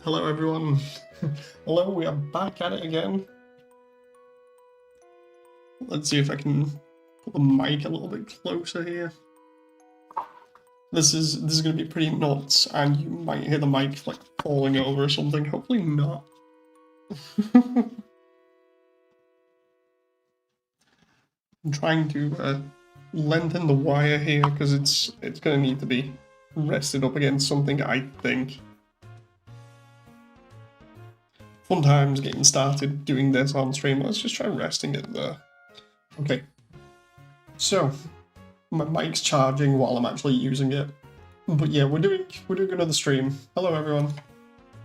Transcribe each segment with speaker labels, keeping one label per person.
Speaker 1: Hello everyone. Hello, we are back at it again. Let's see if I can put the mic a little bit closer here. This is going to be pretty nuts, and you might hear the mic like falling over or something. Hopefully not. I'm trying to lengthen the wire here because it's going to need to be rested up against something, I think. Fun times getting started doing this on stream. Let's just try resting it there. Okay. So, my mic's charging while I'm actually using it. But yeah, we're doing another stream. Hello everyone.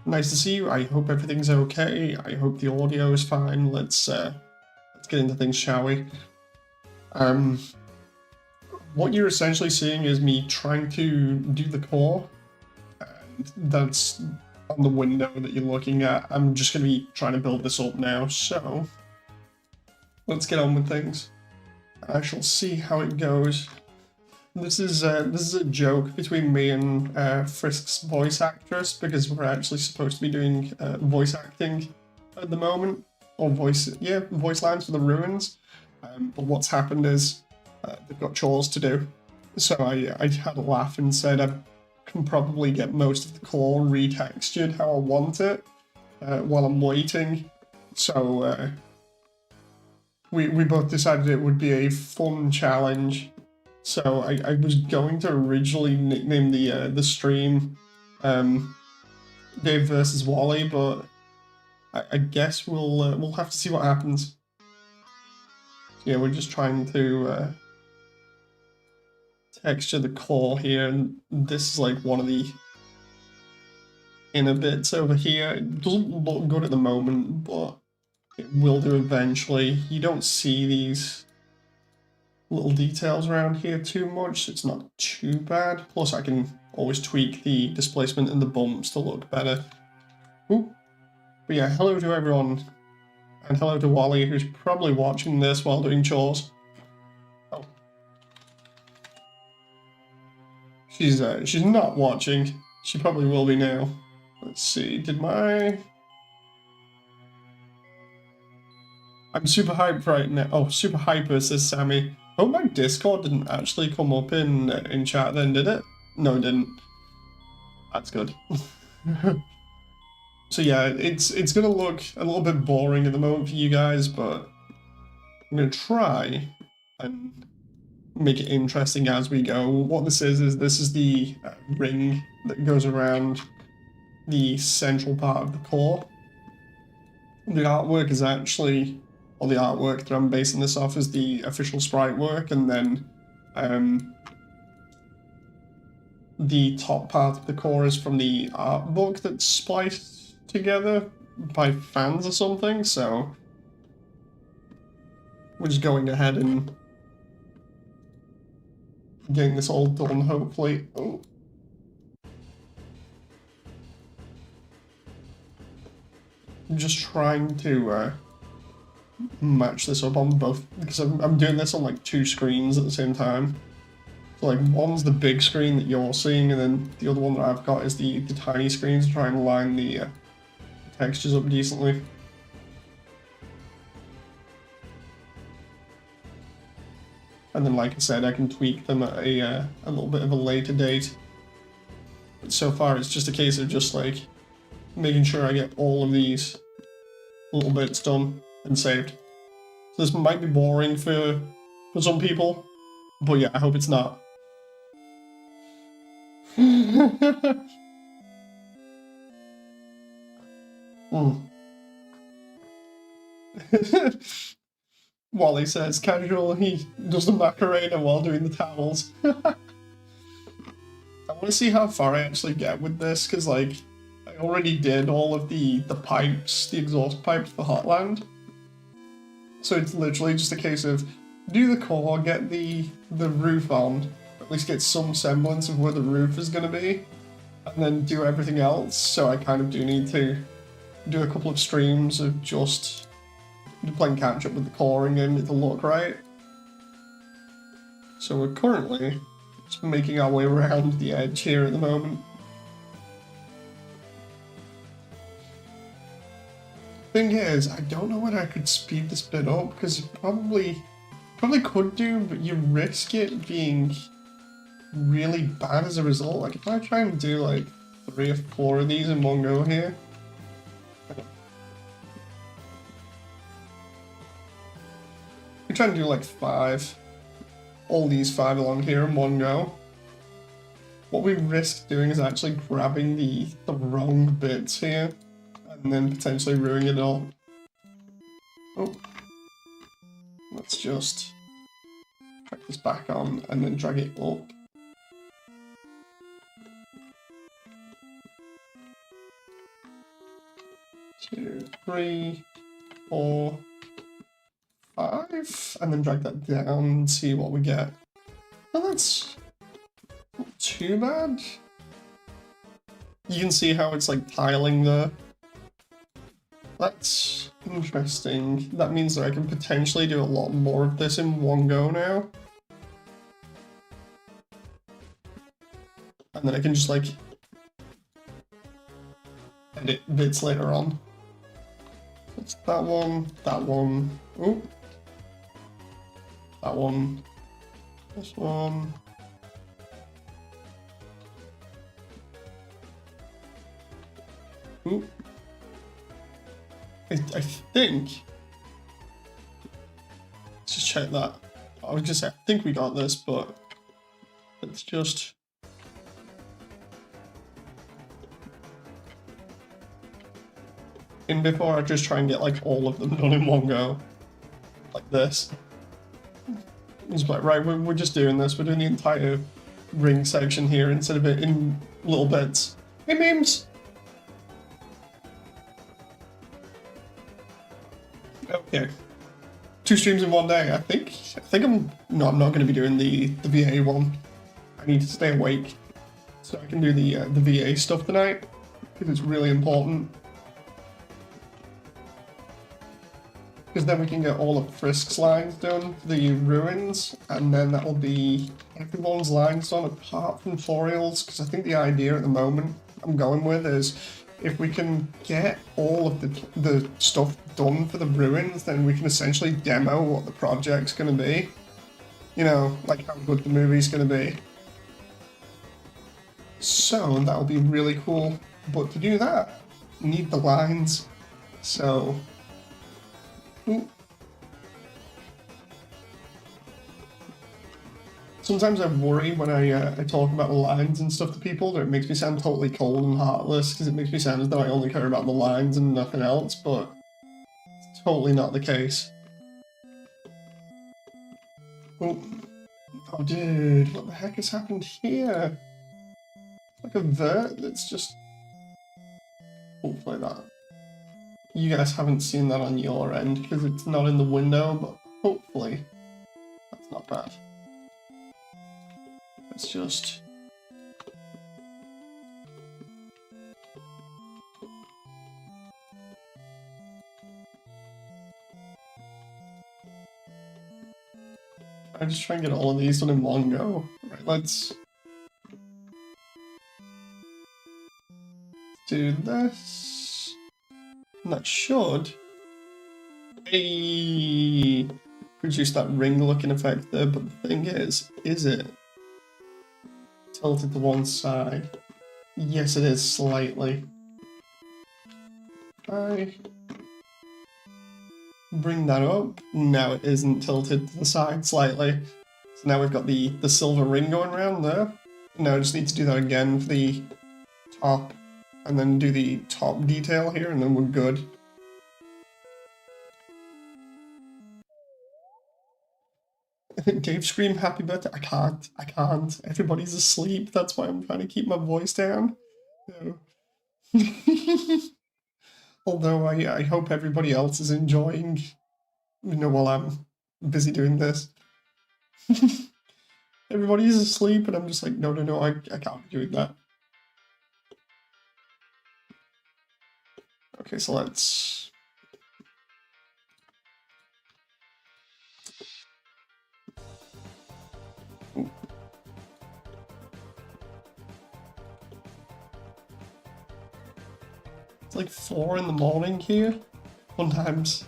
Speaker 1: Nice to see you. I hope everything's okay. I hope the audio is fine. Let's get into things, shall we? What you're essentially seeing is me trying to do the core, and that's on the window that you're looking at. I'm just going to be trying to build this up now, so let's get on with things. I shall see how it goes. This is a joke between me and Frisk's voice actress, because we're actually supposed to be doing voice acting at the moment, or voice lines for the ruins. But what's happened is they've got chores to do, so I had a laugh and said I can probably get most of the core retextured how I want it while I'm waiting. So we both decided it would be a fun challenge. So I was going to originally nickname the stream Dave versus Wally, but I guess we'll have to see what happens. Yeah, we're just trying to texture the core here, and this is like one of the inner bits over here. It doesn't look good at the moment, but it will do eventually. You don't see these little details around here too much, so it's not too bad. Plus I can always tweak the displacement and the bumps to look better. Ooh. But yeah, hello to everyone, and hello to Wally, who's probably watching this while doing chores. Oh. She's not watching. She probably will be now. Let's see, I'm super hyped right now. Oh, super hyper, says Sammy. Oh, my Discord didn't actually come up in chat then, did it? No, it didn't. That's good. So yeah, it's gonna look a little bit boring at the moment for you guys, but I'm gonna try and make it interesting as we go. What this is the ring that goes around the central part of the core. The artwork is actually, or the artwork that I'm basing this off is the official sprite work, and then the top part of the core is from the art book that's spliced together by fans or something, so we're just going ahead and getting this all done, hopefully. Oh. I'm just trying to match this up on both, because I'm doing this on like two screens at the same time. So like one's the big screen that you're seeing, and then the other one that I've got is the tiny screen to try and line the textures up decently. And then, like I said, I can tweak them at a little bit of a later date. But so far, it's just a case of just like making sure I get all of these little bits done and saved. So this might be boring for some people, but yeah, I hope it's not. Wally says casual, he does the Macarena while doing the towels. I want to see how far I actually get with this, because like I already did all of the pipes, the exhaust pipes for Hotland. So it's literally just a case of do the core, get the roof on, at least get some semblance of where the roof is going to be, and then do everything else. So I kind of do need to do a couple of streams of just playing catch up with the core and getting it to look right. So we're currently just making our way around the edge here at the moment. Thing is, I don't know whether I could speed this bit up, because you probably could do, but you risk it being really bad as a result. Like, if I try and do, like, 3 or 4 of these in one go here... I'm trying to do, like, 5. All these 5 along here in one go. What we risk doing is actually grabbing the wrong bits here, and then potentially ruining it all. Oh. Let's just drag this back on and then drag it up. Two, 3, 4, 5, and then drag that down and see what we get. Well, that's not too bad. You can see how it's like tiling there. That's interesting. That means that I can potentially do a lot more of this in one go now. And then I can just like edit bits later on. It's that one, ooh. That one, this one. Ooh. I think, let's just check that. I was gonna say, I think we got this, but let's just. In before I just try and get like all of them done in one go, like this. It's like, right, we're just doing this, we're doing the entire ring section here instead of it in little bits. Hey memes! Okay. 2 streams in one day. I think I'm not going to be doing the VA one. I need to stay awake so I can do the VA stuff tonight because it's really important. Because then we can get all of Frisk's lines done for the ruins, and then that'll be everyone's lines done apart from Florial's. Because I think the idea at the moment I'm going with is, if we can get all of the stuff done for the ruins, then we can essentially demo what the project's going to be. You know, like how good the movie's going to be. So that'll be really cool. But to do that, you need the lines. So... Ooh. Sometimes I worry when I talk about the lines and stuff to people that it makes me sound totally cold and heartless, because it makes me sound as though I only care about the lines and nothing else, but it's totally not the case. Oh, oh dude, what the heck has happened here? It's like a vert that's just... Hopefully that... You guys haven't seen that on your end, because it's not in the window, but hopefully that's not bad. Let's just... I just try and get all of these done in one go. Right, let's do this. And that should produce that ring looking effect there, but the thing is it tilted to one side? Yes, it is slightly. I bring that up. Now it isn't tilted to the side slightly. So now we've got the silver ring going around there. Now I just need to do that again for the top, and then do the top detail here, and then we're good. Dave scream happy birthday. I can't. Everybody's asleep. That's why I'm trying to keep my voice down. So. Although I hope everybody else is enjoying, you know, while I'm busy doing this. Everybody's asleep and I'm just like, no, I can't be doing that. Okay, so let's... It's like 4 in the morning here. Fun times.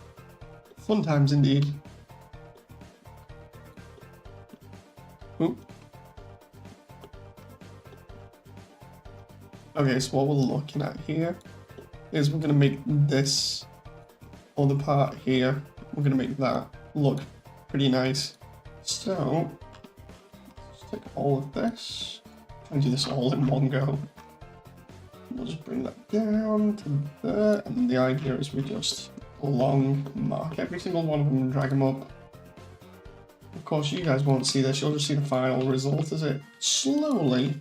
Speaker 1: Fun times indeed. Oop. Okay, so what we're looking at here is we're going to make this other part here, we're going to make that look pretty nice. So, let's take all of this, try and do this all in one go. We'll just bring that down to there, and then the idea is we just long mark every single one of them and drag them up. Of course, you guys won't see this, you'll just see the final result as it slowly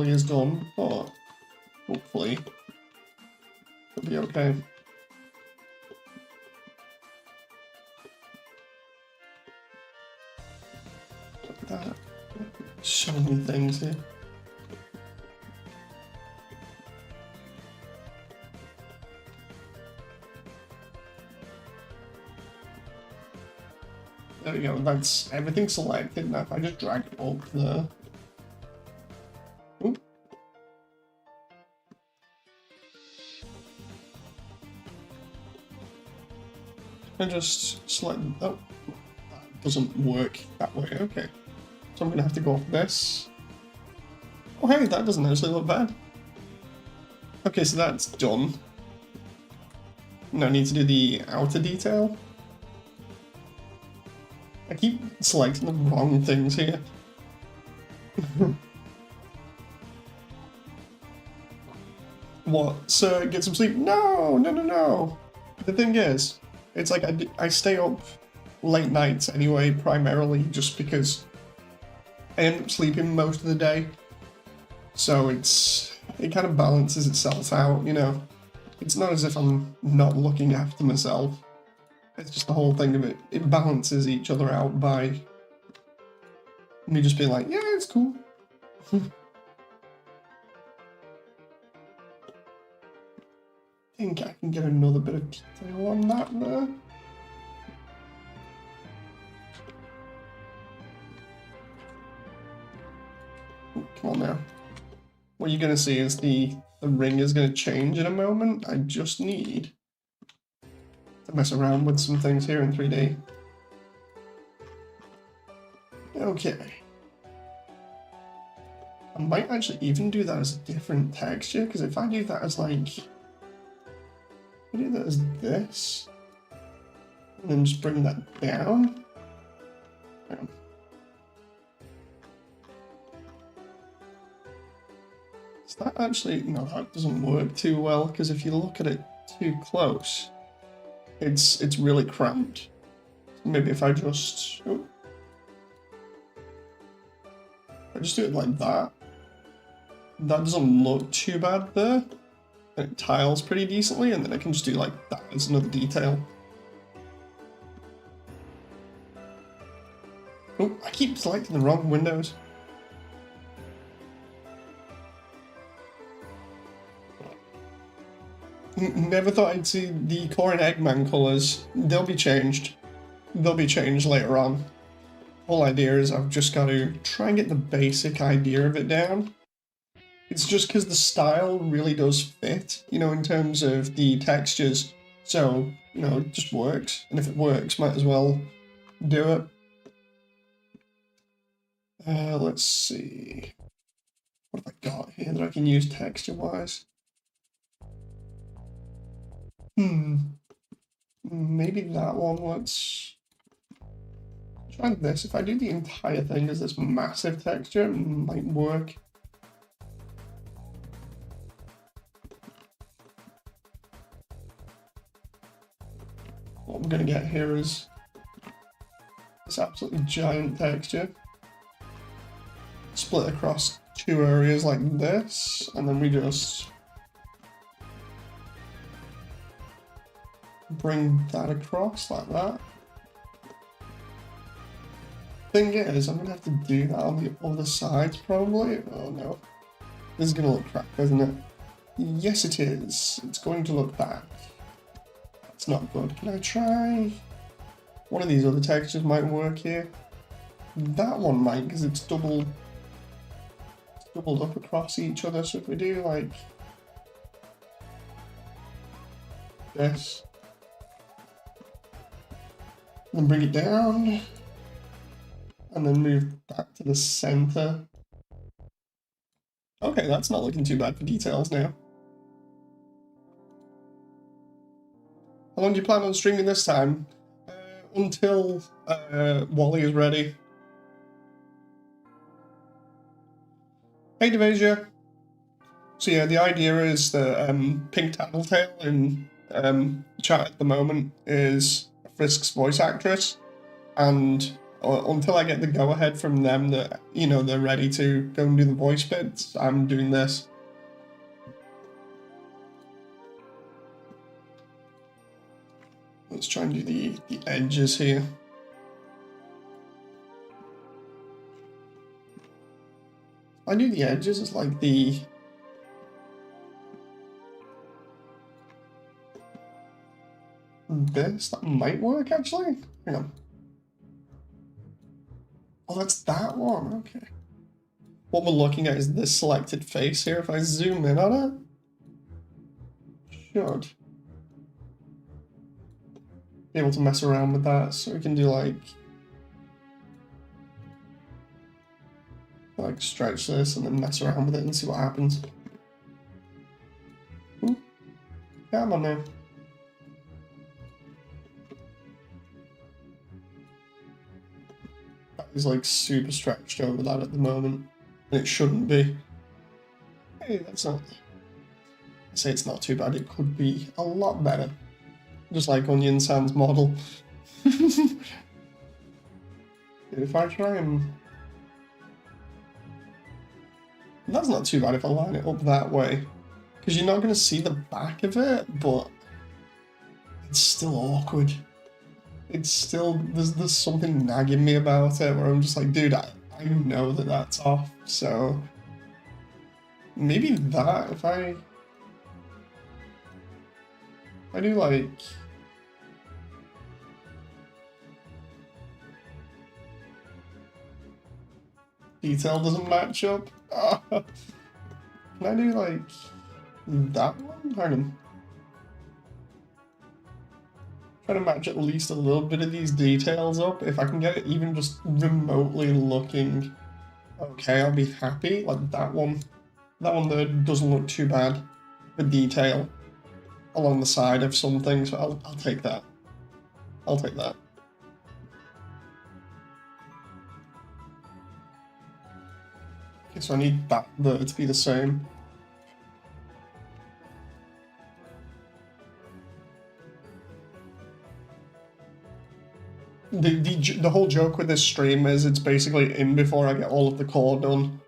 Speaker 1: is done, but hopefully it'll be okay. Look at that. So many things here. There we go, that's everything selected. Now if I just drag it up there. Ooh. And just select, oh, that doesn't work that way, okay. So I'm gonna have to go off this. Oh hey, that doesn't actually look bad. Okay, so that's done. Now I need to do the outer detail. I keep selecting the wrong things here. What? Sir, get some sleep? No, no, no, no. The thing is, it's like I stay up late nights anyway, primarily just because I end up sleeping most of the day. So it kind of balances itself out, you know. It's not as if I'm not looking after myself. It's just the whole thing of it. It balances each other out by me just being like, yeah, it's cool. I think I can get another bit of detail on that there. Oh, come on now. What you're going to see is the ring is going to change in a moment. I just need to mess around with some things here in 3D. Okay. I might actually even do that as a different texture, because if I do that as like, I do that as this, and then just bring that down. Is that actually, no, that doesn't work too well, because if you look at it too close, it's really cramped. Maybe if I just, oh, I just do it like that. That doesn't look too bad there. And it tiles pretty decently, and then I can just do like that as another detail. Oh, I keep selecting the wrong windows. Never thought I'd see the Corn Eggman colours. They'll be changed. They'll be changed later on. Whole idea is I've just got to try and get the basic idea of it down. It's just because the style really does fit, you know, in terms of the textures. So, you know, it just works. And if it works, might as well do it. Let's see. What have I got here that I can use texture-wise? Maybe that one. Let's try this. If I do the entire thing as this massive texture, it might work. What we're going to get here is this absolutely giant texture split across two areas like this, and then we just bring that across like that. Thing is, I'm going to have to do that on the other sides probably. Oh no. This is going to look crap, isn't it? Yes it is. It's going to look bad. It's not good. Can I try? One of these other textures might work here. That one might, because it's doubled up across each other. So if we do like this. Then bring it down. And then move back to the center. Okay, that's not looking too bad for details now. How long do you plan on streaming this time? Until Wally is ready. Hey, Devasia. So yeah, the idea is that Pink Tattletale in chat at the moment is Frisk's voice actress, and until I get the go-ahead from them that, you know, they're ready to go and do the voice bits, I'm doing this. Let's try and do the edges here. I do the edges, it's like the... This, that might work actually. Hang on. Oh, that's that one, okay. What we're looking at is this selected face here. If I zoom in on it, should be able to mess around with that. So we can do like stretch this and then mess around with it and see what happens. Ooh. Yeah, I'm on there. That is like super stretched over that at the moment. And it shouldn't be. Hey, that's not... I say it's not too bad, it could be a lot better. Just like Onion Sand's model. If I try and... That's not too bad if I line it up that way. Because you're not going to see the back of it, but it's still awkward. It's still... There's something nagging me about it where I'm just like, dude, I know that that's off, so... Maybe that, if I do like... Detail doesn't match up. Can I do like that one? Hang on. Try to match at least a little bit of these details up. If I can get it even just remotely looking okay, I'll be happy. Like that one. That one there doesn't look too bad. The detail along the side of something, so I'll take that. I'll take that. Okay, so I need that there to be the same. The whole joke with this stream is it's basically in before I get all of the core done.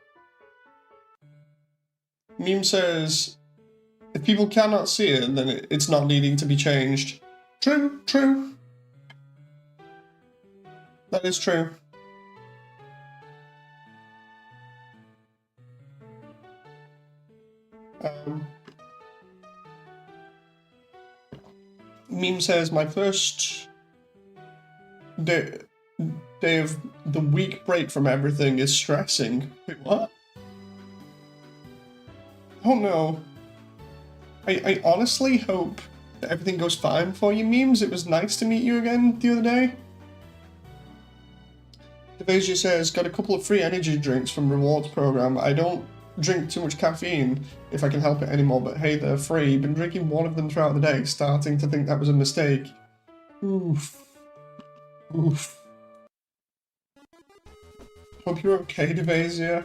Speaker 1: Meme says, if people cannot see it, then it's not needing to be changed. True, true. That is true. Meme says, my first day of the week break from everything is stressing. Wait, what? Oh no. I honestly hope that everything goes fine for you, Memes. It was nice to meet you again the other day. Devasia says, got a couple of free energy drinks from rewards program. I don't drink too much caffeine if I can help it anymore, but hey, they're free. Been drinking one of them throughout the day, starting to think that was a mistake. Oof. Oof. Hope you're okay, Devasia.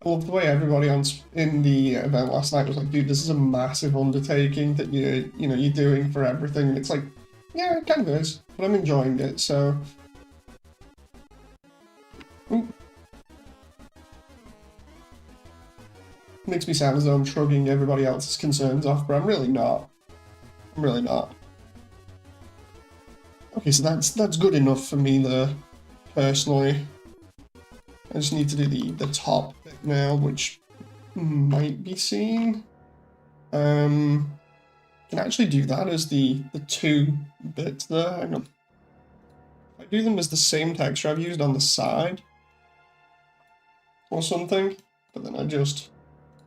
Speaker 1: I love the way everybody in the event last night was like, dude, this is a massive undertaking that you're doing for everything. And it's like, yeah, it kind of is, but I'm enjoying it, so. Ooh. Makes me sound as though I'm shrugging everybody else's concerns off, but I'm really not. I'm really not. Okay, so that's good enough for me there, personally. I just need to do the top bit now, which might be seen. Can actually do that as the two bits there. Hang on. If I do them as the same texture I've used on the side or something, but then I just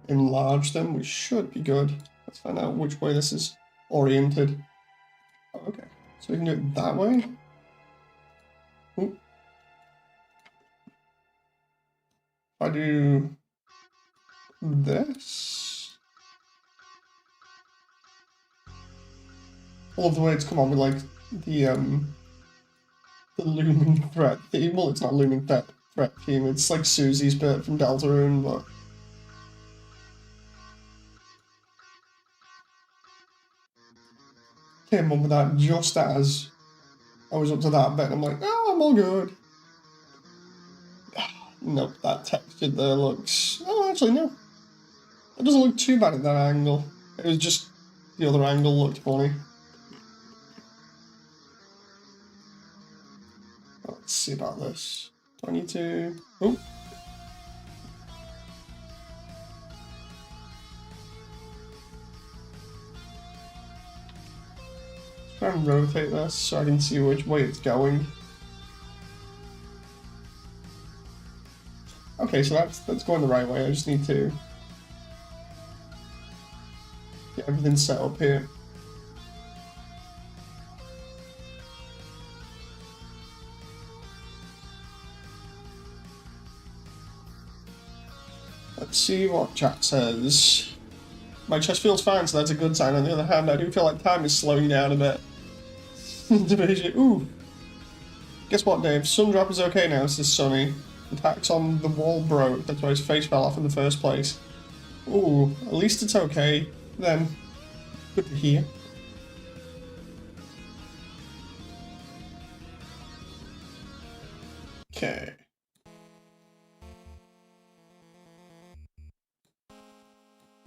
Speaker 1: enlarge them. We should be good. Let's find out which way this is oriented. Oh, okay, so we can do it that way. Ooh. If I do this, all of the way it's come on with like the looming threat theme. Well, it's not looming threat theme. It's like Susie's bit from Deltarune, but came up with that just as I was up to that bit. And I'm like, oh, I'm all good. Nope, that texture there looks... Oh, actually, no. It doesn't look too bad at that angle. It was just the other angle looked funny. Let's see about this. Do I need to... Oh. Try and rotate this so I can see which way it's going. Okay, so that's going the right way. I just need to get everything set up here. Let's see what chat says. My chest feels fine, so that's a good sign. On the other hand, I do feel like time is slowing down a bit. Ooh. Guess what, Dave? Sundrop is okay now, says Sunny. Attacks on the wall broke, that's why his face fell off in the first place. Ooh, at least it's okay. Then, good to hear. Okay.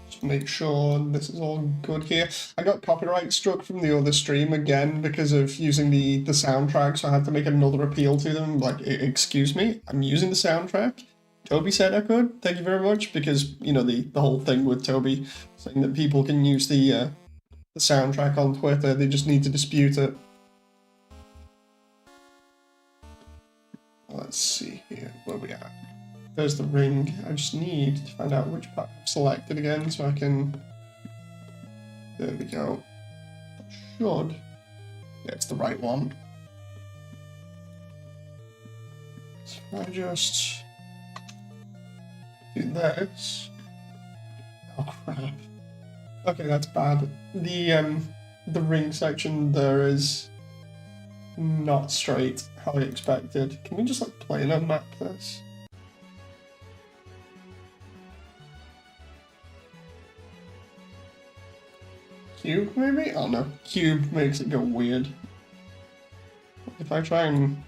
Speaker 1: Just make sure this is all good here. I got copyright struck from the other stream again because of using the soundtrack, so I had to make another appeal to them. Like, excuse me, I'm using the soundtrack. Toby said I could, thank you very much, because, you know, the whole thing with Toby saying that people can use the soundtrack on Twitter, they just need to dispute it. Let's see here, where we are. There's the ring. I just need to find out which part I've selected again so I can... There we go. Should. Yeah, it's the right one. So I just do this. Oh crap. Okay, that's bad. The ring section there is not straight how I expected. Can we just like planar map this? Cube, maybe? Oh no, cube makes it go weird. If I try and...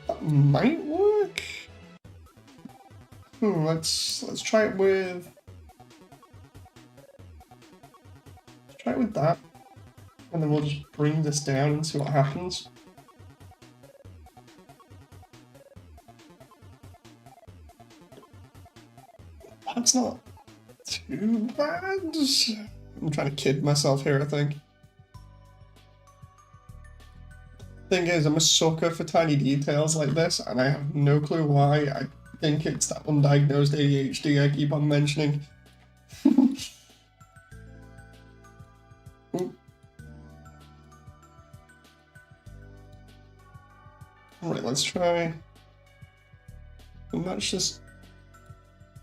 Speaker 1: That might work? Let's try it with... Let's try it with that. And then we'll just bring this down and see what happens. That's not too bad. I'm trying to kid myself here, I think. Thing is, I'm a sucker for tiny details like this, and I have no clue why. I think it's that undiagnosed ADHD I keep on mentioning. Alright, let's try. We'll match this.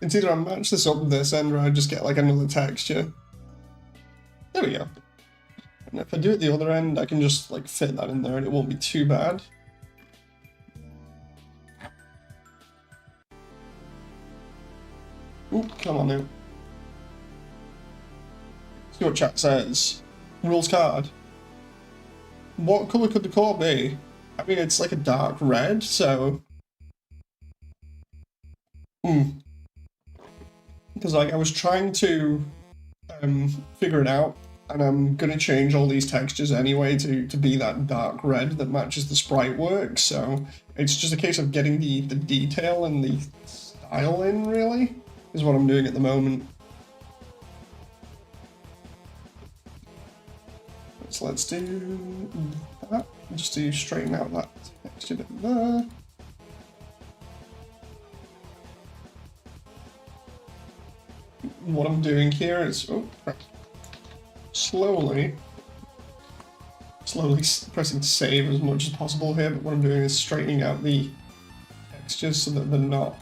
Speaker 1: It's either I match this up with this end or I just get like another texture. There we go. And if I do it the other end, I can just like fit that in there and it won't be too bad. Ooh, come on now. See what chat says. Rules card. What colour could the core be? I mean, it's like a dark red, so... Because like I was trying to figure it out, and I'm gonna change all these textures anyway to be that dark red that matches the sprite work. So it's just a case of getting the detail and the style in, really, is what I'm doing at the moment. So let's do that. Just to straighten out that texture bit there. what I'm doing here is slowly pressing save as much as possible here, but what I'm doing is straightening out the textures so that they're not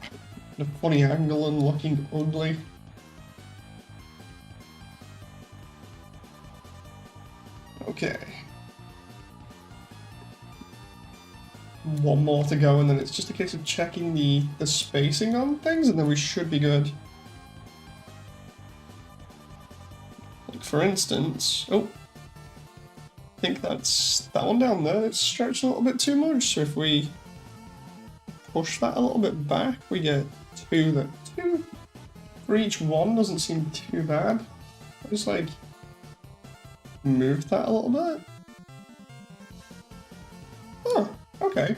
Speaker 1: at a funny angle and looking ugly. Okay. One more to go, and then it's just a case of checking the spacing on things, and then we should be good. Like for instance, I think that's that one down there. It's stretched a little bit too much. So if we push that a little bit back, we get two for each one. Doesn't seem too bad. I just like move that a little bit. Oh, okay.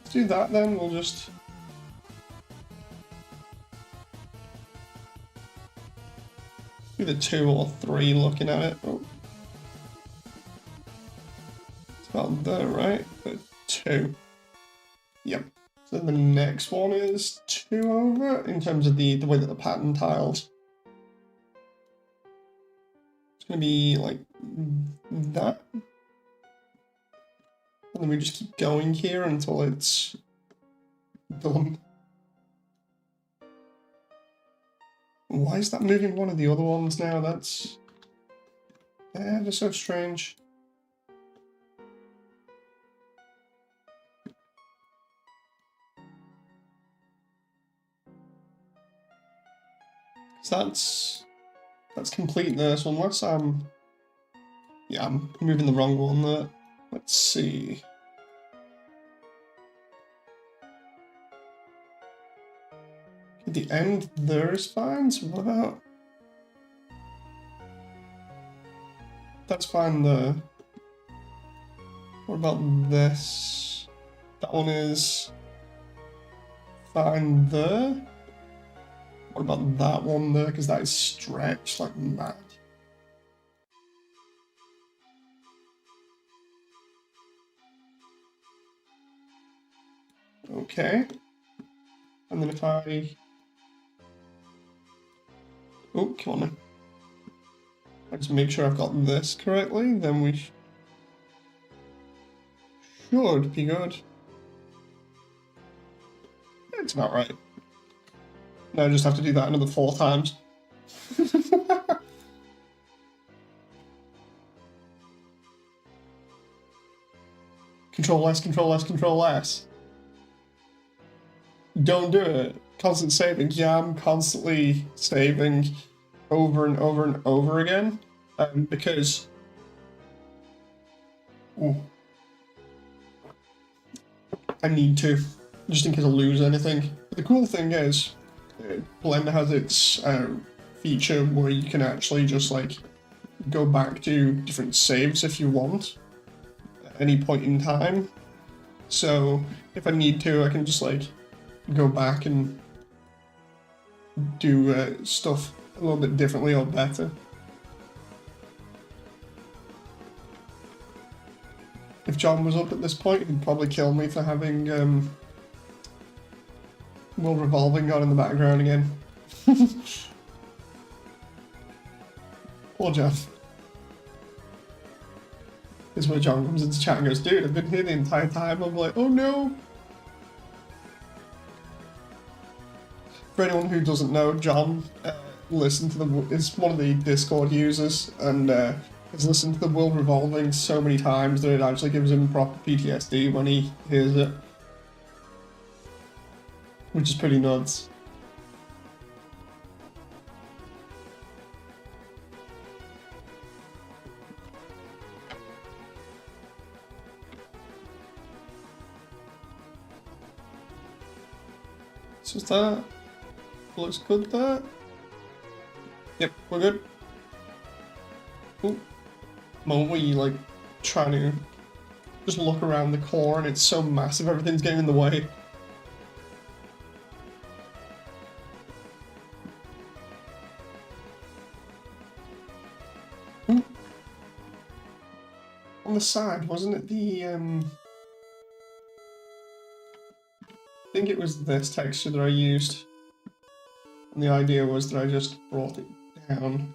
Speaker 1: Let's do that then. We'll just either 2 or 3 looking at it. Oh. It's about there, right? But 2. Yep. So the next one is 2 over in terms of the way that the pattern tiles. It's going to be like that. And then we just keep going here until it's done. Why is that moving one of the other ones now? That's just so strange. That's complete there, so unless I'm moving the wrong one there. Let's see. The end there is fine, so what about... That's fine there. What about this? That one is fine there. What about that one there? Because that is stretched like mad. Okay. And then if I... Oh, come on now. I just make sure I've got this correctly, then we should be good. It's about right. Now I just have to do that another 4 times. Control S, Control S, Control S. Don't do it. Constant saving. Yeah, I'm constantly saving over and over and over again. Because... Ooh. I need to. Just in case I lose anything. But the cool thing is, Blender has its feature where you can actually just like go back to different saves if you want at any point in time. So if I need to, I can just like go back and do stuff a little bit differently or better. If John was up at this point, he'd probably kill me for having World Revolving on in the background again. Poor John. This is where John comes into chat and goes, dude, I've been here the entire time. I'm like, oh no. For anyone who doesn't know, John is one of the Discord users and has listened to the World Revolving so many times that it actually gives him proper PTSD when he hears it. Which is pretty nuts. So that looks good there. Yep, we're good. Ooh. Moment where you like trying to just look around the core and it's so massive, everything's getting in the way. Ooh. On the side, wasn't it the I think it was this texture that I used. And the idea was that I just brought it down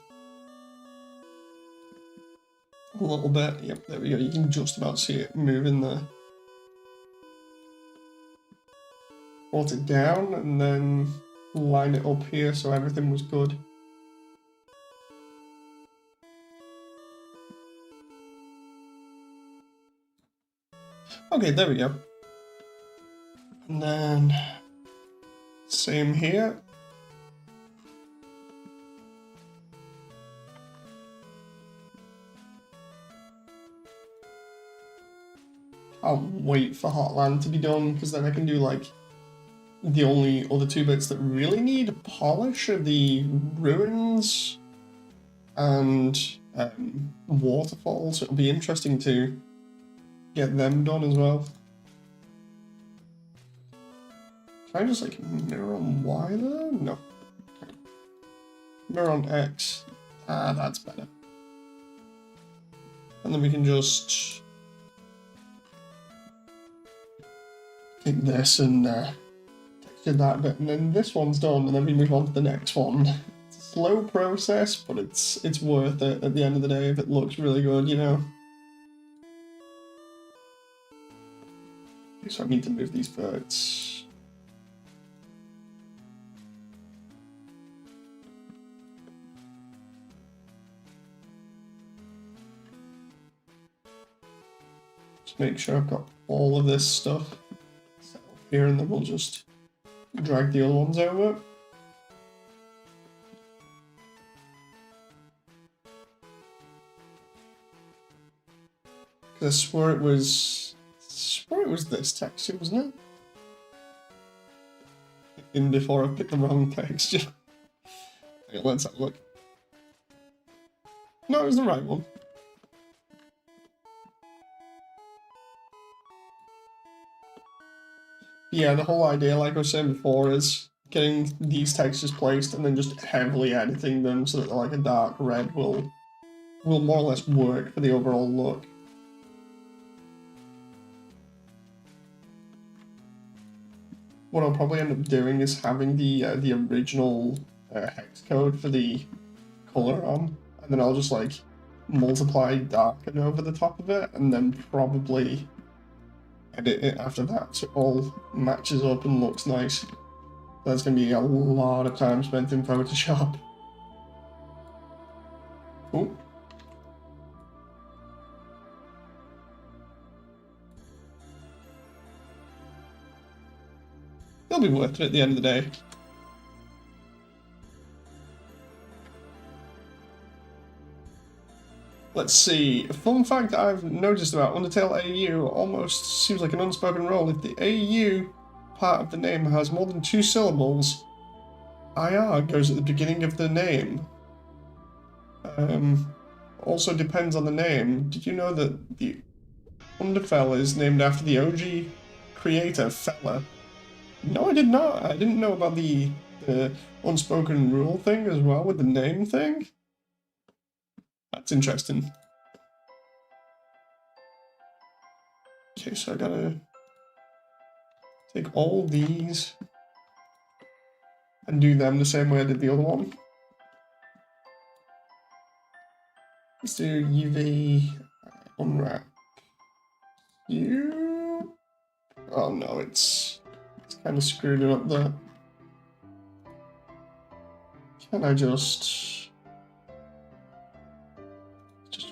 Speaker 1: a little bit. Yep, there we go. You can just about see it moving there. Brought it down and then line it up here so everything was good. Okay, there we go. And then same here. I'll wait for Hotland to be done because then I can do like the only other two bits that really need polish are the ruins and waterfalls. It'll be interesting to get them done as well. Can I just like mirror on Y there? No. Mirror on X. Ah, that's better. And then we can just take this and texture that bit, and then this one's done, and then we move on to the next one. It's a slow process, but it's worth it at the end of the day if it looks really good, you know? Okay, so I need to move these birds. Just make sure I've got all of this stuff set up here, and then we'll just drag the other ones over. Because I swore it was this texture, wasn't it? In before I picked the wrong texture. Okay, let's have a look. No, it was the right one. Yeah, the whole idea, like I was saying before, is getting these textures placed and then just heavily editing them so that like a dark red will more or less work for the overall look. What I'll probably end up doing is having the original hex code for the color on, and then I'll just like multiply darken over the top of it, and then probably edit it after that so it all matches up and looks nice. That's going to be a lot of time spent in Photoshop. Ooh. It'll be worth it at the end of the day. Let's see. A fun fact I've noticed about UndertaleAU almost seems like an unspoken rule. If the AU part of the name has more than 2 syllables, IR goes at the beginning of the name. Also depends on the name. Did you know that the UnderTale is named after the OG creator, Fella? No, I did not. I didn't know about the unspoken rule thing as well with the name thing. That's interesting. Okay, so I gotta take all these and do them the same way I did the other one. Let's do UV unwrap. You. Oh no, it's kind of screwed it up there. Can I just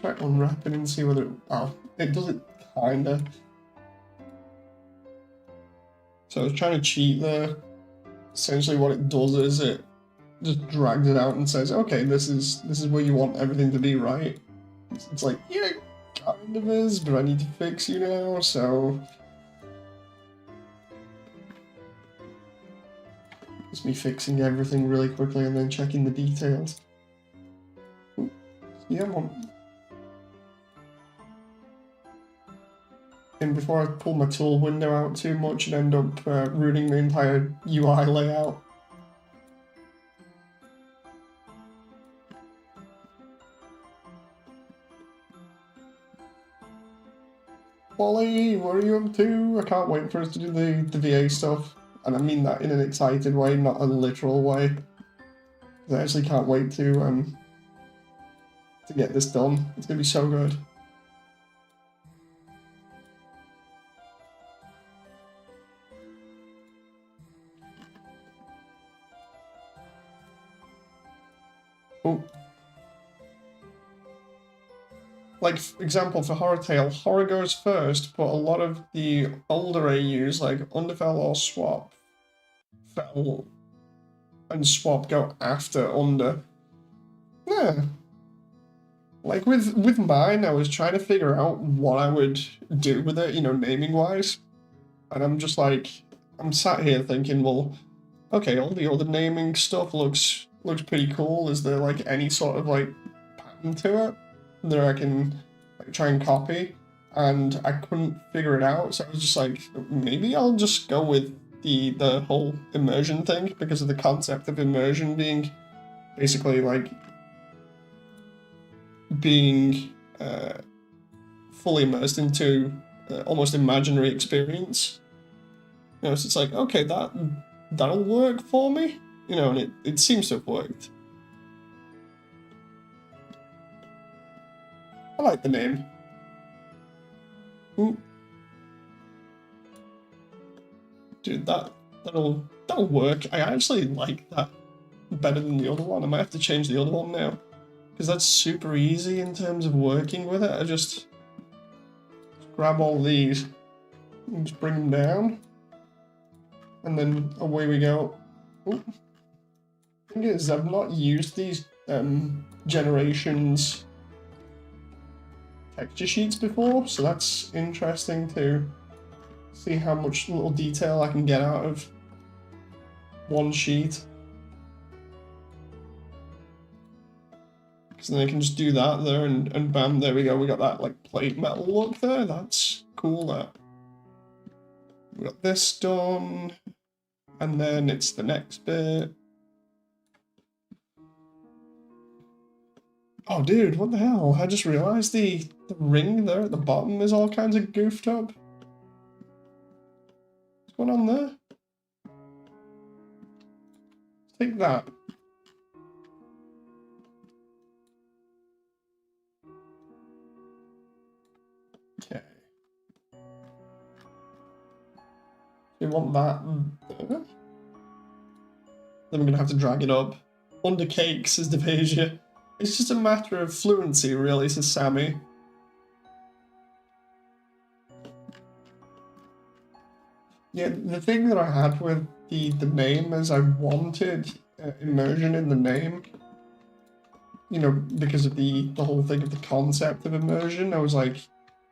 Speaker 1: try unwrapping and see whether it does it kinda. So I was trying to cheat there. Essentially what it does is it just drags it out and says, okay, this is where you want everything to be, right? It's like, yeah, it kind of is, but I need to fix you now, so it's me fixing everything really quickly and then checking the details. Ooh. Yeah, and before I pull my tool window out too much and end up ruining the entire UI layout. Wally, what are you up to? I can't wait for us to do the VA stuff. And I mean that in an excited way, not a literal way. 'Cause I actually can't wait to get this done. It's gonna be so good. Oh. Like, for example, for Horrortale, Horror goes first, but a lot of the older AUs, like UnderTale or Swap, Fell and Swap go after Under. Yeah. Like, with mine, I was trying to figure out what I would do with it, you know, naming-wise. And I'm just like, I'm sat here thinking, well, okay, all the other naming stuff looks pretty cool. Is there, like, any sort of, like, pattern to it that I can like try and copy? And I couldn't figure it out, so I was just like, maybe I'll just go with the whole immersion thing, because of the concept of immersion being basically like being fully immersed into almost imaginary experience. You know, so it's like, okay, that'll work for me, you know, and it seems to have worked. I like the name. Ooh. Dude, that'll work. I actually like that better than the other one. I might have to change the other one now, because that's super easy in terms of working with it. I just grab all these and just bring them down, and then away we go. Ooh. The thing is, I've not used these generations texture sheets before, so that's interesting to see how much little detail I can get out of one sheet. So then I can just do that there, and bam, there we go. We got that like plate metal look there. That's cool. That we got this done, and then it's the next bit. Oh, dude, what the hell? I just realized the ring there at the bottom is all kinds of goofed up. What's going on there? Take that. Okay. We want that there. Then we're gonna have to drag it up. Under cake, says Devasia. It's just a matter of fluency, really, says Sammy. Yeah, the thing that I had with the name is I wanted immersion in the name. You know, because of the whole thing of the concept of immersion. I was like,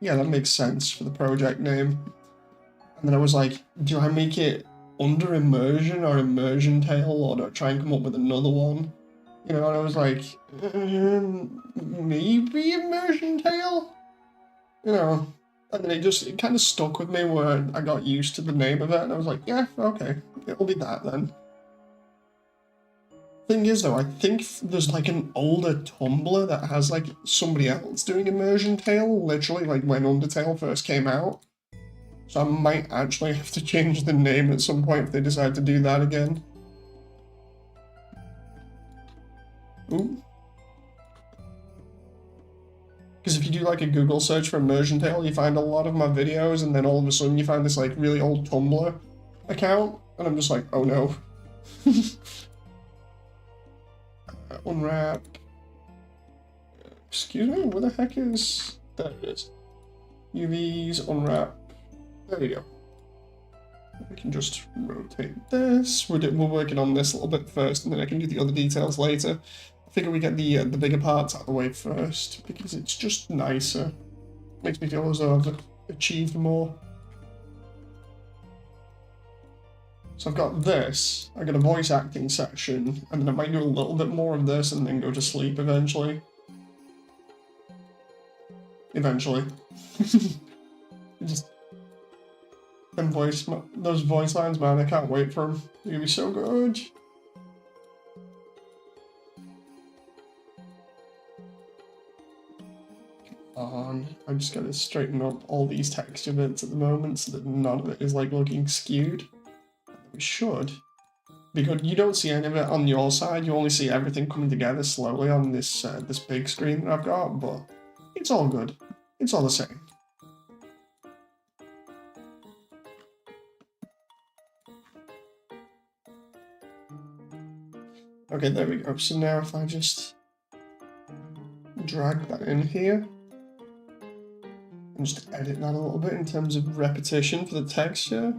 Speaker 1: yeah, that makes sense for the project name. And then I was like, do I make it Under Immersion or Immersiontale, or do I try and come up with another one? You know, and I was like, maybe Immersiontale? You know, and then it kind of stuck with me where I got used to the name of it, and I was like, yeah, okay, it'll be that then. Thing is though, I think there's like an older Tumblr that has like somebody else doing Immersiontale, literally like when UnderTale first came out. So I might actually have to change the name at some point if they decide to do that again. Ooh. Because if you do like a Google search for Immersiontale, you find a lot of my videos, and then all of a sudden you find this like really old Tumblr account, and I'm just like, oh no. Unwrap. Excuse me, where the heck is... There it is. UVs, unwrap. There you go. We can just rotate this. We're working on this a little bit first, and then I can do the other details later. I figure we get the bigger parts out of the way first, because it's just nicer. Makes me feel as though I've achieved more. So I've got this, I've got a voice acting section, and then I might do a little bit more of this and then go to sleep eventually. Eventually. Just those voice lines, man, I can't wait for them. They're gonna be so good. I just gotta straighten up all these texture bits at the moment so that none of it is like looking skewed. We should because you don't see any of it on your side. You only see everything coming together slowly on this this big screen that I've got, but it's all good. It's all the same. Okay, there we go. So now if I just drag that in here and just edit that a little bit in terms of repetition for the texture.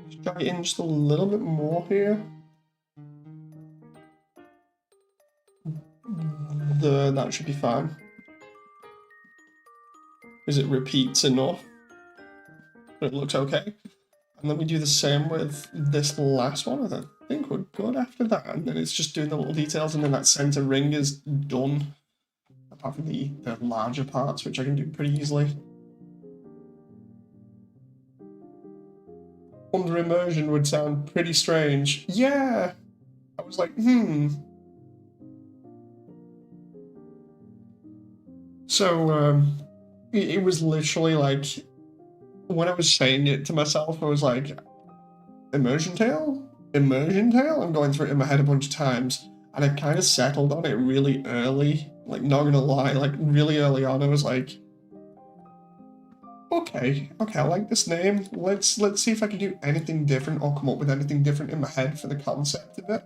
Speaker 1: Just drag it in just a little bit more here. That should be fine. Because it repeats enough. But it looks okay. And then we do the same with this last one. I think we're good after that. And then it's just doing the little details, and then that center ring is done. Apart from the larger parts, which I can do pretty easily. Under immersion would sound pretty strange. Yeah! I was like, So, it was literally like, when I was saying it to myself, I was like, Immersiontale? Immersiontale? I'm going through it in my head a bunch of times, and I kind of settled on it really early. Like, not gonna lie, like, really early on, I was like, okay, I like this name. Let's see if I can do anything different or come up with anything different in my head for the concept of it.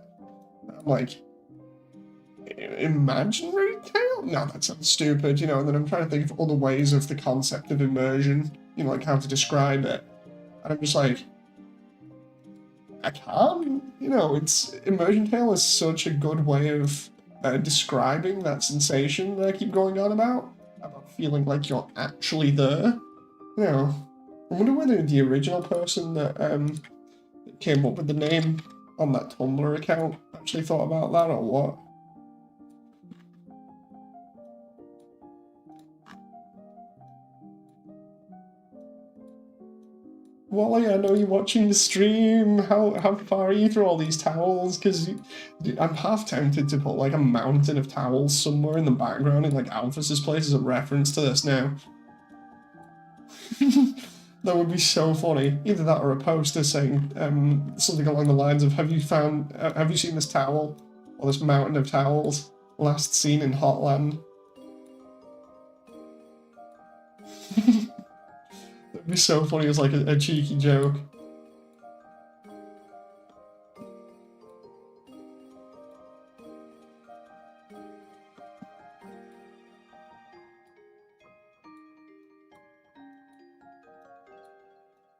Speaker 1: And I'm like, imaginary tale? No, that sounds stupid, you know, and then I'm trying to think of other ways of the concept of immersion, you know, like how to describe it. And I'm just like, I can't, you know, Immersiontale is such a good way of describing that sensation that I keep going on about feeling like you're actually there. You know, I wonder whether the original person that came up with the name on that Tumblr account actually thought about that or what. Wally, I know you're watching the stream. How far are you through all these towels? Because I'm half tempted to put like a mountain of towels somewhere in the background in like Alphys's place as a reference to this now. That would be so funny. Either that or a poster saying something along the lines of, have you seen this towel? Or this mountain of towels? Last seen in Hotland. That'd be so funny as like a cheeky joke.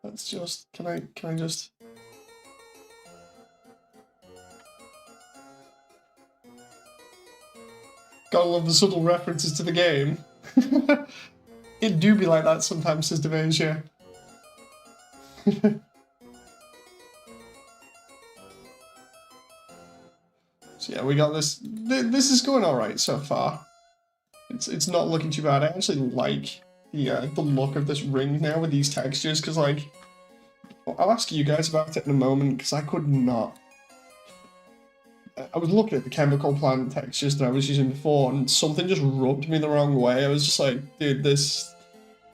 Speaker 1: Let's just, can I just... Gotta love the subtle references to the game. It do be like that sometimes, says Devasia. So yeah, we got this. This is going all right so far. It's not looking too bad. I actually like the look of this ring now with these textures, because like, I'll ask you guys about it in a moment, because I could not. I was looking at the chemical plant textures that I was using before, and something just rubbed me the wrong way. I was just like, dude, this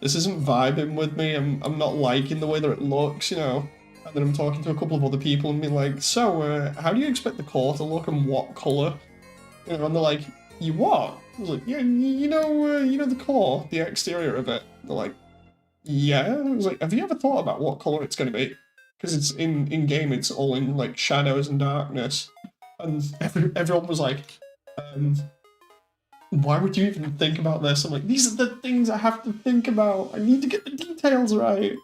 Speaker 1: isn't vibing with me. I'm not liking the way that it looks, you know. And then I'm talking to a couple of other people and being like, so, how do you expect the core to look and what colour? You know, and they're like, you what? I was like, yeah, you know the core, the exterior of it. And they're like, yeah. I was like, have you ever thought about what colour it's going to be? Because it's in game, it's all in like shadows and darkness. And everyone was like, why would you even think about this? I'm like, these are the things I have to think about. I need to get the details right.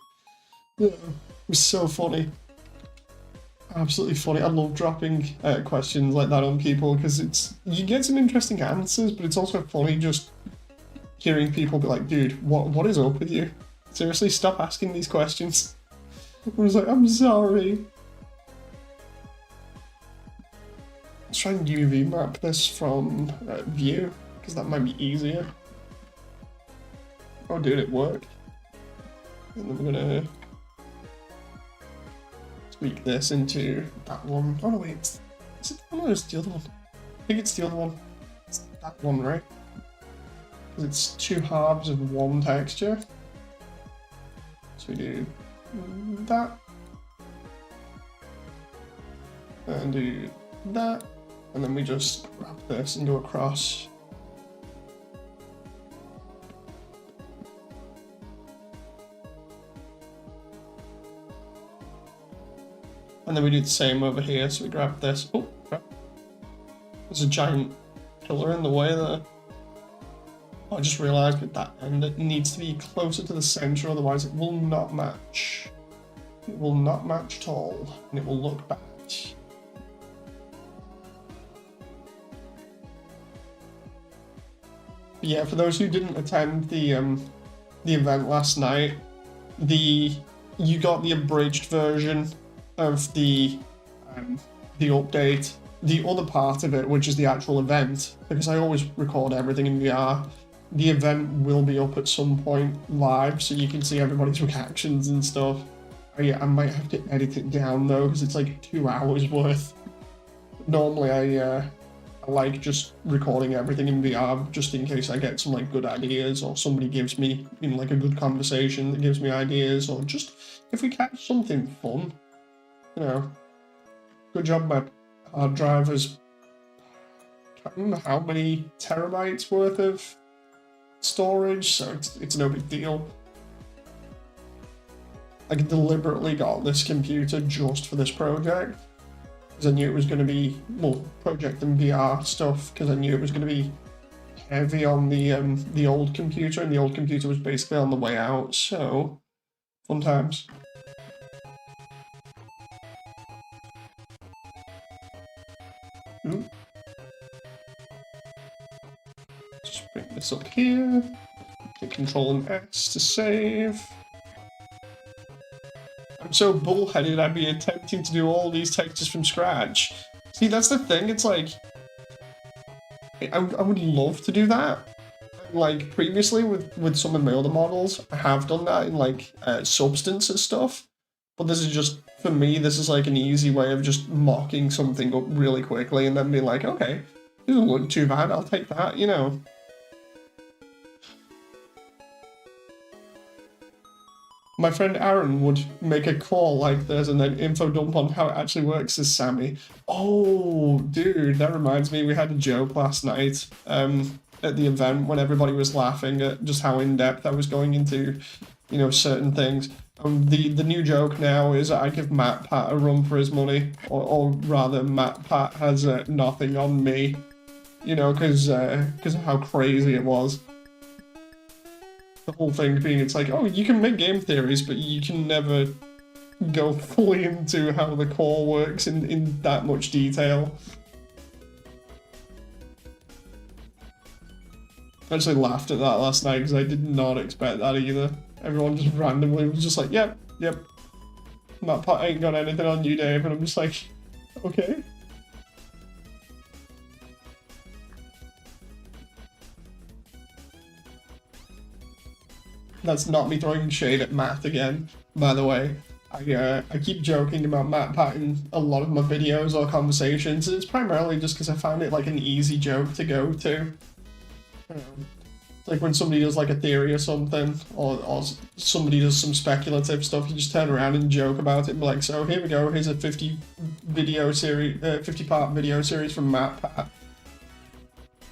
Speaker 1: Yeah, it was so funny. Absolutely funny. I love dropping questions like that on people, because you get some interesting answers, but it's also funny just hearing people be like, dude, what is up with you? Seriously, stop asking these questions. I was like, I'm sorry. Let's try and UV map this from view, because that might be easier. Oh dude, it worked. And then we're gonna tweak this into that one. Oh no, wait, is it that one or is it the other one? I think it's the other one. It's that one, right? Because it's two halves of one texture. So we do that. and do that, and then we just grab this and go across. And then we do the same over here, so we grab this. Oh, crap. There's a giant pillar in the way there. Oh, I just realized at that end it needs to be closer to the center, otherwise it will not match. It will not match at all, and it will look bad. But yeah, for those who didn't attend the event last night, you got the abridged version of the update. The other part of it, which is the actual event, because I always record everything in VR, the event will be up at some point live, so you can see everybody's reactions and stuff. I might have to edit it down though, because it's like 2 hours worth. Normally I like just recording everything in VR, just in case I get some like good ideas, or somebody gives me, you know, like a good conversation that gives me ideas, or just if we catch something fun, you know. Good job, my hard drive is, I can't remember how many terabytes worth of storage, so it's no big deal. I deliberately got this computer just for this project, because I knew it was going to be, well, project and VR stuff, because I knew it was going to be heavy on the old computer, and the old computer was basically on the way out, so fun times. Ooh. Just bring this up here, hit Control and S to save. I'm so bullheaded I'd be attempting to do all these textures from scratch. See, that's the thing, it's like, I would love to do that. Like, previously with some of my other models, I have done that in like Substance and stuff. But this is just, for me, this is like an easy way of just mocking something up really quickly and then being like, okay, it doesn't look too bad, I'll take that, you know. My friend Aaron would make a call like this and then info dump on how it actually works as Sammy. Oh, dude, that reminds me, we had a joke last night at the event when everybody was laughing at just how in-depth I was going into, you know, certain things. The new joke now is I give MatPat a run for his money, or rather MatPat has nothing on me, you know, because of how crazy it was. The whole thing being, it's like, oh, you can make game theories, but you can never go fully into how the core works in that much detail. I actually laughed at that last night because I did not expect that either. Everyone just randomly was just like, yep, MatPat ain't got anything on you, Dave, and I'm just like, okay. That's not me throwing shade at Matt again, by the way. I keep joking about MatPat in a lot of my videos or conversations. It's primarily just because I found it like an easy joke to go to. Like when somebody does like a theory or something, or somebody does some speculative stuff, you just turn around and joke about it and be like, so here we go, here's a 50 part video series from MatPat.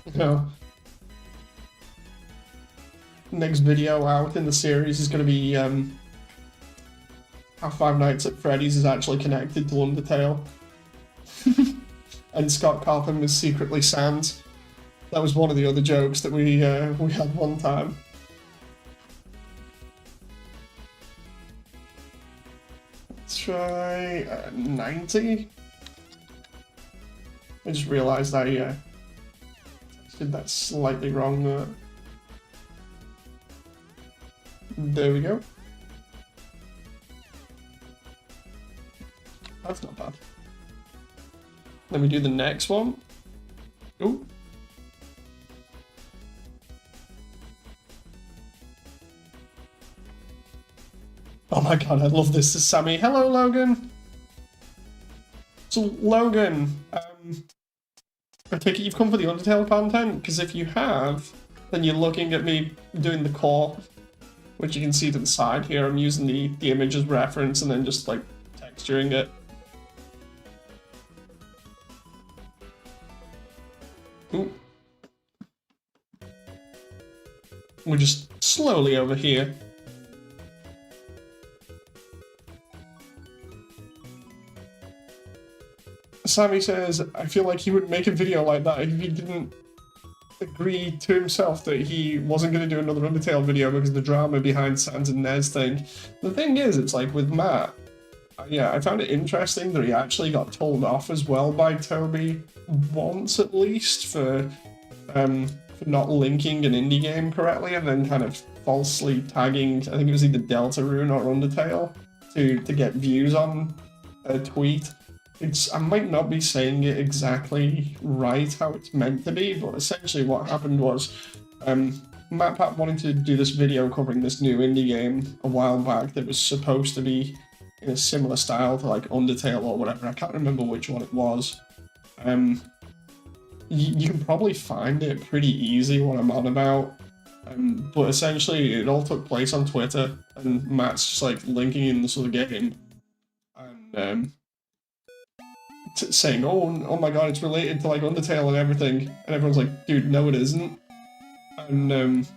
Speaker 1: You know. Next video out in the series is going to be how Five Nights at Freddy's is actually connected to UnderTale. And Scott Coppin was secretly Sans. That was one of the other jokes that we had one time. Let's try 90. I just realized I did that slightly wrong there. There we go. That's not bad. Let me do the next one. Ooh. Oh my god, I love this. This is Sammy. Hello, Logan. So, Logan, I take it you've come for the Undertale content? Because if you have, then you're looking at me doing the core, which you can see to the side here. I'm using the image as reference and then just like texturing it. we're just slowly over here. Sammy says, I feel like he would make a video like that if he didn't agree to himself that he wasn't going to do another Undertale video because of the drama behind Sans and Nez thing. The thing is, it's like with Matt, yeah, I found it interesting that he actually got told off as well by Toby once at least for not linking an indie game correctly and then kind of falsely tagging, I think it was either Deltarune or Undertale to get views on a tweet. I might not be saying it exactly right how it's meant to be, but essentially what happened was MatPat wanted to do this video covering this new indie game a while back that was supposed to be in a similar style to like Undertale or whatever. I can't remember which one it was. You can probably find it pretty easy what I'm on about. But essentially it all took place on Twitter and Matt's just like linking in this other game and saying, oh my god, it's related to like Undertale and everything, and everyone's like, dude, no it isn't. And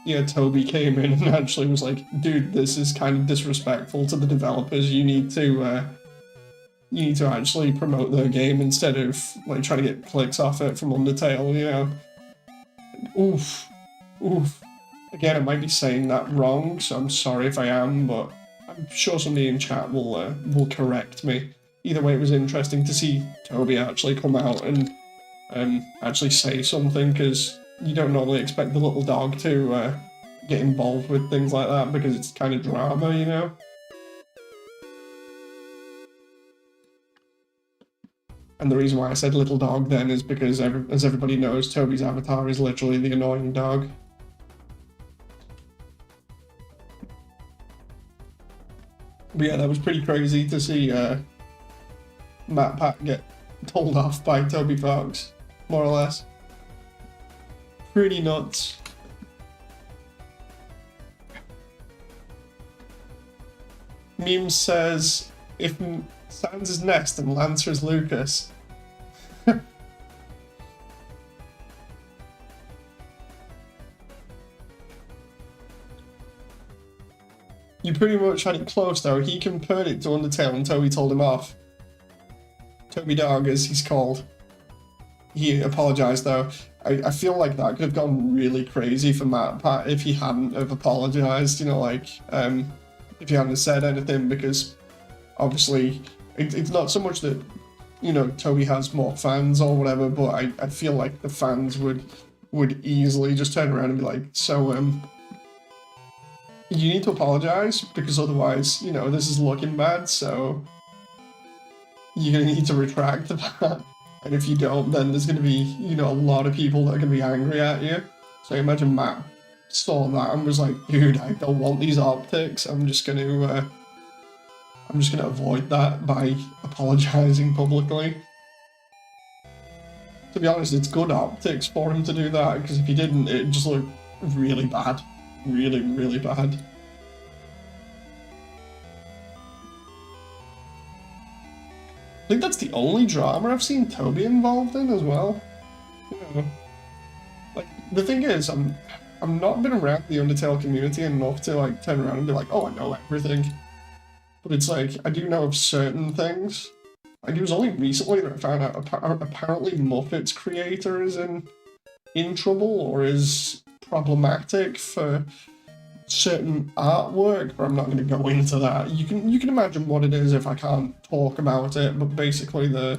Speaker 1: yeah, Toby came in and actually was like, dude, this is kind of disrespectful to the developers. You need to actually promote their game instead of like trying to get clicks off it from Undertale, you know. Oof. Again, I might be saying that wrong, so I'm sorry if I am, but I'm sure somebody in chat will correct me. Either way, it was interesting to see Toby actually come out and actually say something, because you don't normally expect the little dog to get involved with things like that because it's kind of drama, you know? And the reason why I said little dog then is because, as everybody knows, Toby's avatar is literally the annoying dog. But yeah, that was pretty crazy to see MatPat get told off by Toby Fox, more or less. Pretty nuts. Meme says, if Sans is Nest and Lancer is Lucas. You pretty much had it close though. He compared it to Undertale and Toby told him off. Toby Dog, as he's called. He apologised though. I feel like that could have gone really crazy for MatPat if he hadn't have apologised, you know, like, if he hadn't said anything, because obviously it's not so much that, you know, Toby has more fans or whatever, but I feel like the fans would easily just turn around and be like, so, you need to apologise, because otherwise, you know, this is looking bad, so you're going to need to retract that. And if you don't, then there's going to be, you know, a lot of people that are going to be angry at you. So I imagine Matt saw that and was like, dude, I don't want these optics. I'm just going to avoid that by apologising publicly. To be honest, it's good optics for him to do that, because if he didn't, it'd just look really bad. Really, really bad. I think that's the only drama I've seen Toby involved in as well. You know, like, the thing is, I'm not been around the Undertale community enough to like turn around and be like, oh, I know everything. But it's like, I do know of certain things. Like, it was only recently that I found out apparently Muppet's creator is in trouble or is problematic for certain artwork, but I'm not going to go into that. You can imagine what it is if I can't talk about it, but basically a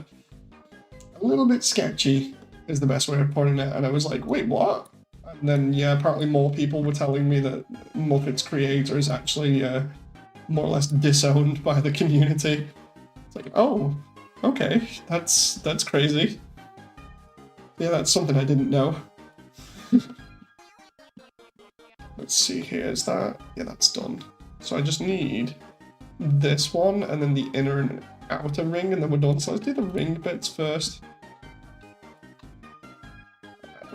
Speaker 1: little bit sketchy is the best way of putting it, and I was like, wait, what? And then, yeah, apparently more people were telling me that Muppet's creator is actually more or less disowned by the community. It's like, oh, okay, that's crazy. Yeah, that's something I didn't know. Let's see here, is that? Yeah, that's done. So I just need this one, and then the inner and outer ring, and then we're done. So let's do the ring bits first.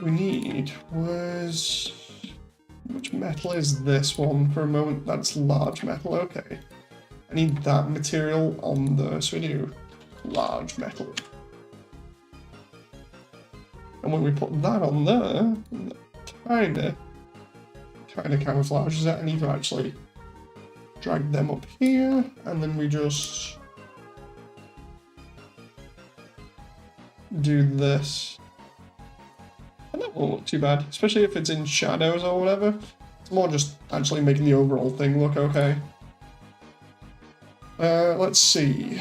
Speaker 1: We need was... Which metal is this one for a moment? That's large metal, okay. I need that material on there, so we do large metal. And when we put that on there, tiny kind of camouflages it. I need to actually drag them up here, and then we just do this. And that won't look too bad, especially if it's in shadows or whatever. It's more just actually making the overall thing look okay. Let's see.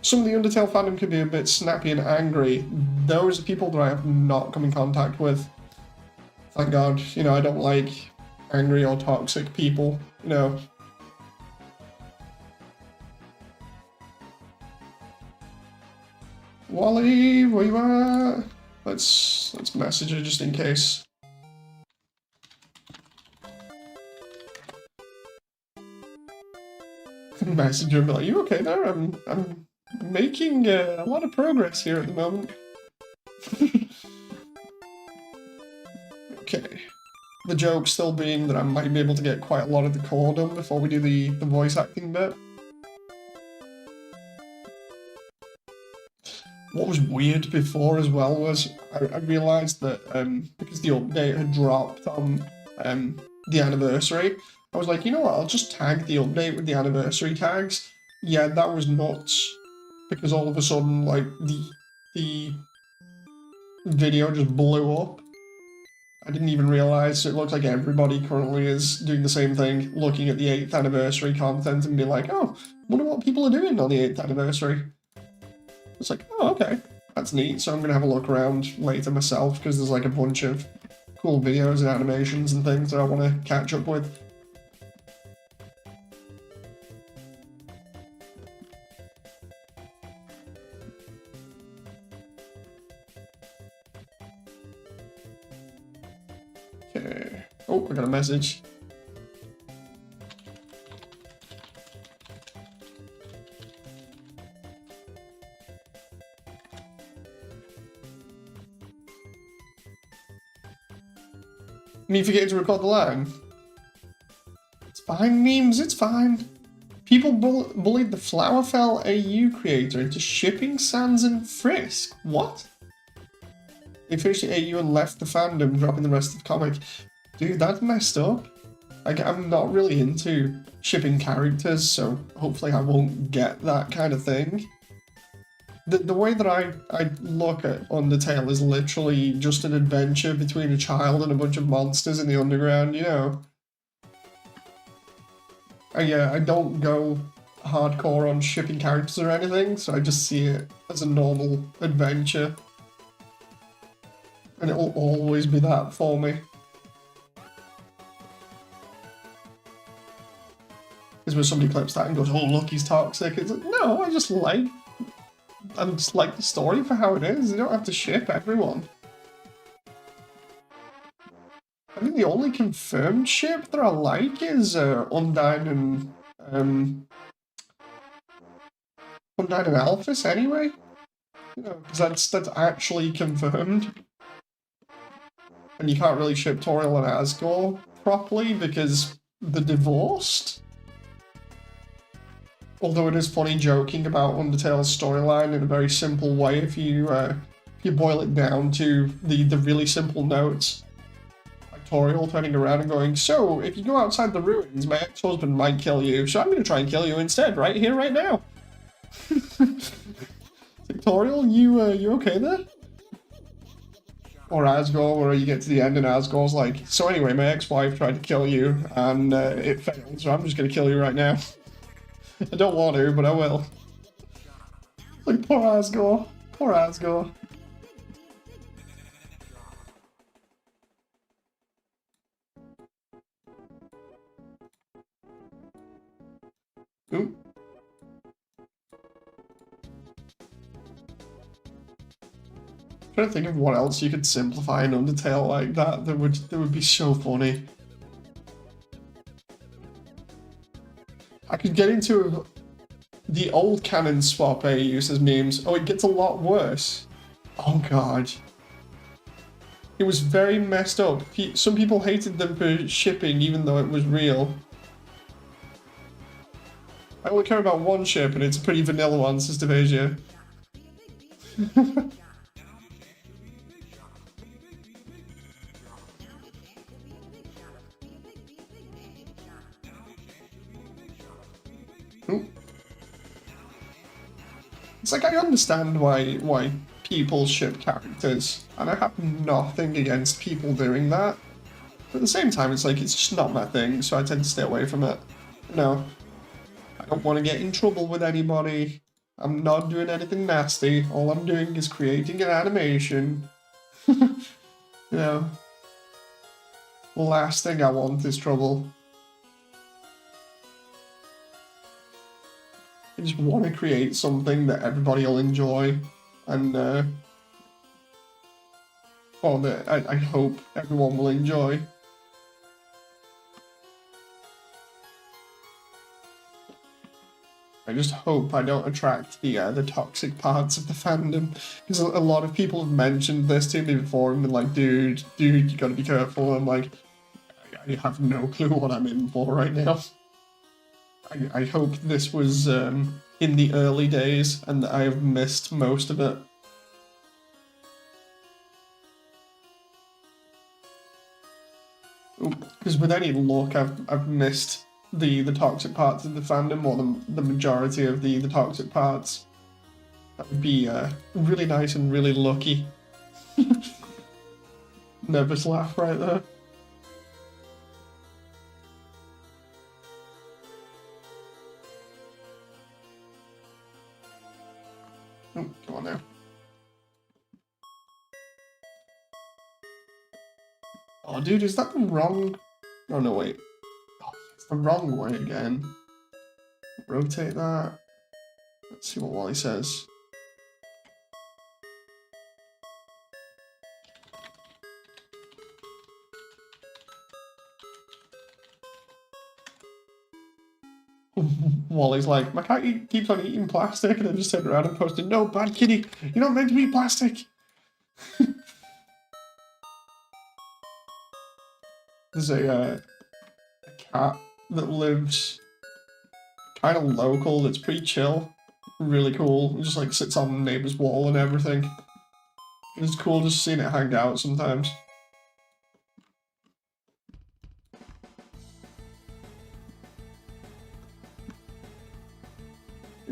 Speaker 1: Some of the Undertale fandom can be a bit snappy and angry. Those are people that I have not come in contact with. Thank God. You know, I don't like angry or toxic people, you know. Wally, where you at? Let's message her just in case. Message her and be like, you okay there? I'm making a lot of progress here at the moment. Okay. The joke still being that I might be able to get quite a lot of the core done before we do the voice acting bit. What was weird before as well was I realised that because the update had dropped on the anniversary, I was like, you know what, I'll just tag the update with the anniversary tags. Yeah, that was nuts. Because all of a sudden, like, the video just blew up. I didn't even realise. It looks like everybody currently is doing the same thing, looking at the 8th anniversary content and be like, oh, wonder what people are doing on the 8th anniversary. It's like, oh, okay, that's neat. So I'm going to have a look around later myself, because there's like a bunch of cool videos and animations and things that I want to catch up with. Okay. Oh, I got a message. Me forgetting to record the line. It's fine, memes, it's fine. People bullied the Flowerfell AU creator into shipping Sans and Frisk. What? They finished the AU and left the fandom, dropping the rest of the comic. Dude, that's messed up. Like, I'm not really into shipping characters, so hopefully I won't get that kind of thing. The way that I look at Undertale is literally just an adventure between a child and a bunch of monsters in the underground, you know? I don't go hardcore on shipping characters or anything, so I just see it as a normal adventure. And it will always be that for me. Because when somebody clips that and goes, oh look, he's toxic, it's like, no, I just like the story for how it is. You don't have to ship everyone. I think the only confirmed ship that I like is Undyne and Alphys anyway. You know, because that's actually confirmed. And you can't really ship Toriel and Asgore properly because they're divorced. Although it is funny joking about Undertale's storyline in a very simple way if you boil it down to the really simple notes. Like Toriel turning around and going, so, if you go outside the ruins, my ex-husband might kill you, so I'm going to try and kill you instead, right here, right now. Toriel, you okay there? Or Asgore, where you get to the end and Asgore's like, so anyway, my ex-wife tried to kill you, and it failed, so I'm just going to kill you right now. I don't want to, but I will. Like, poor Asgore. Poor Asgore. Ooh. I'm trying to think of what else you could simplify in Undertale like that that would be so funny. I could get into the old canon swap AU says memes. Oh, it gets a lot worse. Oh god. It was very messed up. Some people hated them for shipping even though it was real. I only care about one ship and it's a pretty vanilla one, says Devasia. Ooh. It's like I understand why people ship characters, and I have nothing against people doing that. But at the same time, it's like, it's just not my thing, so I tend to stay away from it. No, I don't want to get in trouble with anybody. I'm not doing anything nasty. All I'm doing is creating an animation. You know, last thing I want is trouble. I just want to create something that everybody will enjoy, and well, that I hope everyone will enjoy. I just hope I don't attract the toxic parts of the fandom, because a lot of people have mentioned this to me before and been like, dude, you gotta be careful. I'm like, I have no clue what I'm in for right now. I hope this was in the early days and that I have missed most of it. Because with any luck, I've missed the toxic parts of the fandom, or the majority of the toxic parts. That would be really nice and really lucky. Nervous laugh right there. Oh, come on now. Oh, dude, is that the wrong... Oh, no, wait. Oh, it's the wrong way again. Rotate that. Let's see what Wally says. Wally's like, my cat keeps on eating plastic, and I just turned around and posted, no, bad kitty, you're not meant to eat plastic. There's a cat that lives kind of local that's pretty chill, really cool. It just like sits on the neighbor's wall and everything. It's cool just seeing it hang out sometimes.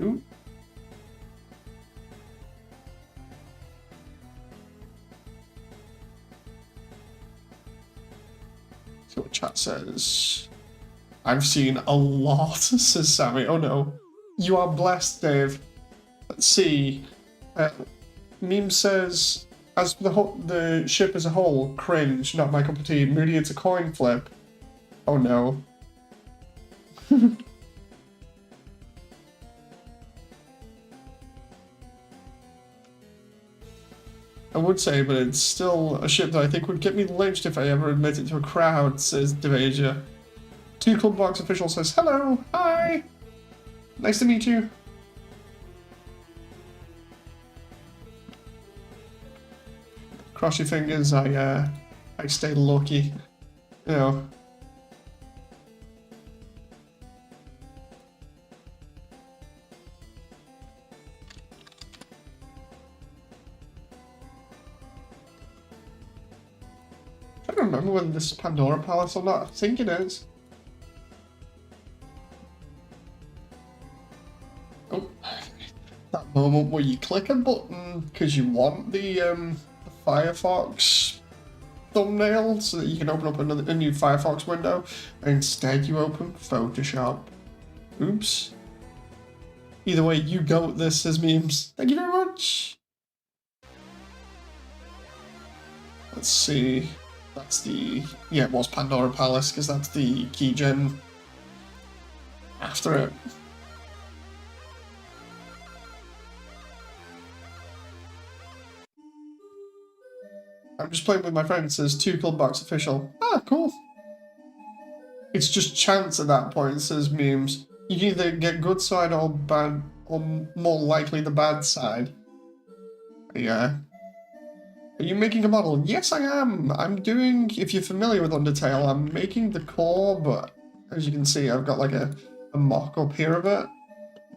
Speaker 1: Ooh. See what chat says. I've seen a lot, says Sammy. Oh no. You are blessed, Dave. Let's see. Meme says, as for the ship as a whole, cringe, not my cup of tea. Moody, it's a coin flip. Oh no. I would say, but it's still a ship that I think would get me lynched if I ever admit it to a crowd, says Devasia. Two Club Box official says, hello, hi, nice to meet you. Cross your fingers, I stay lucky, you know. I don't remember whether this is Pandora Palace or not. I think it is. Oh, that moment where you click a button because you want the Firefox thumbnail so that you can open up a new Firefox window, and instead you open Photoshop. Oops. Either way, you go with this, says Memes. Thank you very much. Let's see. That's the... Yeah, it was Pandora Palace, because that's the key gen after it. I'm just playing with my friend, says Two Club Box official. Ah, cool. It's just chance at that point, says Memes. You can either get good side or bad, or more likely the bad side. Yeah. Are you making a model? Yes, I am. I'm doing, if you're familiar with Undertale, I'm making the core, but as you can see, I've got like a mock-up here of it.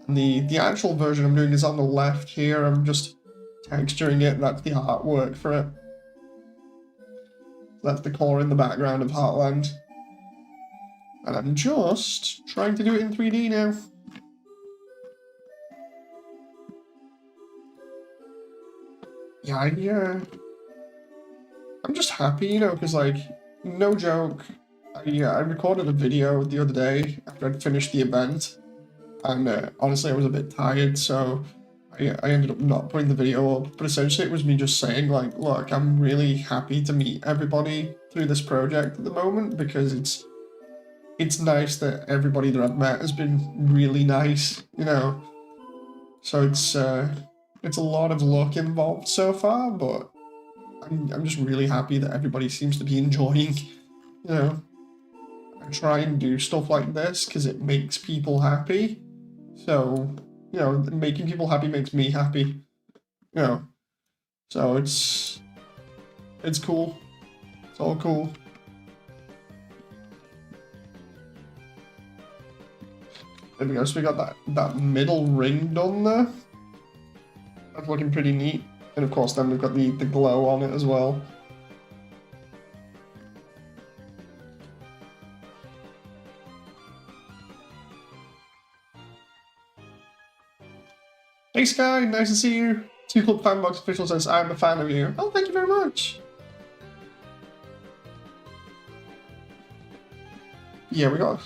Speaker 1: And the actual version I'm doing is on the left here. I'm just texturing it. That's the artwork for it. That's the core in the background of Hotland. And I'm just trying to do it in 3D now. yeah, I'm just happy, you know, because, like, no joke, I recorded a video the other day after I'd finished the event, and honestly, I was a bit tired, so I ended up not putting the video up, but essentially it was me just saying, like, look, I'm really happy to meet everybody through this project at the moment, because it's nice that everybody that I've met has been really nice, you know, so it's a lot of luck involved so far, but I'm just really happy that everybody seems to be enjoying, you know, I try and do stuff like this because it makes people happy. So, you know, making people happy makes me happy, you know. So it's cool. It's all cool. There we go. So we got that middle ring done there. That's looking pretty neat. And of course, then we've got the glow on it as well. Hey Sky, nice to see you. 2 Club Fanbox official says, I'm a fan of you. Oh, thank you very much. Yeah, we got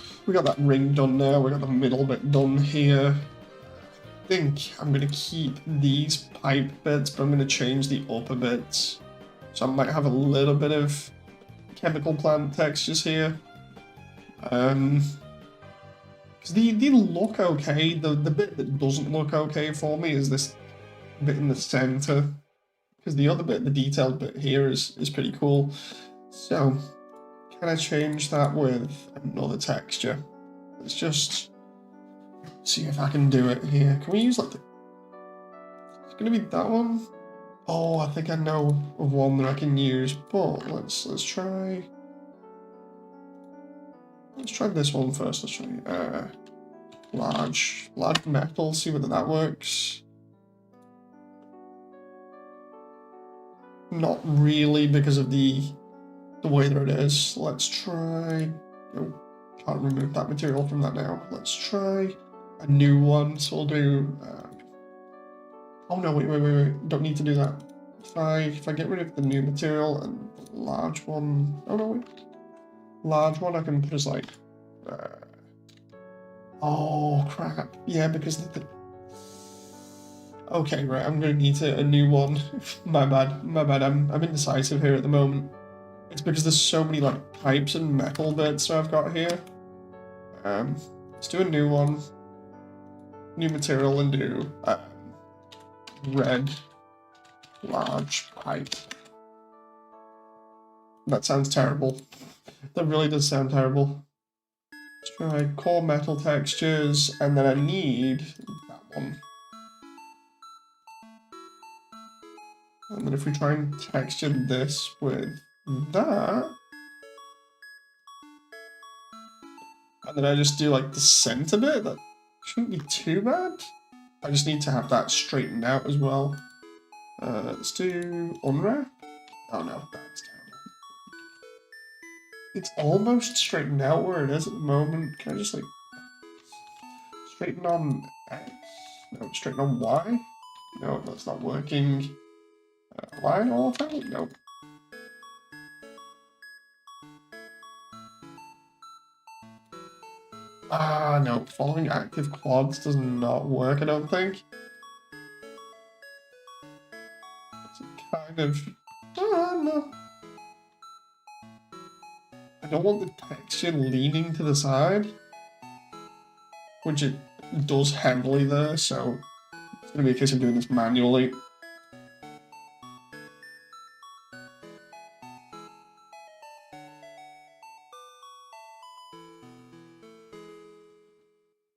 Speaker 1: that ring done now. We got the middle bit done here. I think I'm gonna keep these pipe bits, but I'm gonna change the upper bits. So I might have a little bit of chemical plant textures here. Because they look okay. The bit that doesn't look okay for me is this bit in the center. Because the other bit, the detailed bit here is pretty cool. So can I change that with another texture? Let's just see if I can do it here. Can we use like it's gonna be that one? Oh, I think I know of one that I can use, but let's try this one first. Let's try large metal, see whether that works. Not really because of the way that it is. Let's try. Oh, can't remove that material from that now. Let's try a new one. So we'll do. Oh no! Wait! Don't need to do that. If I get rid of the new material and the large one. Oh no! Wait. Large one I can put as like. Oh crap! Yeah, because the. Okay, right. I'm gonna need a new one. My bad. I'm indecisive here at the moment. It's because there's so many like pipes and metal bits I've got here. Let's do a new one. New material and do red large pipe. That sounds terrible. That really does sound terrible. Let's try core metal textures, and then I need that one. And then if we try and texture this with that, and then I just do like the center bit, that shouldn't be too bad. I just need to have that straightened out as well. Let's do unwrap. Oh no, that's terrible. It's almost straightened out where it is at the moment. Can I just like straighten on X? No, straighten on Y? No, that's not working. Line all the time? Nope. Ah, no. Following active quads does not work, I don't think. It's kind of... no. I don't want the texture leaning to the side, which it does heavily there, so it's going to be a case of doing this manually.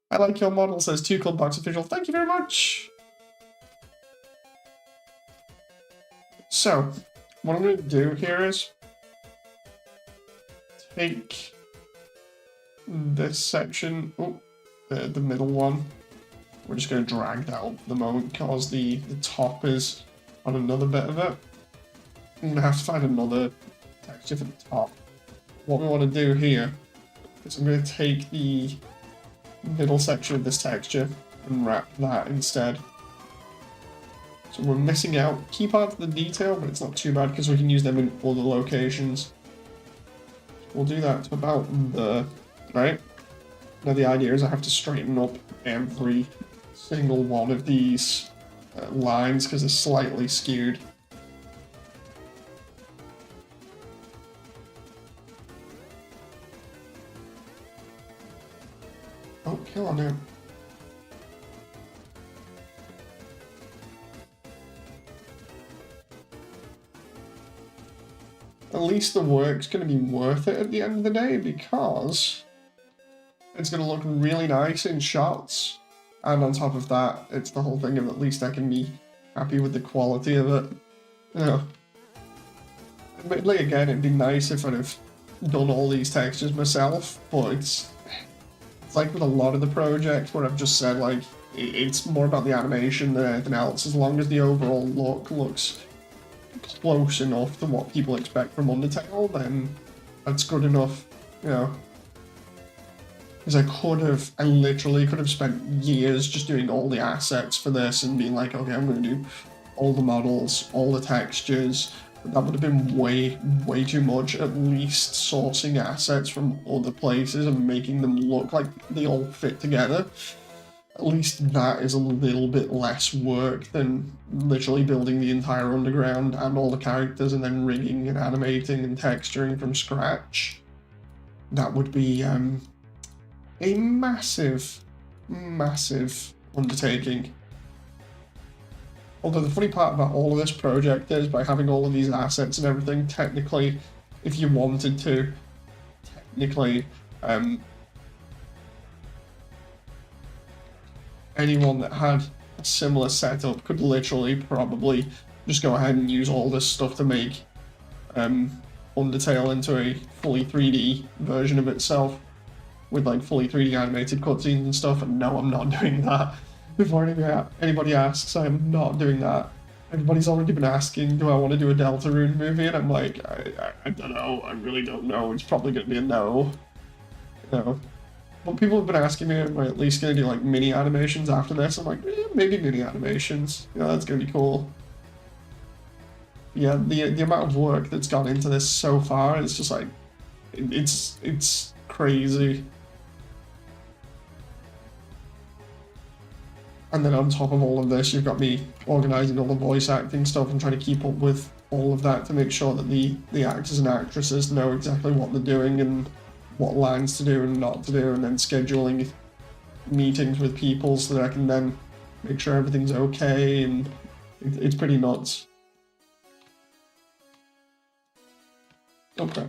Speaker 1: I like your model, says 2 Club Box Official. Thank you very much! So, what I'm going to do here is take this section, the middle one. We're just going to drag that up for the moment because the top is on another bit of it. I'm going to have to find another texture for the top. What we want to do here is I'm going to take the middle section of this texture and wrap that instead. So we're missing out key parts of the detail, but it's not too bad because we can use them in other locations. We'll do that to about there, right? Now the idea is I have to straighten up every single one of these lines because they're slightly skewed. Oh, kill on now. At least the work's going to be worth it at the end of the day because it's going to look really nice in shots. And on top of that, it's the whole thing of at least I can be happy with the quality of it. You know. Admittedly, again, it'd be nice if I'd have done all these textures myself, but it's like with a lot of the projects where I've just said, like, it's more about the animation than anything else. As long as the overall look looks close enough to what people expect from Undertale, then that's good enough, you know. Because I literally could have spent years just doing all the assets for this and being like, okay, I'm going to do all the models, all the textures. But that would have been way too much. At least sourcing assets from other places and making them look like they all fit together. At least that is a little bit less work than literally building the entire underground and all the characters and then rigging and animating and texturing from scratch. That would be a massive undertaking. Although the funny part about all of this project is, by having all of these assets and everything, technically, if you wanted to, anyone that had a similar setup could literally probably just go ahead and use all this stuff to make Undertale into a fully 3D version of itself with like fully 3D animated cutscenes and stuff, and no, I'm not doing that. Before anybody asks, I am not doing that. Everybody's already been asking, do I want to do a Deltarune movie? And I'm like, I don't know, I really don't know. It's probably going to be a no. You know. But people have been asking me, am I at least going to do like mini animations after this? I'm like, maybe mini animations. Yeah, that's going to be cool. Yeah, the amount of work that's gone into this so far is just like, it's crazy. And then on top of all of this, you've got me organising all the voice acting stuff and trying to keep up with all of that to make sure that the actors and actresses know exactly what they're doing and what lines to do and not to do, and then scheduling meetings with people so that I can then make sure everything's okay, and it's pretty nuts. Okay.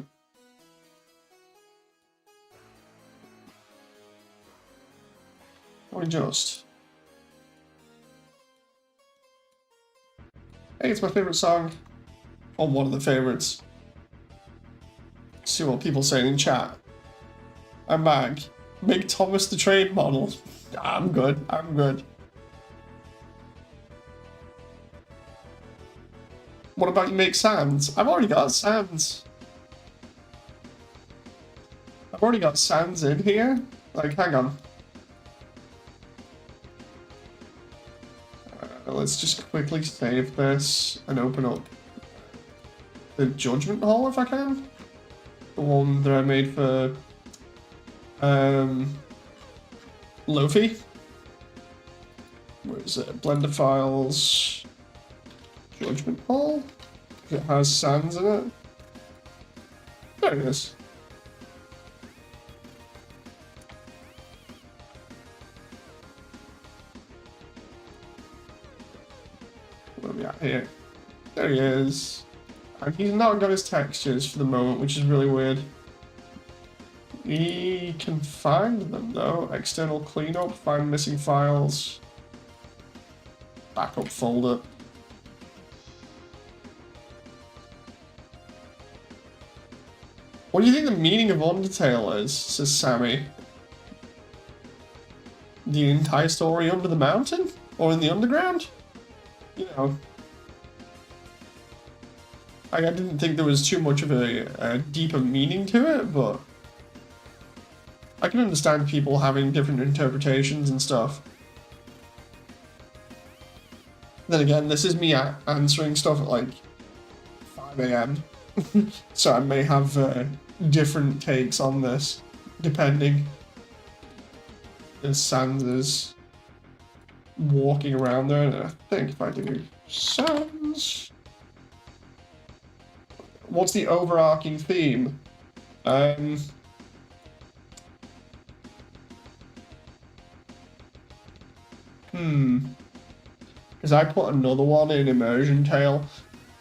Speaker 1: Or just... Hey, it's my favourite song. Or one of the favourites. See what people say in chat. I'm back. Make Thomas the trade model. I'm good. I'm good. What about you make Sans? I've already got Sans. I've already got Sans in here. Like, hang on. Let's just quickly save this and open up the Judgment Hall if I can. The one that I made for Lofi. Where is it? Blender Files, Judgment Hall. It has Sans in it. There it is. Where are we at here? There he is. And he's not got his textures for the moment, which is really weird. He can find them though. External cleanup, find missing files. Backup folder. What do you think the meaning of Undertale is, says Sammy? The entire story under the mountain? Or in the underground? You know. I didn't think there was too much of a deeper meaning to it, but I can understand people having different interpretations and stuff. Then again, this is me answering stuff at like 5 a.m. So I may have different takes on this, depending. As Sans is walking around there, and I think if I do Sans... What's the overarching theme? Because I put another one in Immersiontale.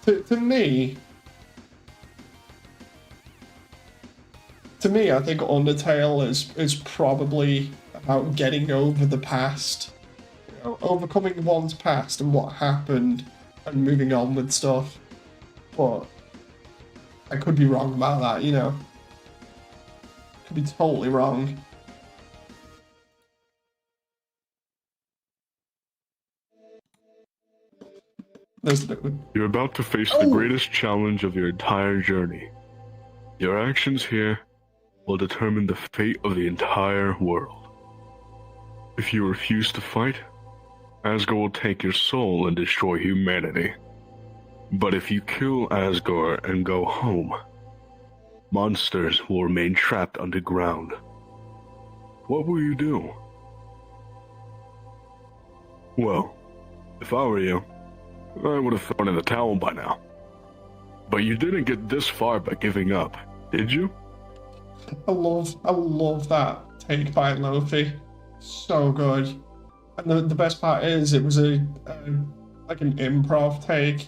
Speaker 1: To me, I think Undertale is probably about getting over the past, you know, overcoming one's past and what happened, and moving on with stuff. But I could be wrong about that, you know. Could be totally wrong. There's the bit.
Speaker 2: You're about to face the greatest challenge of your entire journey. Your actions here will determine the fate of the entire world. If you refuse to fight, Asgore will take your soul and destroy humanity. But if you kill Asgore and go home, monsters will remain trapped underground. What will you do? Well, if I were you, I would have thrown in the towel by now. But you didn't get this far by giving up, did you?
Speaker 1: I love that take by Lofi. So good. And the best part is it was like an improv take.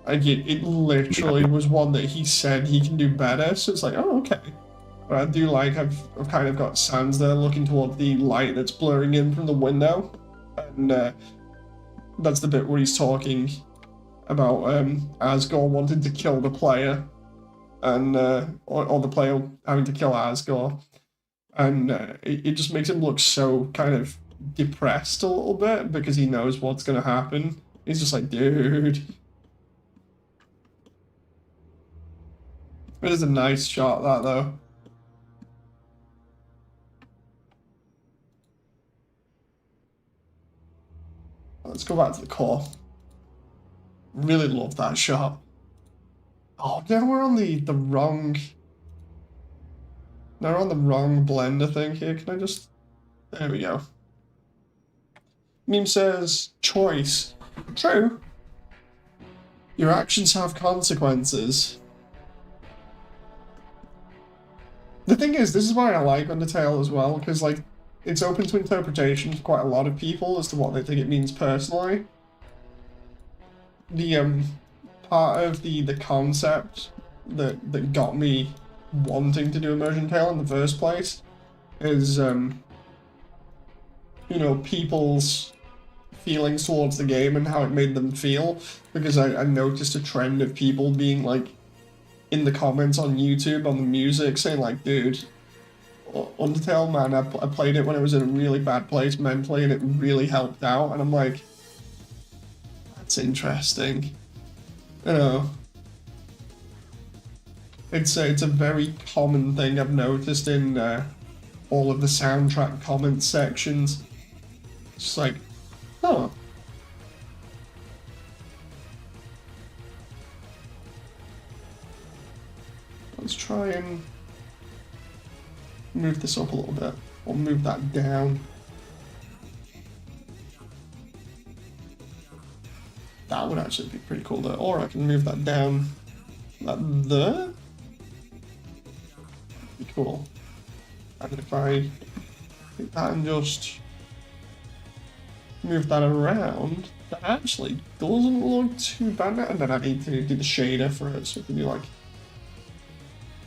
Speaker 1: Like it literally was one that he said he can do better. So it's like, oh, okay. But I do like I've kind of got Sans there looking toward the light that's blurring in from the window, and that's the bit where he's talking about Asgore wanting to kill the player, and or the player having to kill Asgore, and it just makes him look so kind of depressed a little bit because he knows what's gonna happen. He's just like, dude. It is a nice shot, that though. Let's go back to the core. Really love that shot. Oh, now we're on the wrong... Now we're on the wrong blender thing here. Can I just... There we go. Meme says, choice. True. Your actions have consequences. The thing is, this is why I like Undertale as well, because, like, it's open to interpretation for quite a lot of people as to what they think it means personally. The part of the concept that got me wanting to do Immersiontale in the first place is you know, people's feelings towards the game and how it made them feel, because I noticed a trend of people being like in the comments on YouTube on the music saying like, dude, Undertale, man, I played it when I was in a really bad place mentally and it really helped out. And I'm like, that's interesting. You know, it's a very common thing I've noticed in all of the soundtrack comment sections. It's just like, oh. Let's try and move this up a little bit, or move that down. That would actually be pretty cool there. Or I can move that down like there. Be cool. And if I take that and just move that around, that actually doesn't look too bad now. And then I need to do the shader for it, so we can do like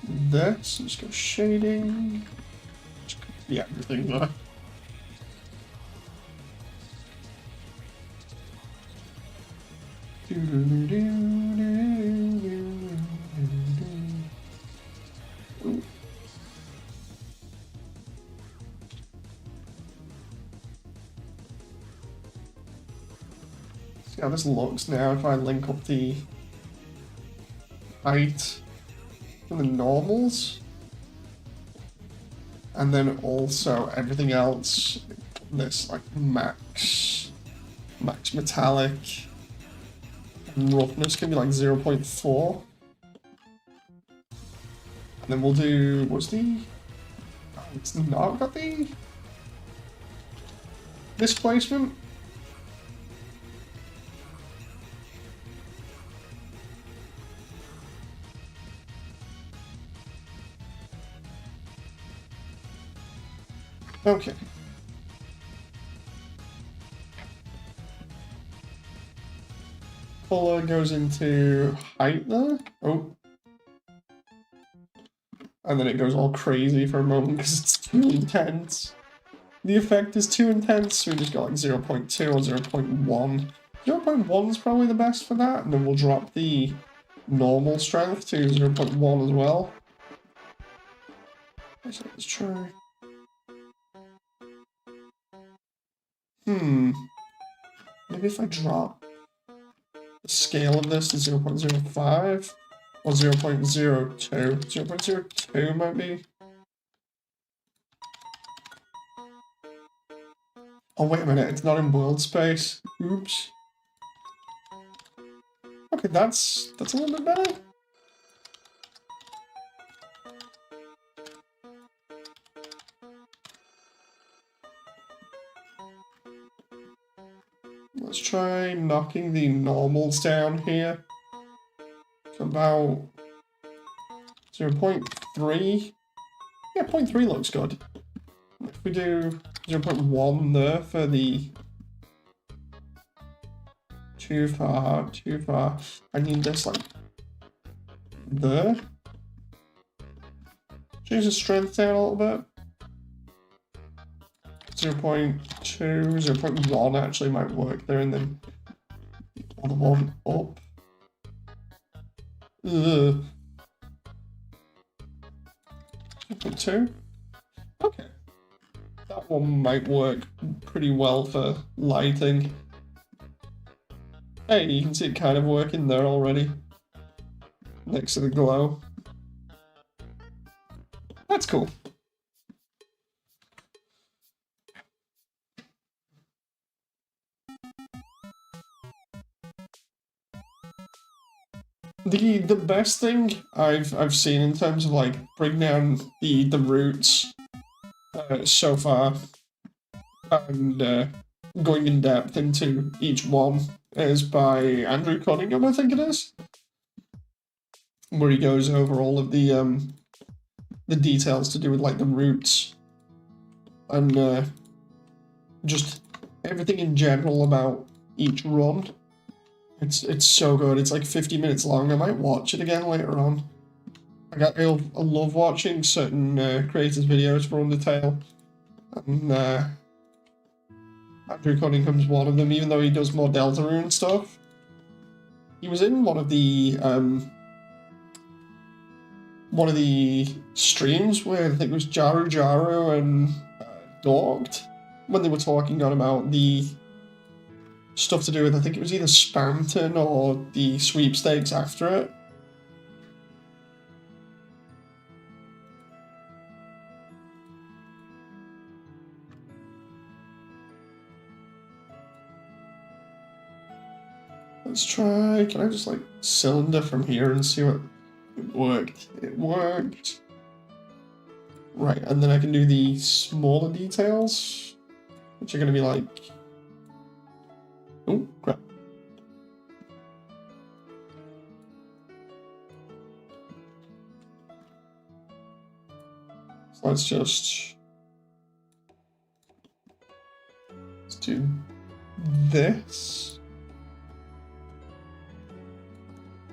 Speaker 1: this, just go shading, just copy everything there. See how this looks now if I link up the height and the normals, and then also everything else, this like max Max metallic. And roughness can be like 0.4. And then we'll do, what's the, oh, it's not got the displacement. Okay. Color goes into height there. Oh. And then it goes all crazy for a moment because it's too intense. The effect is too intense, so we just got like 0.2 or 0.1. 0.1 is probably the best for that, and then we'll drop the normal strength to 0.1 as well. Let's try. Maybe if I drop the scale of this to 0.05 or 0.02. 0.02 might be. Oh, wait a minute, it's not in world space. Oops. Okay, that's a little bit better. Let's try knocking the normals down here. So about 0.3. Yeah, 0.3 looks good. If we do 0.1 there for the... Too far. I need this, like, there. Change the strength down a little bit. 0.2, 0.1 actually might work there, and then the one up. Ugh. 0.2. Okay. That one might work pretty well for lighting. Hey, you can see it kind of working there already. Next to the glow. That's cool. The best thing I've seen in terms of like bring down the routes so far and going in depth into each one is by Andrew Cunningham, I think it is, where he goes over all of the details to do with like the routes and just everything in general about each run. It's so good. It's like 50 minutes long. I might watch it again later on. I love watching certain creators' videos for Undertale, and Andrew Cunningham's one of them. Even though he does more Deltarune stuff, he was in one of the streams where I think it was Jaru and Dogged when they were talking on about the stuff to do with, I think it was either Spamton or the sweepstakes after it. Let's try, can I just like cylinder from here and see what it worked? It worked. Right, and then I can do the smaller details, which are going to be like, oh, crap. So let's do this.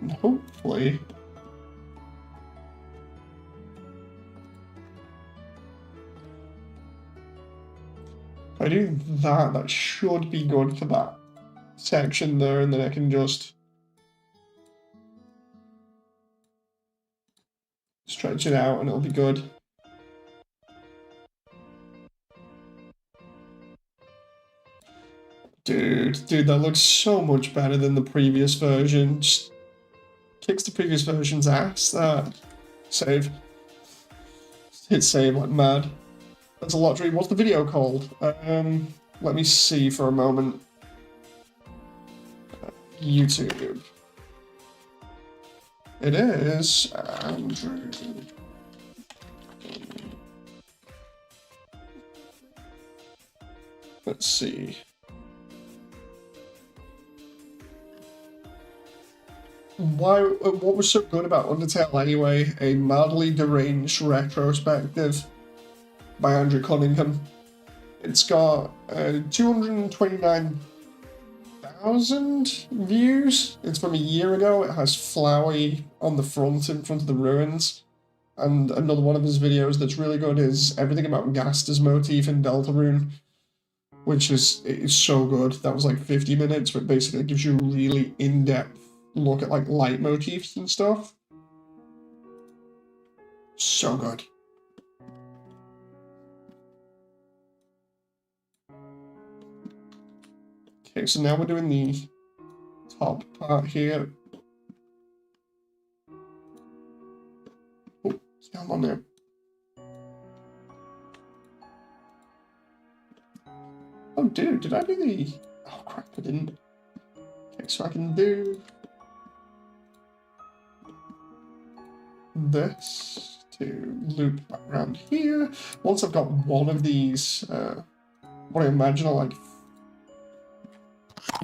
Speaker 1: And hopefully if I do that, that should be good for that section there, and then I can just stretch it out and it'll be good. Dude, that looks so much better than the previous version. Just kicks the previous version's ass. That save. Hit save like mad. That's a lottery. What's the video called? Let me see for a moment. YouTube. It is Andrew. Let's see. What was so good about Undertale anyway? A madly deranged retrospective by Andrew Cunningham. It's got 229,000 views. It's from a year ago. It has Flowey on the front, in front of the ruins. And another one of his videos that's really good is everything about Gaster's motif in Deltarune, which is so good. That was like 50 minutes, but basically it gives you a really in-depth look at like light motifs and stuff. So good. Okay, so now we're doing the top part here. Oh, come on there. Oh, dude, did I do the... Oh, crap, I didn't. Okay, so I can do this to loop back around here. Once I've got one of these, what I imagine are like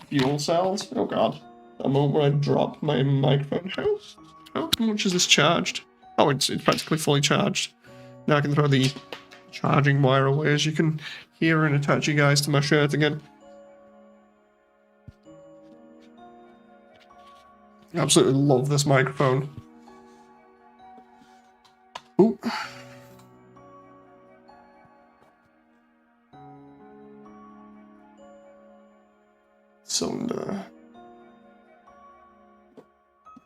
Speaker 1: fuel cells. Oh god, a moment where I dropped my microphone. How much is this charged? Oh, it's practically fully charged. Now I can throw the charging wire away, as you can hear, and attach you guys to my shirt again. Absolutely love this microphone. Ooh. Cylinder.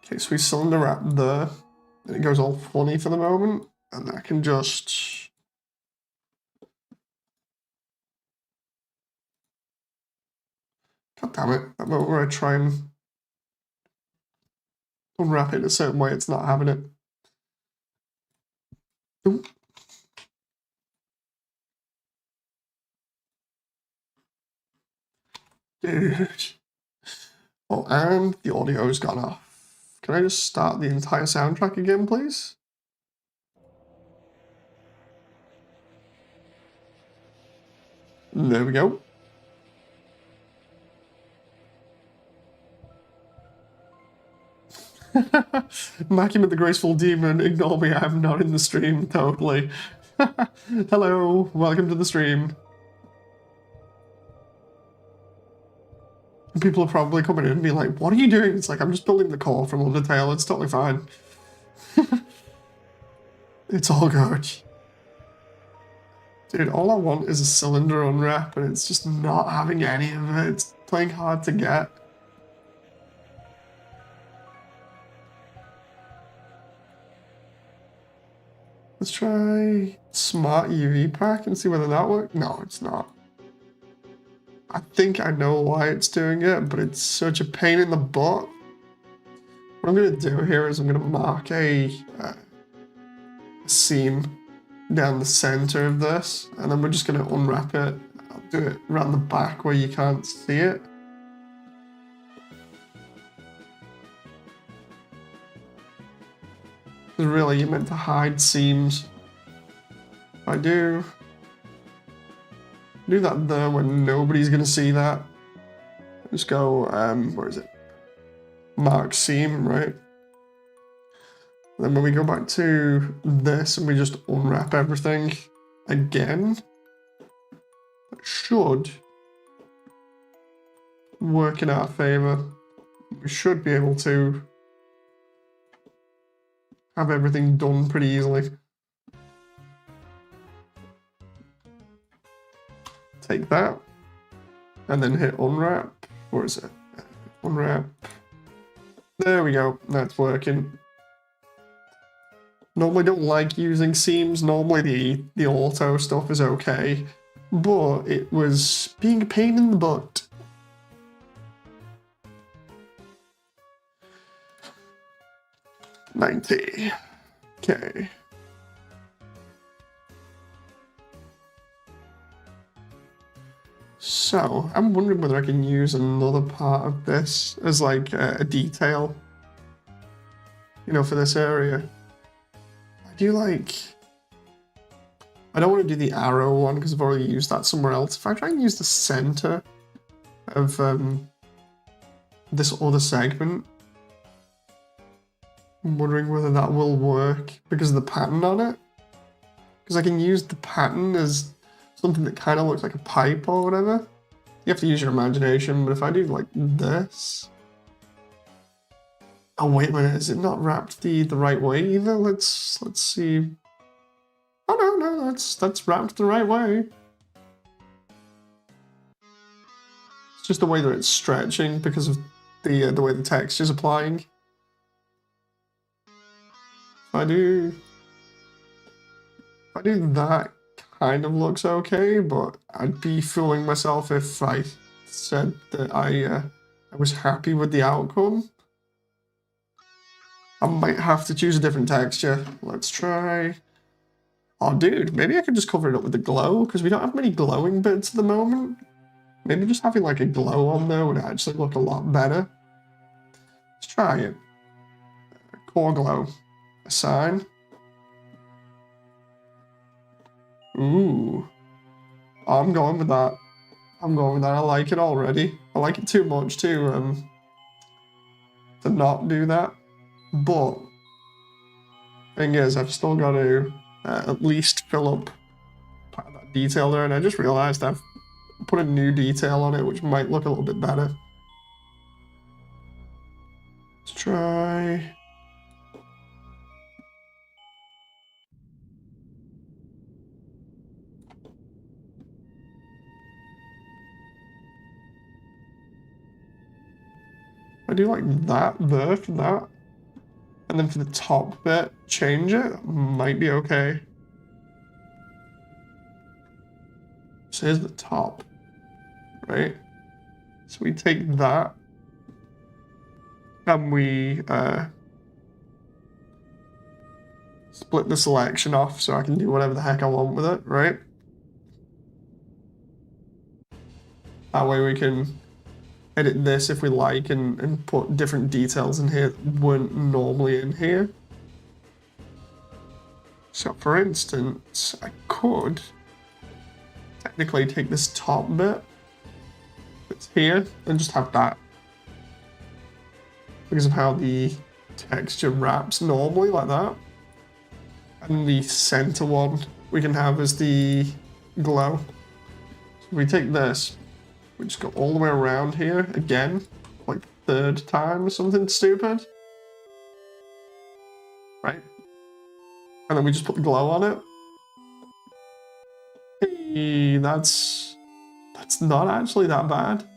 Speaker 1: Okay, so we cylinder wrap there, and it goes all funny for the moment, and I can just... God damn it, that moment where I try and unwrap it a certain way, it's not having it. Ooh. Dude. Oh, and the audio's gone off. Can I just start the entire soundtrack again, please? There we go. Macumet the Graceful Demon, ignore me, I'm not in the stream, totally. Hello, welcome to the stream. People are probably coming in and be like, what are you doing? It's like, I'm just building the core from UnderTale, it's totally fine. It's all good. Dude, all I want is a cylinder unwrap, and it's just not having any of it. It's playing hard to get. Let's try Smart UV Pack and see whether that works. No, it's not. I think I know why it's doing it, but it's such a pain in the butt. What I'm going to do here is I'm going to mark a seam down the center of this, and then we're just going to unwrap it. I'll do it around the back where you can't see it. Because really, you're meant to hide seams. If I do that there when nobody's going to see that. Just go, where is it? Mark seam, right? Then when we go back to this and we just unwrap everything again, it should work in our favor. We should be able to have everything done pretty easily. Take that and then hit unwrap. Where is it? Unwrap. There we go. That's working. Normally don't like using seams. Normally the auto stuff is okay, but it was being a pain in the butt. $90. Okay. So, I'm wondering whether I can use another part of this as like a detail, you know, for this area. I do like... I don't want to do the arrow one because I've already used that somewhere else. If I try and use the center of this other segment, I'm wondering whether that will work because of the pattern on it. Because I can use the pattern as something that kind of looks like a pipe or whatever. You have to use your imagination, but if I do like this... Oh wait a minute, is it not wrapped the right way either? Let's see. Oh no, that's wrapped the right way. It's just the way that it's stretching because of the way the texture's applying. If I do that, kind of looks okay, but I'd be fooling myself if I said that I was happy with the outcome. I might have to choose a different texture. Let's try... Oh dude, maybe I could just cover it up with the glow, because we don't have many glowing bits at the moment. Maybe just having like a glow on there would actually look a lot better. Let's try it. Core glow. Assign. Ooh. I'm going with that. I'm going with that. I like it already. I like it too much to not do that. But thing is, I've still got to at least fill up part of that detail there, and I just realized I've put a new detail on it, which might look a little bit better. Let's try... I do like that there for that. And then for the top bit, change it. Might be okay. So here's the top, right? So we take that and we split the selection off so I can do whatever the heck I want with it, right? That way we can edit this if we like and put different details in here that weren't normally in here. So for instance, I could technically take this top bit that's here and just have that. Because of how the texture wraps normally like that. And the center one we can have as the glow. So we take this, we just go all the way around here again, like third time or something stupid. Right? And then we just put the glow on it. Hey, that's not actually that bad.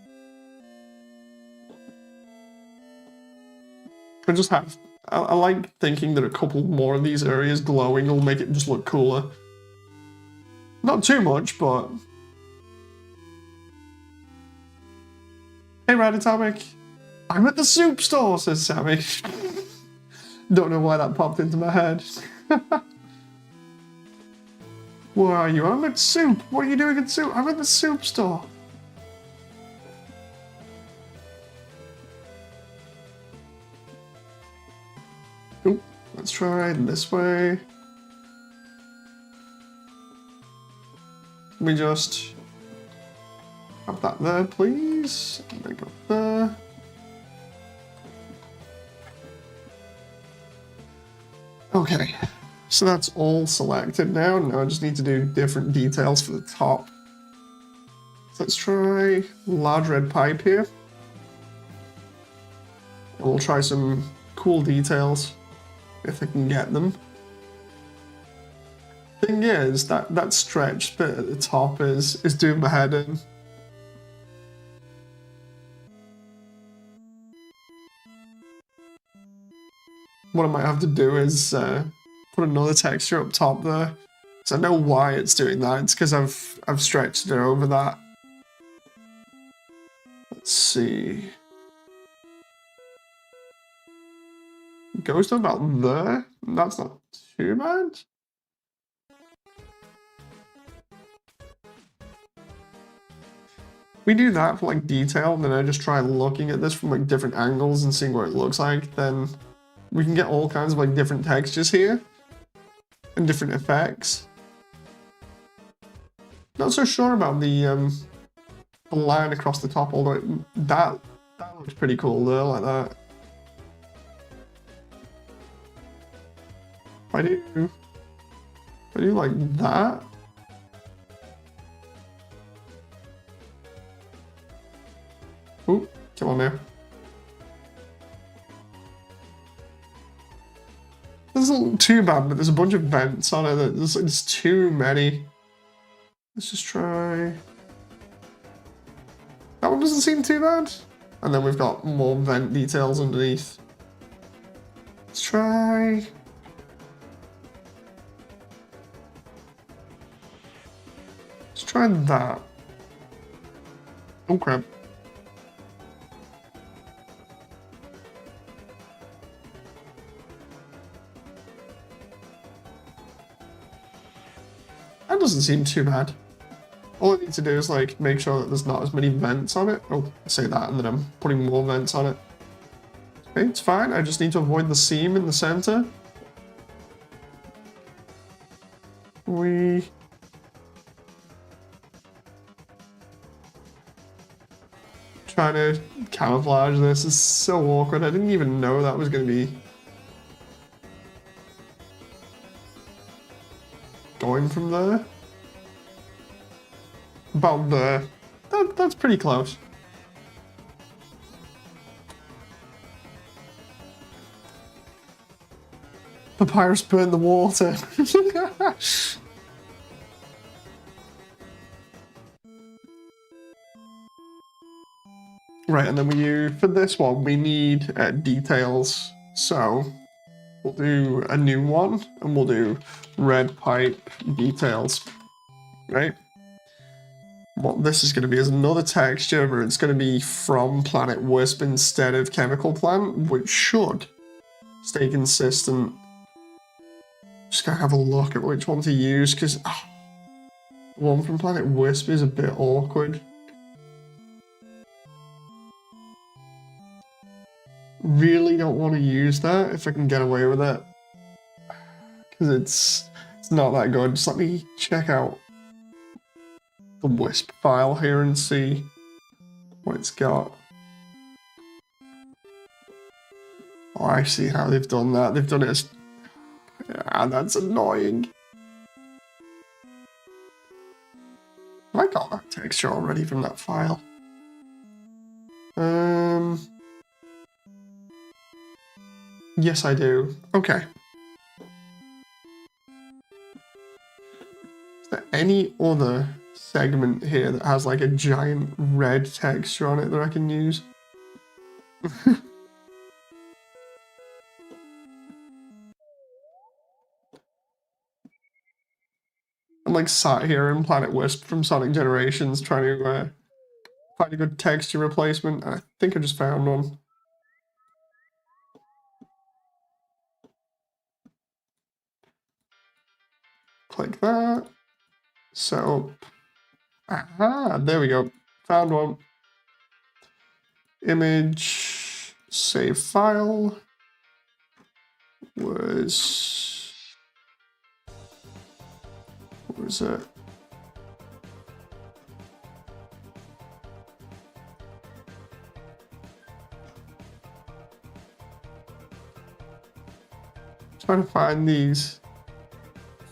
Speaker 1: I like thinking that a couple more of these areas glowing will make it just look cooler. Not too much, but... Hey, Rad Atomic! I'm at the soup store, says Sammy. Don't know why that popped into my head. Where are you? I'm at soup! What are you doing at soup? I'm at the soup store! Oop, let's try this way. We just have that there, please. And then go there. Okay, so that's all selected now. Now I just need to do different details for the top. So let's try large red pipe here. And we'll try some cool details if I can get them. Thing is, that stretched bit at the top is doing my head in. What I might have to do is put another texture up top there. So I know why it's doing that. It's because I've stretched it over that. Let's see. It goes to about there. That's not too bad. we do that for like detail, and then I just try looking at this from like different angles and seeing what it looks like, then we can get all kinds of like different textures here and different effects. Not so sure about the line across the top, although that looks pretty cool though, like that. If I do like that. Ooh, come on now. This isn't too bad, but there's a bunch of vents on it. There's too many. Let's just try. That one doesn't seem too bad. And then we've got more vent details underneath. Let's try. Let's try that. Oh crap. That doesn't seem too bad. All I need to do is like make sure that there's not as many vents on it. Oh, I say that and then I'm putting more vents on it. Okay, it's fine. I just need to avoid the seam in the center. Trying to camouflage this is so awkward. I didn't even know that was going to be going from there. About there. That's pretty close. Papyrus burned the water. Right, and then for this one, we need details. So we'll do a new one, and we'll do red pipe details, right? What this is going to be is another texture, but it's going to be from Planet Wisp instead of Chemical Plant, which should stay consistent. Just gotta have a look at which one to use, because the one from Planet Wisp is a bit awkward. Really don't want to use that if I can get away with it, because it's not that good. Just let me check out the Wisp file here and see what it's got. Oh, I see how they've done that. They've done it as... Ah, that's annoying. Have I got that texture already from that file? Yes, I do. Okay. Is there any other segment here that has like a giant red texture on it that I can use? I'm like sat here in Planet Wisp from Sonic Generations trying to find a good texture replacement. I think I just found one. Click that. So, there we go. Found one. Image, save file. Where is it? Trying to find these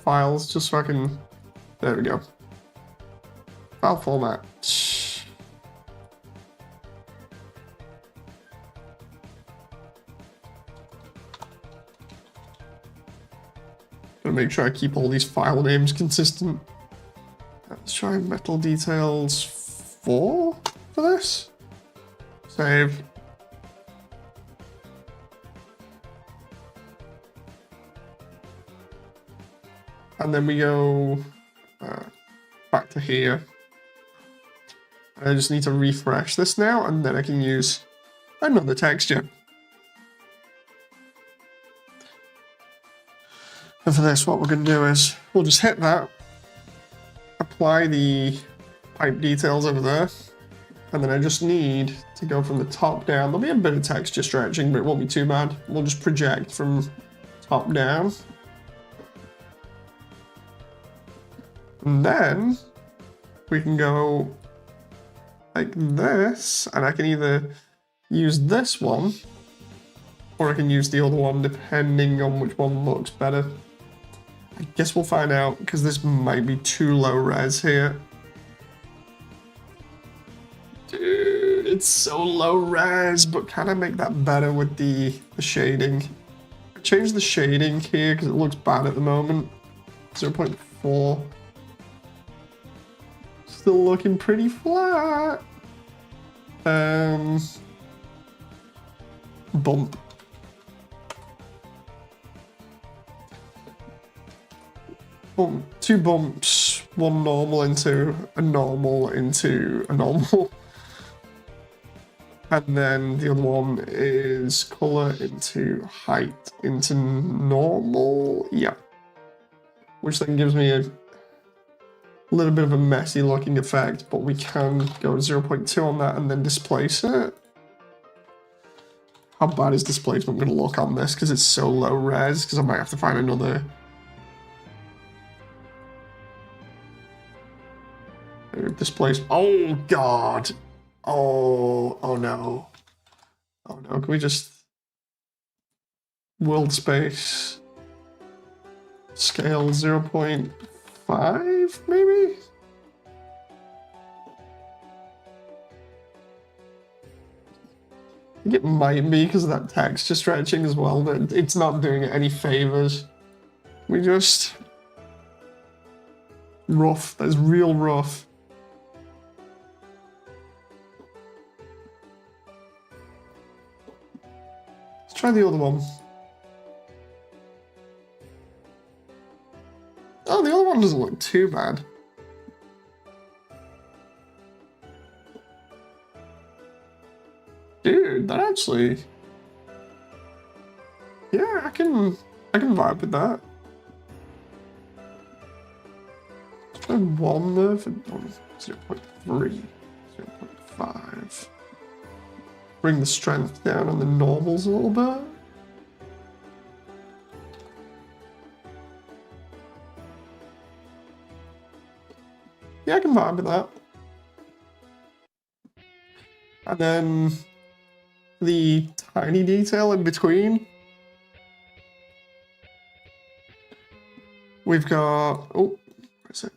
Speaker 1: files just so I can. There we go. File format. Gotta make sure I keep all these file names consistent. Let's try Metal Details 4 for this. Save. And then we go back to here. I just need to refresh this now, and then I can use another texture. And for this, what we're going to do is we'll just hit that, apply the pipe details over there, And then I just need to go from the top down. There'll be a bit of texture stretching, but it won't be too bad. We'll just project from top down. And then we can go like this, and I can either use this one, or I can use the other one, depending on which one looks better. I guess we'll find out, because this might be too low res here. Dude, it's so low res, but can I make that better with the shading? I changed the shading here because it looks bad at the moment. 0.4. Still looking pretty flat. Bump. Bump. 2 bumps. 1 normal into a normal into a normal. And then the other one is color into height into normal. Yeah. Which then gives me a little bit of a messy looking effect, but we can go 0.2 on that and then displace it. How bad is displacement going to look on this? Because it's so low res, because I might have to find another. Displace. Oh god. Oh no. Oh no, can we just world space scale 0.5 maybe? I think it might be because of that texture stretching as well, but it's not doing it any favors. We just rough, that's real rough. Let's try the other one. Oh, the other one doesn't look too bad. Dude, that actually... Yeah, I can vibe with that. Let's try one there for 0.3, 0.5. Bring the strength down on the normals a little bit. Yeah, I can vibe with that. And then the tiny detail in between. We've got, oh, where is it?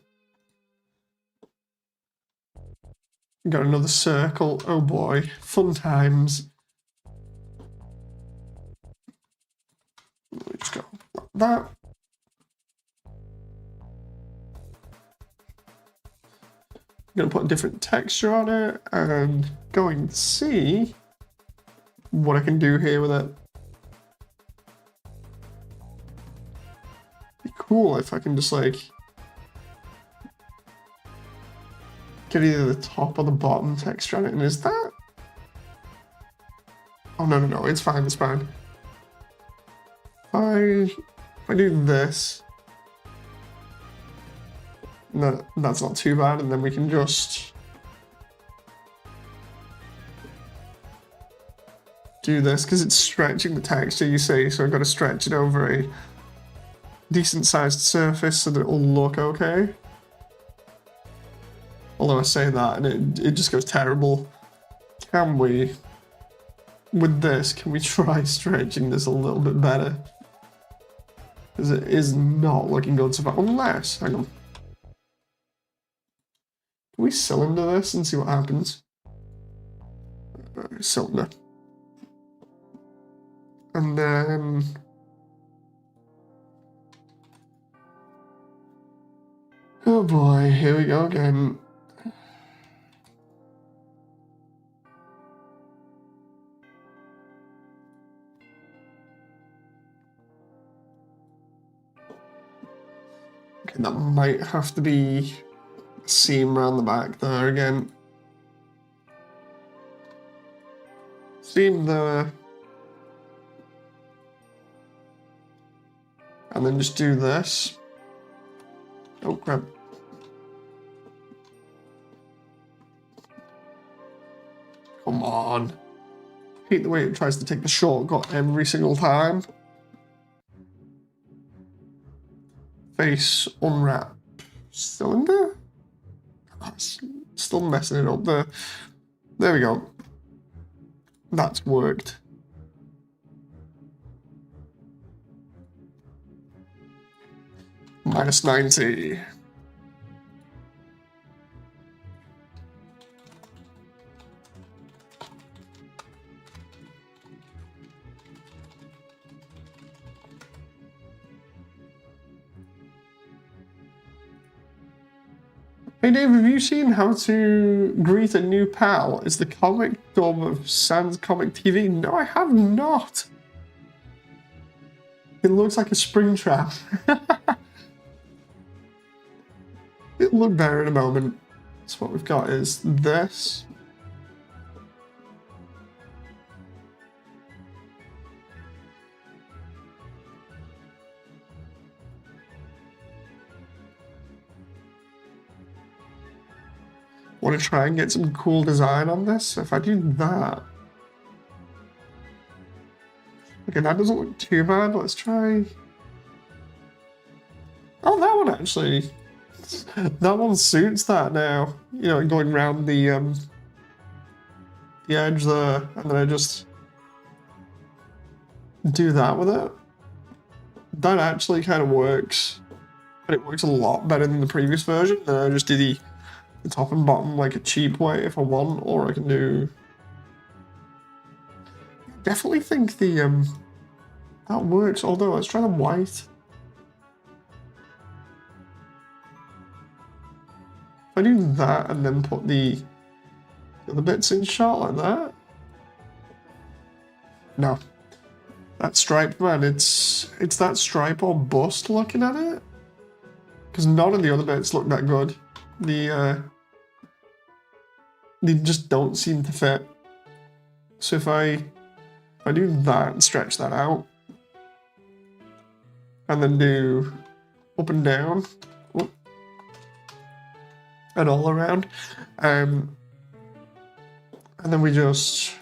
Speaker 1: We've got another circle. Oh boy, fun times. Let's go like that. I'm going to put a different texture on it and going to see what I can do here with it. Be cool if I can just like get either the top or the bottom texture on it. And is that? Oh no, it's fine, it's fine. If I do this, no, that's not too bad, and then we can just do this because it's stretching the texture, you see, so I've got to stretch it over a decent sized surface so that it'll look okay. Although I say that and it just goes terrible. Can we, with this, can we try stretching this a little bit better? Because it is not looking good so far, unless, hang on. Can we cylinder this and see what happens? Cylinder. And then... Oh boy, here we go again. Okay, that might have to be a seam around the back there again. Seam there. And then just do this. Oh crap. Come on. Hate the way it tries to take the shortcut every single time. Face unwrap cylinder? Oh, still messing it up there. There we go. That's worked. Minus 90. Hey Dave, have you seen How to Greet a New Pal? It's the comic dub of Sans Comic TV. No, I have not. It looks like a spring trap. It'll look better in a moment. So what we've got is this. Want to try and get some cool design on this? If I do that... Okay, that doesn't look too bad. Let's try... Oh, that one actually... That one suits that now. You know, going around the edge there, and then I just do that with it. That actually kind of works, but it works a lot better than the previous version. Then I just do the top and bottom like a cheap way if I want, or I can do... Definitely think the that works, although let's try the white. If I do that and then put the other bits in shot like that. No. That stripe, man, it's that stripe or bust looking at it. Because none of the other bits look that good. They just don't seem to fit. So if I do that and stretch that out, and then do up and down, and all around, and then we just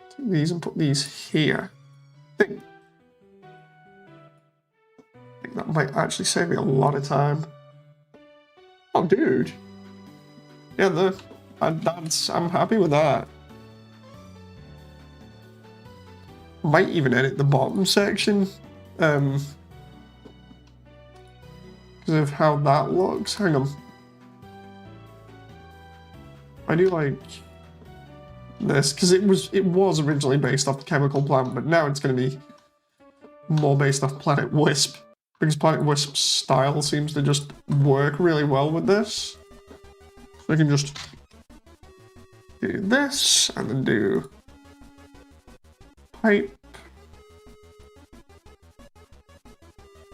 Speaker 1: take these and put these here. I think that might actually save me a lot of time. Oh, dude. Yeah, I'm happy with that. Might even edit the bottom section, because of how that looks. Hang on. I do like this, because it was originally based off the chemical plant, but now it's going to be more based off Planet Wisp, because Planet Wisp's style seems to just work really well with this. So I can just do this, and then do pipe.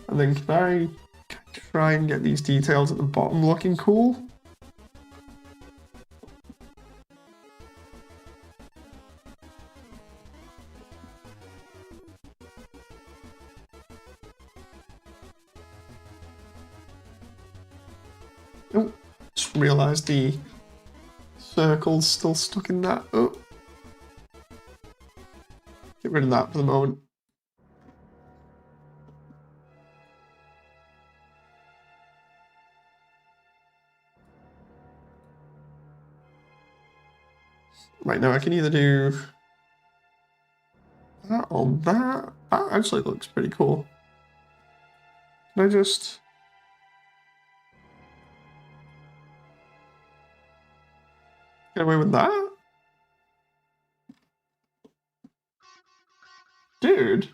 Speaker 1: And then can I try and get these details at the bottom looking cool? Oh, just realised the circle's still stuck in that. Oh. Get rid of that for the moment. Right, now I can either do that or that. That actually looks pretty cool. Can I just... get away with that? Dude.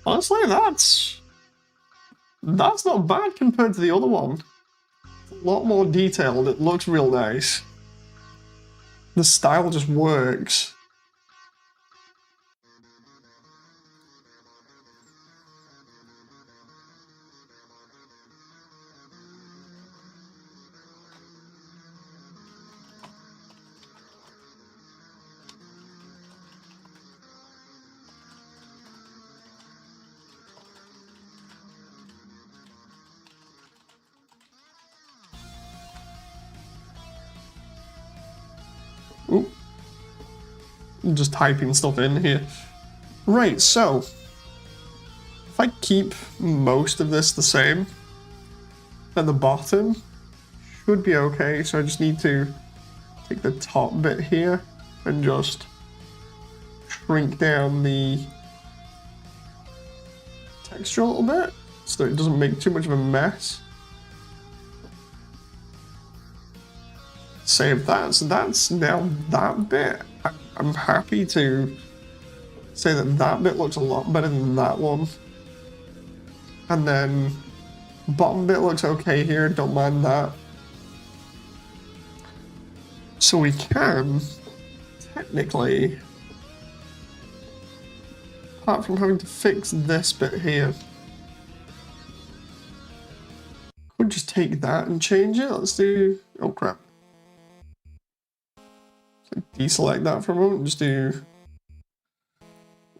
Speaker 1: Honestly, that's not bad compared to the other one. A lot more detailed, it looks real nice. The style just works. just typing stuff in here. Right, so if I keep most of this the same, at the bottom should be okay. So I just need to take the top bit here and just shrink down the texture a little bit so that it doesn't make too much of a mess. Save that. So that's now that bit. I'm happy to say that that bit looks a lot better than that one. And then bottom bit looks okay here, don't mind that. So we can technically, apart from having to fix this bit here, could just take that and change it. Let's do, oh crap. So deselect that for a moment, just do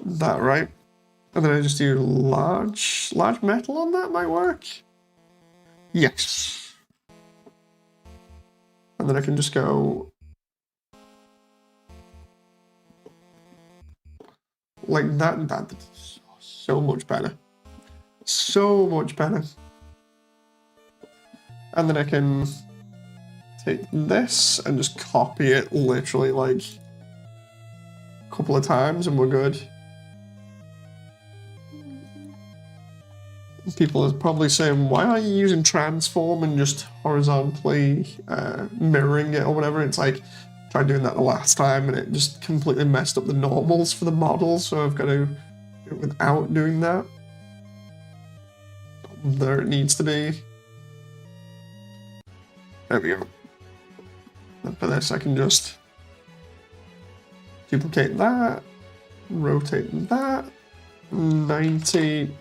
Speaker 1: that, right? And then I just do large metal on that, might work. Yes. And then I can just go like that. That's so much better. So much better. And then I can take this and just copy it literally like a couple of times and we're good. People are probably saying, why are you using transform and just horizontally mirroring it or whatever? It's like, I tried doing that the last time and it just completely messed up the normals for the model, so I've got to do it without doing that. There it needs to be. There we go. And for this I can just duplicate that, rotate that, 90.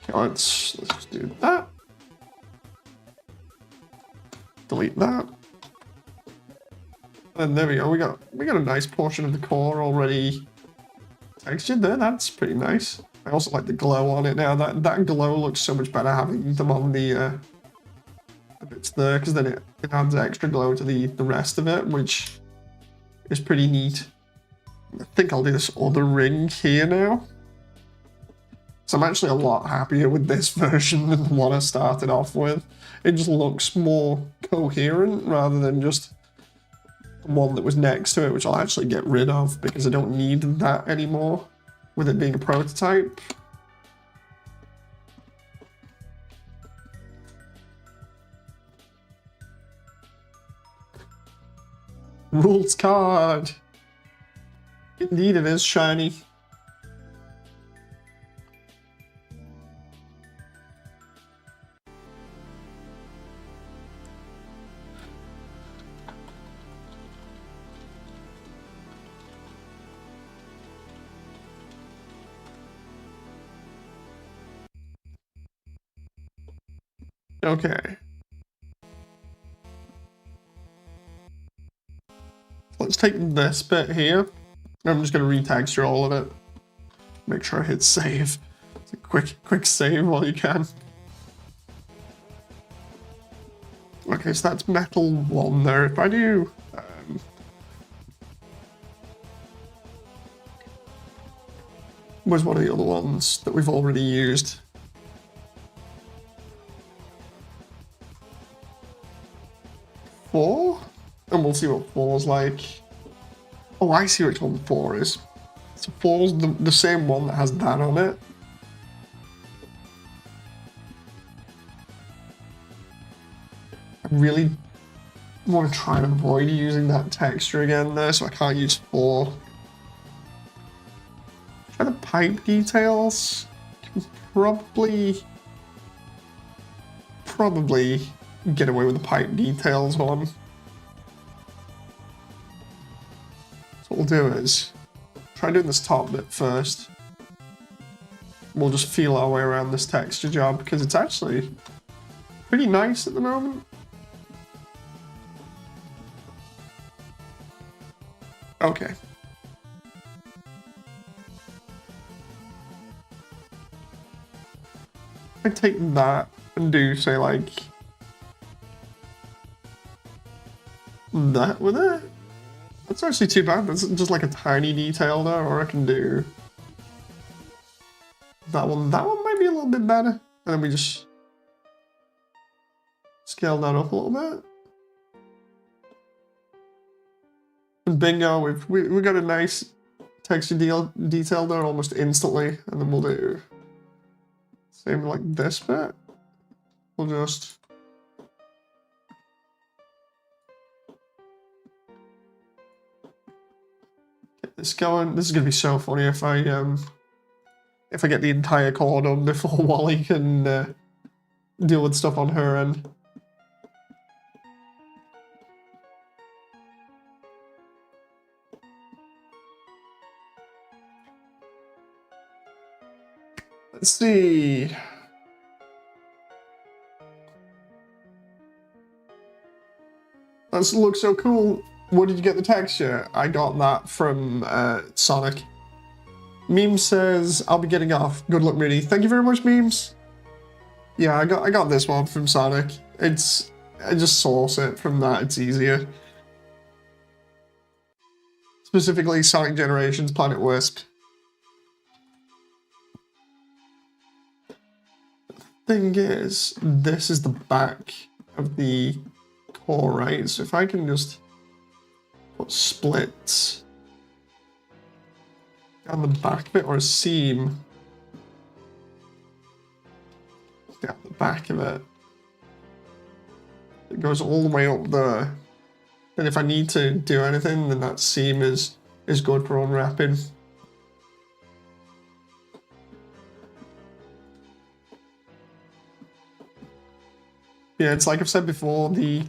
Speaker 1: Okay, let's just do that. Delete that. And there we go. We got a nice portion of the core already textured there. That's pretty nice. I also like the glow on it now. That glow looks so much better having them on the bits there, because then it adds extra glow to the rest of it, which is pretty neat. I think I'll do this other ring here now. So I'm actually a lot happier with this version than the one I started off with. It just looks more coherent rather than just the one that was next to it, which I'll actually get rid of because I don't need that anymore with it being a prototype. Rules card! Indeed it is shiny. Okay. Let's take this bit here. I'm just going to retexture all of it. Make sure I hit save. It's a quick save while you can. Okay, so that's metal 1 there. If I do... where's one of the other ones that we've already used? Four? And we'll see what 4's like. Oh, I see which one 4 is. So 4's the same one that has that on it. I really want to try and avoid using that texture again there, so I can't use 4. Try the pipe details. Can probably get away with the pipe details one. So what we'll do is try doing this top bit first. We'll just feel our way around this texture job because it's actually pretty nice at the moment. Okay. I take that and do, say, like, that with it. That's actually too bad. That's just like a tiny detail there, or I can do that one. That one might be a little bit better. And then we just scale that up a little bit. And bingo, we got a nice texture detail there almost instantly. And then we'll do same like this bit. We'll just get this going. This is gonna be so funny if I get the entire core done before Wally can deal with stuff on her end. Let's see. That looks so cool. Where did you get the texture? I got that from Sonic. Meme says, I'll be getting off. Good luck, Moody. Thank you very much, Memes. Yeah, I got this one from Sonic. I just source it from that, it's easier. Specifically Sonic Generations Planet Wisp. Thing is, this is the back of the core, right? So if I can just put splits down the back of it, or a seam down the back of it, it goes all the way up there. And if I need to do anything, then that seam is good for unwrapping. Yeah, it's like I've said before, the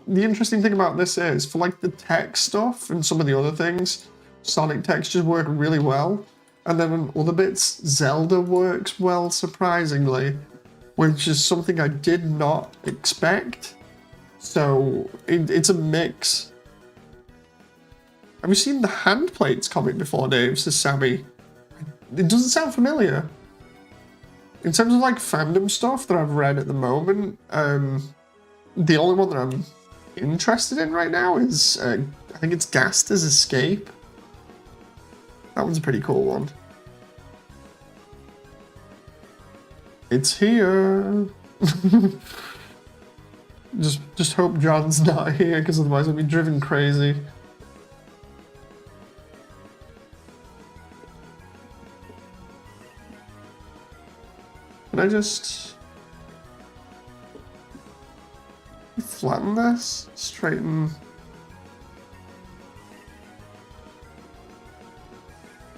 Speaker 1: interesting thing about this is, for like the tech stuff and some of the other things, Sonic textures work really well. And then on other bits, Zelda works well, surprisingly, which is something I did not expect. So it's a mix. Have you seen the hand plates comic before, Dave? Says Sammy. It doesn't sound familiar. In terms of like fandom stuff that I've read at the moment, the only one that I'm interested in right now is, I think it's Gaster's Escape. That one's a pretty cool one. It's here. Just hope John's not here, because otherwise I'll be driven crazy. Can I just flatten this? Straighten.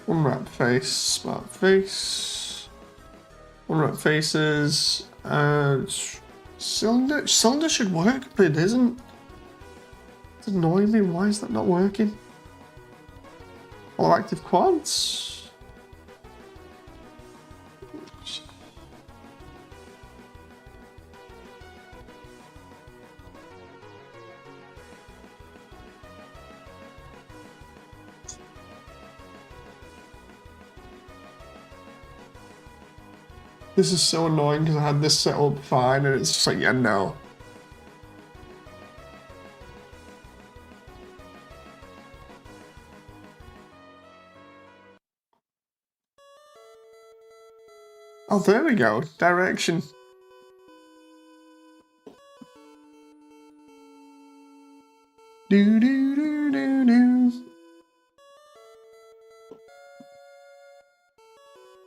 Speaker 1: Unwrap face, smart face. Unwrap faces. Cylinder? Cylinder should work, but it isn't. It's annoying me. Why is that not working? All active quads. This is so annoying because I had this set up fine and it's just like, yeah, no. Oh, there we go. Direction. Do do do do do.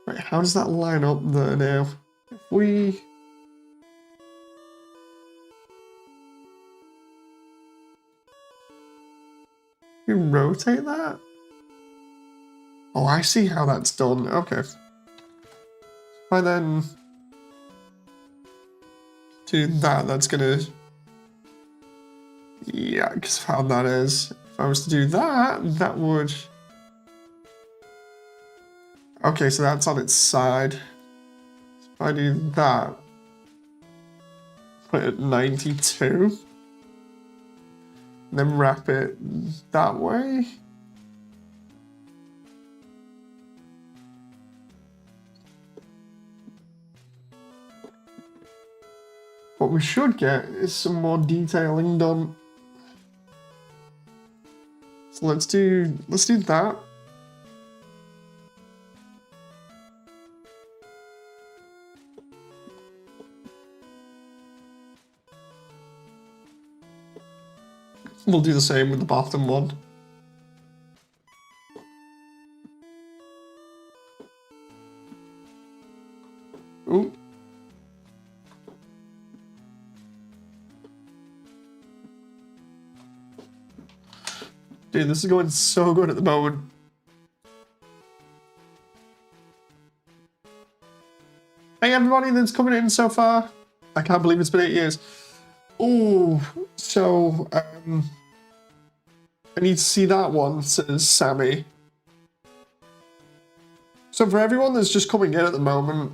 Speaker 1: Right, how does that line up there now? If we rotate that? Oh, I see how that's done. Okay. If I then do that, that's gonna... Yeah, because of how that is. If I was to do that, that would... Okay, so that's on its side. If I do that, put it at 92, then wrap it that way. What we should get is some more detailing done. So let's do that. We'll do the same with the bottom one. Ooh. Dude, this is going so good at the moment. Hey everybody that's coming in so far. I can't believe it's been 8 years. Oh, so I need to see that one, says Sammy. So for everyone that's just coming in at the moment,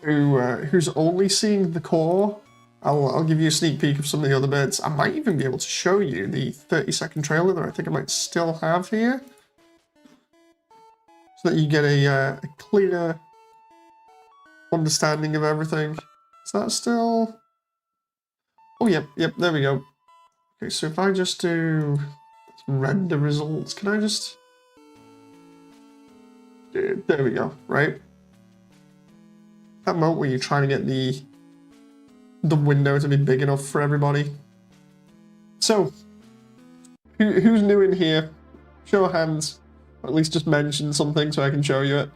Speaker 1: who's only seeing the core, I'll give you a sneak peek of some of the other bits. I might even be able to show you the 30-second trailer that I think I might still have here, so that you get a clearer understanding of everything. Is that still? Oh, yep, there we go. Okay, so if I just do render results, can I just... There we go, right? That moment where you're trying to get the window to be big enough for everybody. So, who's new in here? Show of hands, or at least just mention something so I can show you it.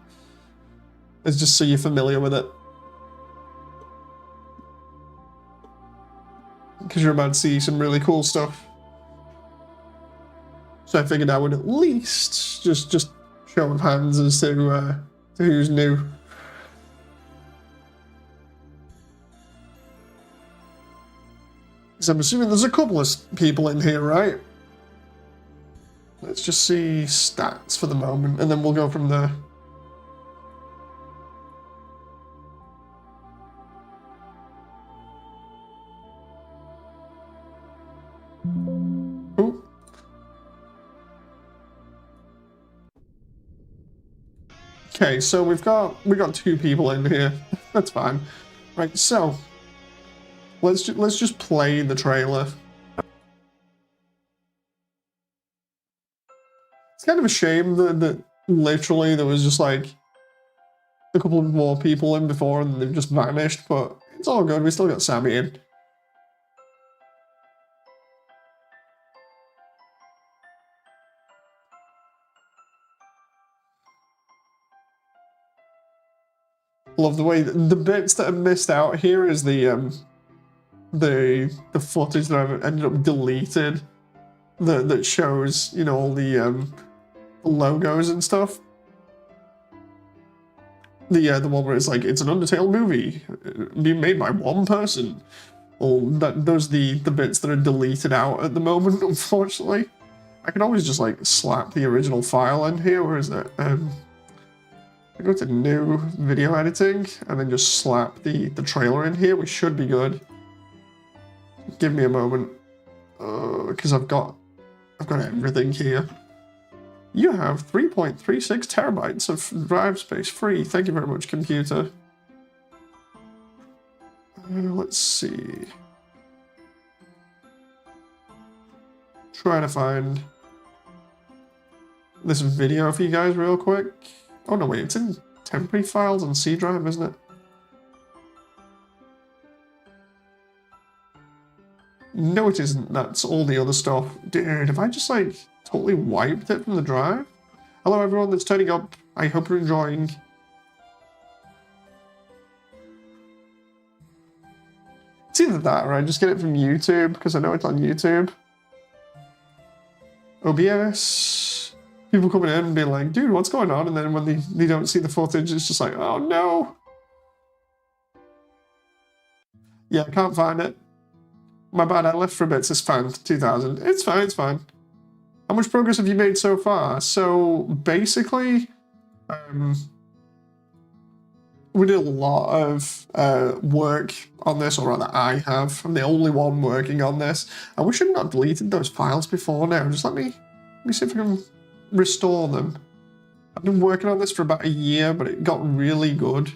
Speaker 1: It's just so you're familiar with it. Because you're about to see some really cool stuff. So I figured I would at least just show of hands as to who's new. Because I'm assuming there's a couple of people in here, right? Let's just see stats for the moment, and then we'll go from there. Ooh. Okay, so we got 2 people in here. That's fine. Right, so let's just play the trailer. It's kind of a shame that literally there was just like a couple of more people in before and they've just vanished, but it's all good. We still got Sammy in. Love the way the bits that are missed out here is the footage that I've ended up deleted that shows, you know, all the logos and stuff. The one where it's like, it's an Undertale movie being made by one person. Well, those are the bits that are deleted out at the moment, unfortunately. I can always just like slap the original file in here. Where is it? I go to new video editing and then just slap the trailer in here. We should be good. Give me a moment, because I've got everything here. You have 3.36 terabytes of drive space free. Thank you very much, computer. Let's see. Trying to find this video for you guys real quick. Oh no, wait, it's in temporary files on C drive, isn't it? No, it isn't. That's all the other stuff. Dude, have I just like totally wiped it from the drive? Hello everyone that's turning up. I hope you're enjoying. It's either that or I just get it from YouTube because I know it's on YouTube. OBS. People coming in and being like, dude, what's going on? And then when they don't see the footage, it's just like, oh no. Yeah, I can't find it. My bad, I left for a bit, says fan 2000. It's fine, it's fine. How much progress have you made so far? So basically, we did a lot of work on this, or rather I have. I'm the only one working on this. I wish I'd not deleted those files before now. Just let me see if I can restore them. I've been working on this for about a year, but it got really good.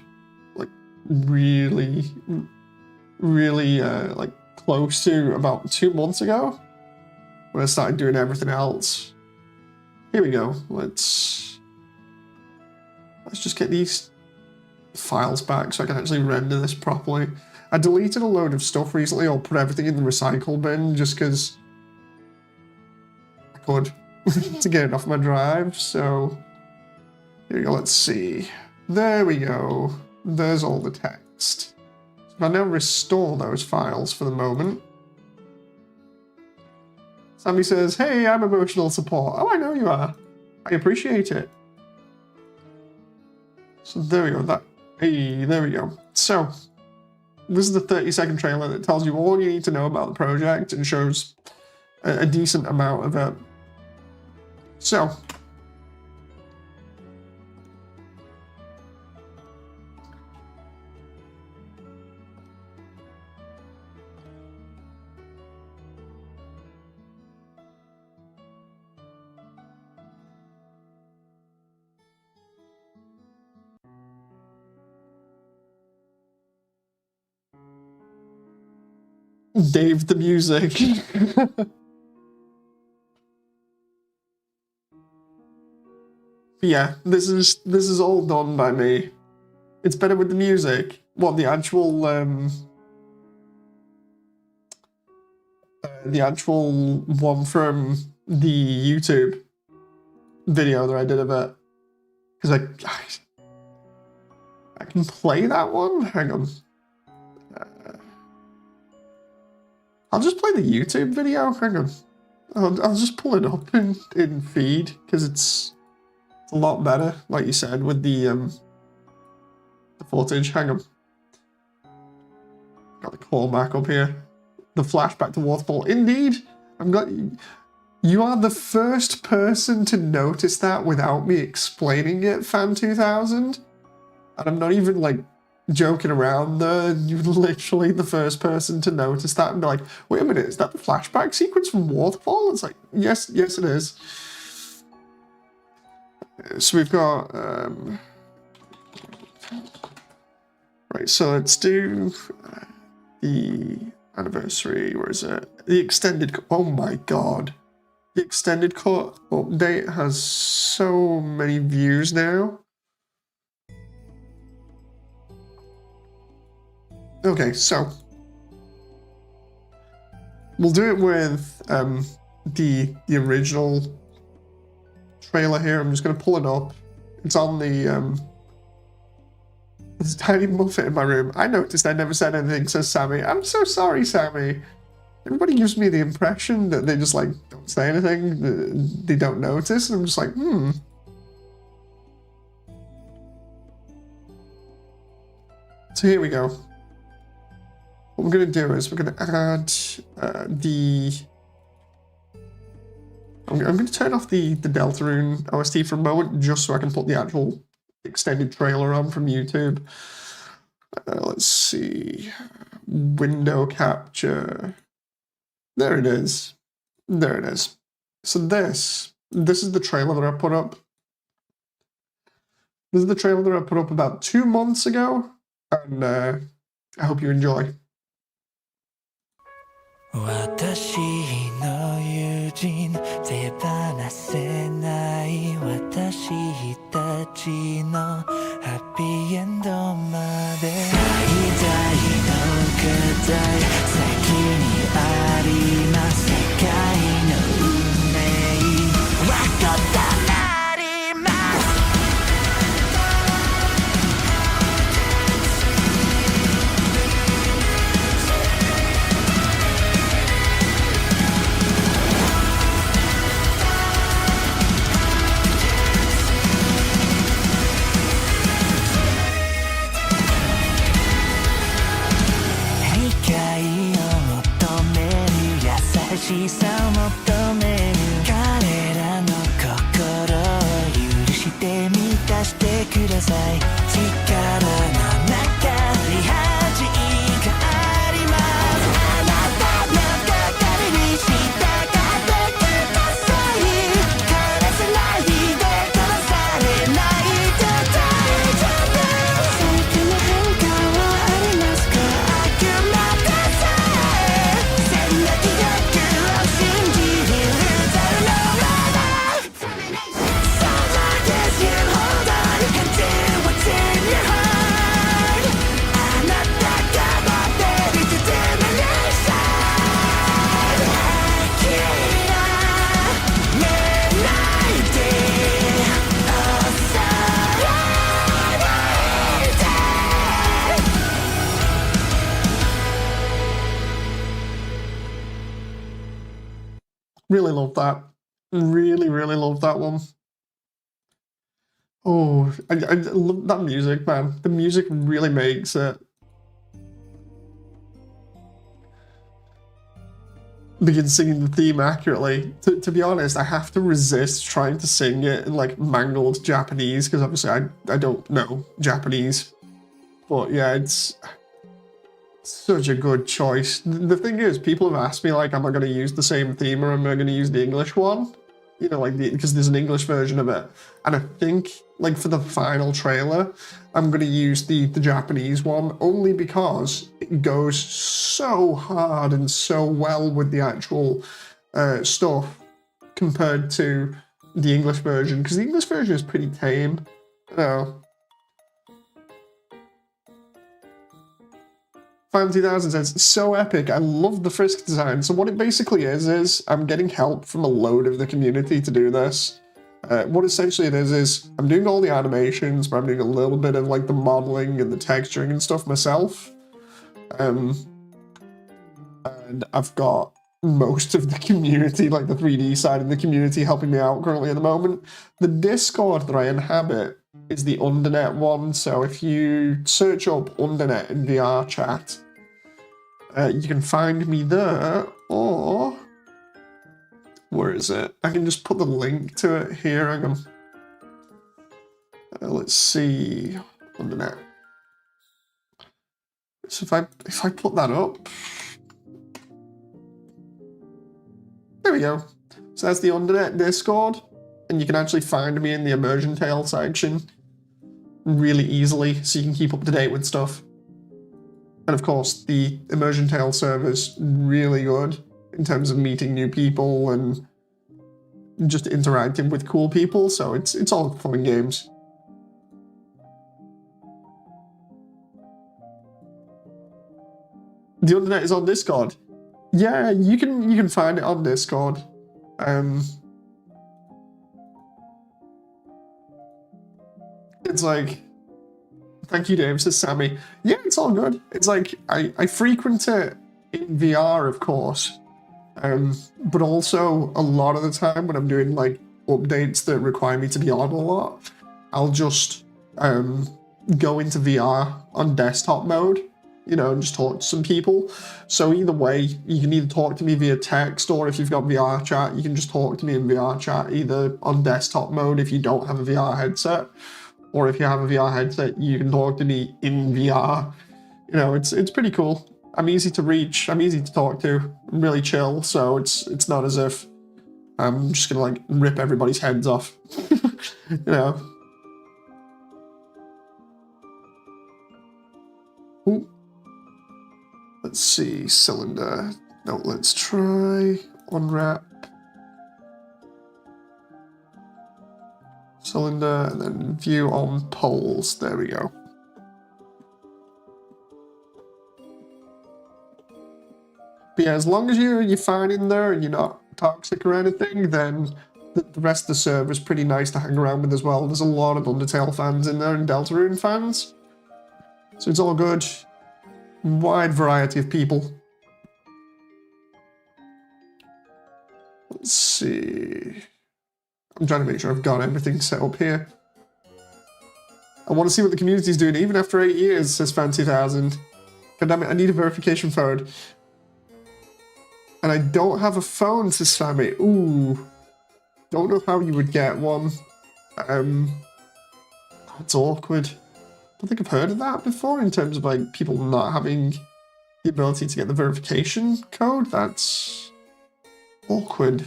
Speaker 1: Like, really, like, close to about 2 months ago when I started doing everything else. here we go. Let's just get these files back so I can actually render this properly. I deleted a load of stuff recently, or put everything in the recycle bin just because I could to get it off my drive. So here we go, let's see. There we go. There's all the text. So if I now restore those files for the moment. Sammy says, hey, I'm emotional support. Oh, I know you are. I appreciate it. So there we go. Hey, there we go. So this is the 30-second trailer that tells you all you need to know about the project and shows a decent amount of it. So Dave the music. Yeah, this is all done by me. It's better with the music. What, the actual one from the YouTube video that I did of it? Because I can play that one. Hang on. I'll just play the YouTube video. Hang on. I'll just pull it up in feed because it's a lot better, like you said, with the footage. Hang on. Got the call back up here. The flashback to Waterfall. Indeed, you are the first person to notice that without me explaining it, Fan2000. And I'm not even like joking around there. You're literally the first person to notice that and be like, wait a minute, is that the flashback sequence from Waterfall? It's like, yes, it is. So we've got right, so let's do the anniversary. Where is it? The extended cut. Oh my god, the extended cut update has so many views now. Okay, so we'll do it with the original trailer here. I'm just going to pull it up. It's on the there's a tiny Muffet in my room. I noticed I never said anything, says Sammy. I'm so sorry, Sammy. Everybody gives me the impression that they just like don't say anything, they don't notice, and I'm just like, So here we go. What we're going to do is we're going to add I'm going to turn off the Deltarune OST for a moment, just so I can put the actual extended trailer on from YouTube. Let's see. Window capture. There it is. There it is. So this is the trailer that I put up. This is the trailer that I put up about 2 months ago, and I hope you enjoy.
Speaker 3: 私の友人手放せない私たちのハッピーエンドまで最大の課題先にあります世界の運命は異なります優しさを求める彼らの心を許して満たしてください力の中に恥がありますあなたの心に従ってください枯らさないで殺されないで大丈夫最近の変化はありますか悪魔でさえ戦略が信じる歌うのは
Speaker 1: Really love that. Really, really love that one. Oh, I love that music, man. The music really makes it. Begin singing the theme accurately. To be honest, I have to resist trying to sing it in like mangled Japanese because obviously I don't know Japanese. But yeah, it's such a good choice. The thing is, people have asked me like, am I going to use the same theme or am I going to use the English one? You know, like because there's an English version of it, and I think like for the final trailer, I'm going to use the Japanese one only because it goes so hard and so well with the actual stuff compared to the English version, because the English version is pretty tame. You know. 2000 says, so epic, I love the Frisk design. So what it basically is I'm getting help from a load of the community to do this. What essentially it is I'm doing all the animations, but I'm doing a little bit of like the modeling and the texturing and stuff myself. And I've got most of the community, like the 3D side of the community, helping me out currently at the moment. The Discord that I inhabit is the Undernet one, so if you search up Undernet in VR chat, you can find me there, or where is it? I can just put the link to it here. Hang on. Let's see, Undernet. So if I put that up, there we go. So that's the Undernet Discord, and you can actually find me in the Immersiontale section really easily, so you can keep up to date with stuff. And of course, the Immersiontale server's really good in terms of meeting new people and just interacting with cool people, so it's all fun and games. The Undernet is on Discord. Yeah, you can find it on Discord. It's like, thank you, Dave, says Sammy. Yeah, it's all good. It's like, I frequent it in VR, of course, but also a lot of the time when I'm doing like updates that require me to be on a lot, I'll just go into VR on desktop mode, you know, and just talk to some people. So either way, you can either talk to me via text, or if you've got VR chat, you can just talk to me in VR chat, either on desktop mode if you don't have a VR headset, or if you have a VR headset, you can talk to me in VR. You know, it's pretty cool. I'm easy to reach, I'm easy to talk to, I'm really chill, so it's not as if I'm just gonna like rip everybody's heads off. You know. Ooh. Let's see, cylinder. No, let's try unwrap. Cylinder, and then view on poles. There we go. But yeah, as long as you're fine in there and you're not toxic or anything, then the rest of the server is pretty nice to hang around with as well. There's a lot of Undertale fans in there and Deltarune fans. So it's all good. Wide variety of people. Let's see. I'm trying to make sure I've got everything set up here. I want to see what the community's doing, even after 8 years, says Fan2000. God damn it, I need a verification phone. And I don't have a phone, says Sammy. Ooh. Don't know how you would get one. That's awkward. I don't think I've heard of that before, in terms of like people not having the ability to get the verification code. That's awkward.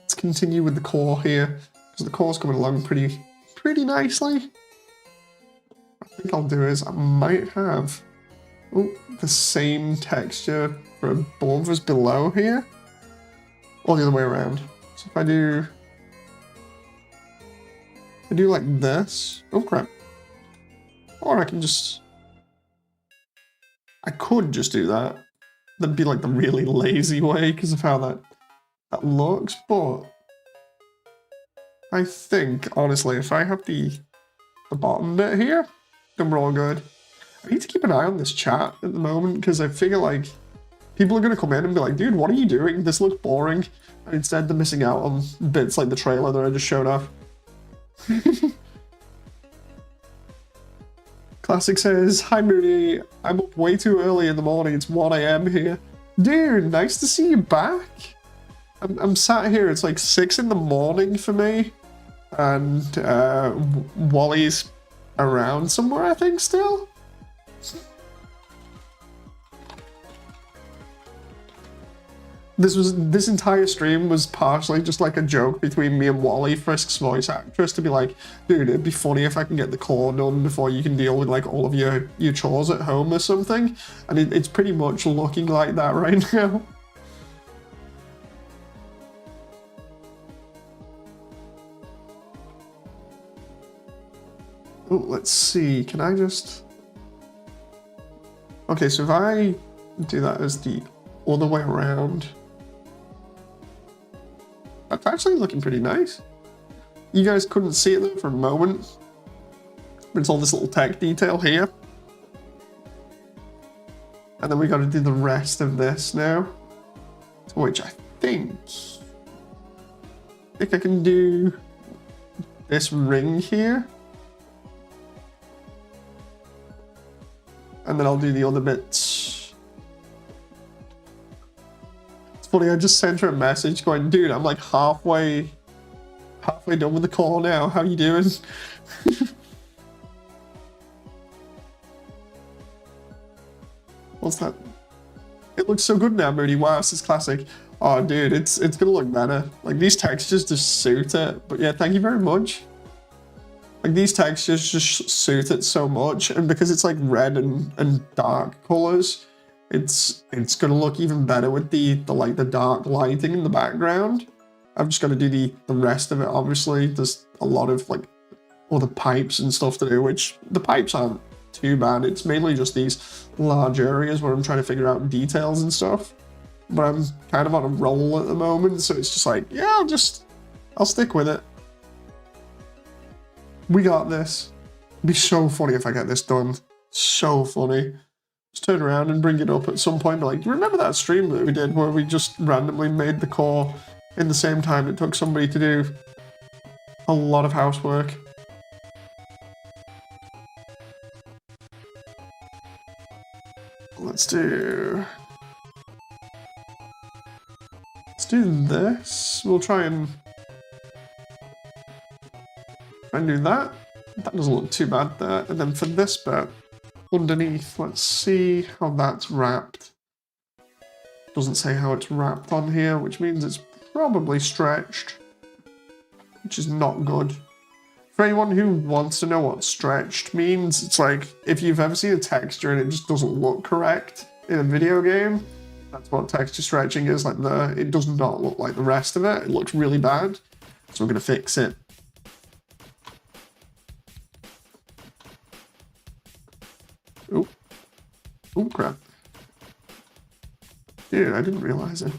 Speaker 1: Let's continue with the core here, because the core's coming along pretty nicely. I think I'll do is I might have the same texture for above as below here, or the other way around. So if I do like this, oh crap, or I could just do that. That'd be like the really lazy way because of how that looks, but I think honestly if I have the bottom bit here, then we're all good. I need to keep an eye on this chat at the moment because I figure like people are going to come in and be like, dude, what are you doing? This looks boring. And instead they're missing out on bits like the trailer that I just showed off. Classic says, hi Moody, I'm up way too early in the morning. It's 1 AM here. Dude, nice to see you back. I'm sat here, it's like 6 in the morning for me. And Wally's around somewhere, I think, still. This entire stream was partially just like a joke between me and Wally, Frisk's voice actress, to be like, dude, it'd be funny if I can get the core done before you can deal with like all of your chores at home or something. And it's pretty much looking like that right now. Oh, let's see, can I just... Okay, so if I do that as the other way around, that's actually looking pretty nice. You guys couldn't see it there for a moment, but it's all this little tech detail here. And then we got to do the rest of this now, which I think I can do this ring here. And then I'll do the other bits. It's funny, I just sent her a message going, dude, I'm like halfway done with the call now. How you doing? What's that? It looks so good now, Moody. Wow, this is classic. Oh, dude, it's gonna look better. Like, these textures just suit it. But yeah, thank you very much. Like, these textures just suit it so much, and because it's like red and dark colors, it's gonna look even better with the dark lighting in the background. I've just got to do the rest of it. Obviously, there's a lot of like other pipes and stuff to do, which the pipes aren't too bad. It's mainly just these large areas where I'm trying to figure out details and stuff. But I'm kind of on a roll at the moment, so it's just like, yeah, I'll stick with it. We got this. It'd be so funny if I get this done. So funny. Just turn around and bring it up at some point. Like, do you remember that stream that we did where we just randomly made the core in the same time it took somebody to do a lot of housework? Let's do this. We'll try and do that. That doesn't look too bad there. And then for this bit, underneath, let's see how that's wrapped. Doesn't say how it's wrapped on here, which means it's probably stretched, which is not good. For anyone who wants to know what stretched means, it's like if you've ever seen a texture and it just doesn't look correct in a video game, that's what texture stretching is. Like, it does not look like the rest of it. It looks really bad, so we're gonna fix it. Oh crap. Dude, I didn't realize it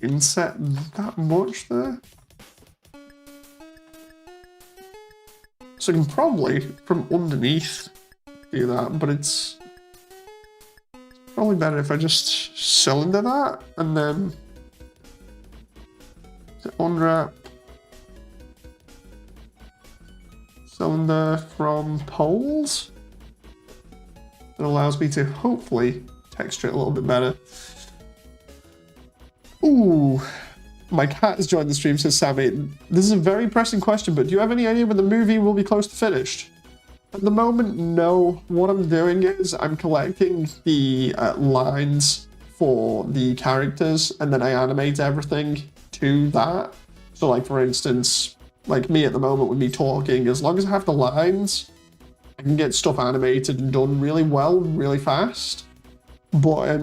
Speaker 1: inset that much there. So I can probably, from underneath, do that, but it's probably better if I just cylinder that, and then unwrap cylinder from poles. That allows me to hopefully texture it a little bit better. Ooh, my cat has joined the stream, says Sammy. This is a very pressing question, but do you have any idea when the movie will be close to finished? At the moment, no. What I'm doing is I'm collecting the lines for the characters, and then I animate everything to that. So like, for instance, like me at the moment with me talking, as long as I have the lines, I can get stuff animated and done really well, really fast. But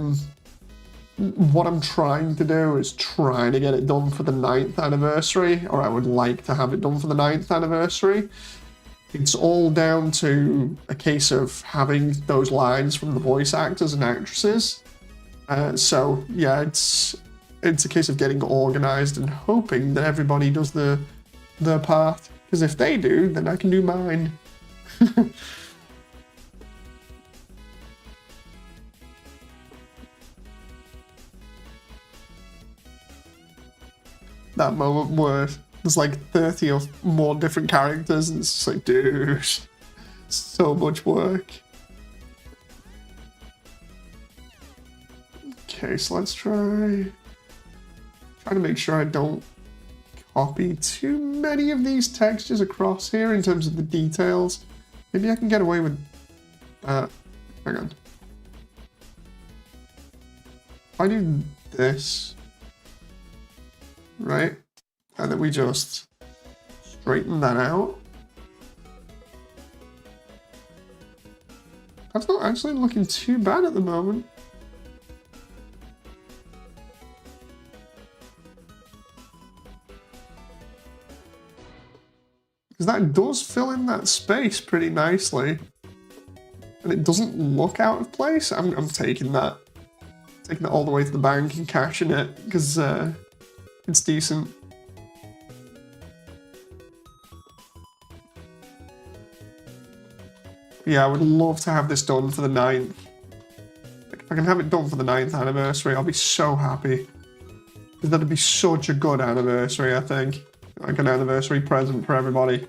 Speaker 1: what I'm trying to do is trying to get it done for the 9th anniversary, or I would like to have it done for the 9th anniversary. It's all down to a case of having those lines from the voice actors and actresses. So yeah, it's a case of getting organized and hoping that everybody does their part. Because if they do, then I can do mine. that moment where there's like 30 or more different characters, and it's just like, dude, so much work. Okay, so let's try to make sure I don't copy too many of these textures across here in terms of the details. Maybe I can get away with that. Hang on. If I do this, right, and then we just straighten that out. That's not actually looking too bad at the moment. Because that does fill in that space pretty nicely. And it doesn't look out of place. I'm taking that. Taking it all the way to the bank and cashing it, because it's decent. Yeah, I would love to have this done for the 9th. Like, if I can have it done for the 9th anniversary, I'll be so happy. Because that'd be such a good anniversary, I think. Like an anniversary present for everybody.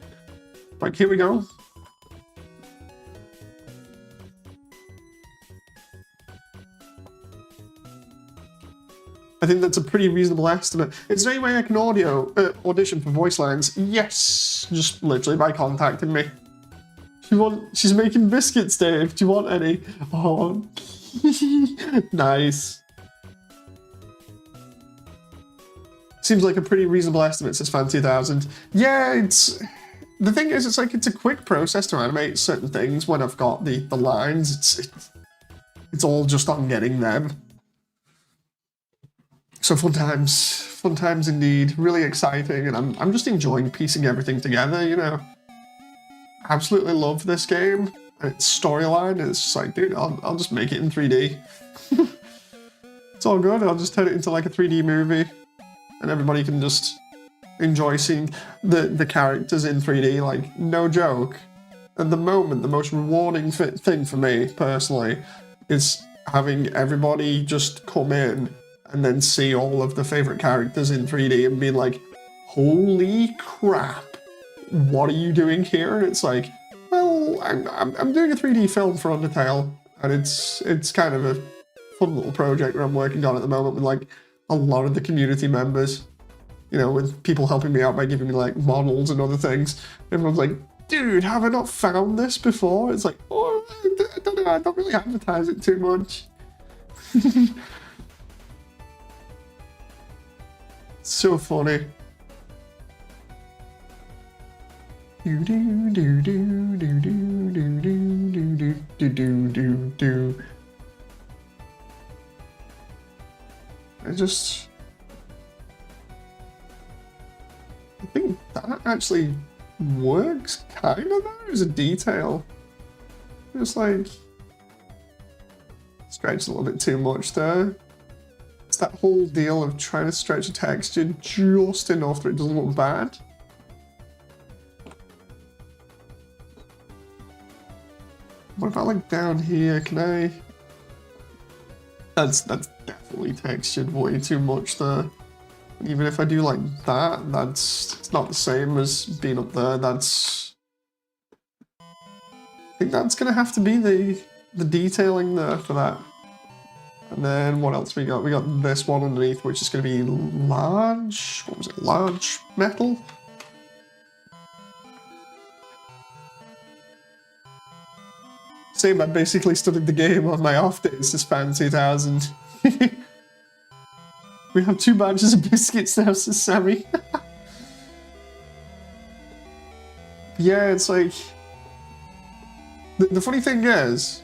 Speaker 1: Like, here we go. I think that's a pretty reasonable estimate. Is there any way I can audition for voice lines? Yes, just literally by contacting me. She's making biscuits, Dave. Do you want any? Oh, nice. Seems like a pretty reasonable estimate, says Fan2000. Yeah, the thing is, it's a quick process to animate certain things when I've got the lines. It's all just on getting them. So fun times indeed. Really exciting, and I'm just enjoying piecing everything together, you know. Absolutely love this game and its storyline. It's just like, dude, I'll just make it in 3D. It's all good. I'll just turn it into like a 3D movie, and everybody can just enjoy seeing the characters in 3D. Like, no joke. At the moment, the most rewarding thing for me personally is having everybody just come in and then see all of the favorite characters in 3D and be like, holy crap, what are you doing here? And it's like, well, I'm doing a 3D film for Undertale, and it's kind of a fun little project that I'm working on at the moment with like a lot of the community members, you know, with people helping me out by giving me like models and other things. Everyone's like, dude, have I not found this before? It's like, oh, I don't know, I don't really advertise it too much. So funny. Do do do do do do do do do do do do. I think that actually works kind of there as a detail. Just like stretched a little bit too much there. It's that whole deal of trying to stretch a texture just enough that it doesn't look bad. What about like down here? Can I? That's definitely textured way too much there. Even if I do like that, it's not the same as being up there. I think that's gonna have to be the detailing there for that. And then what else we got? We got this one underneath, which is going to be large. What was it? Large metal. Same, I basically studied the game on my off days as Fan2000. We have 2 batches of biscuits now, says Sammy. Yeah, it's like... The funny thing is,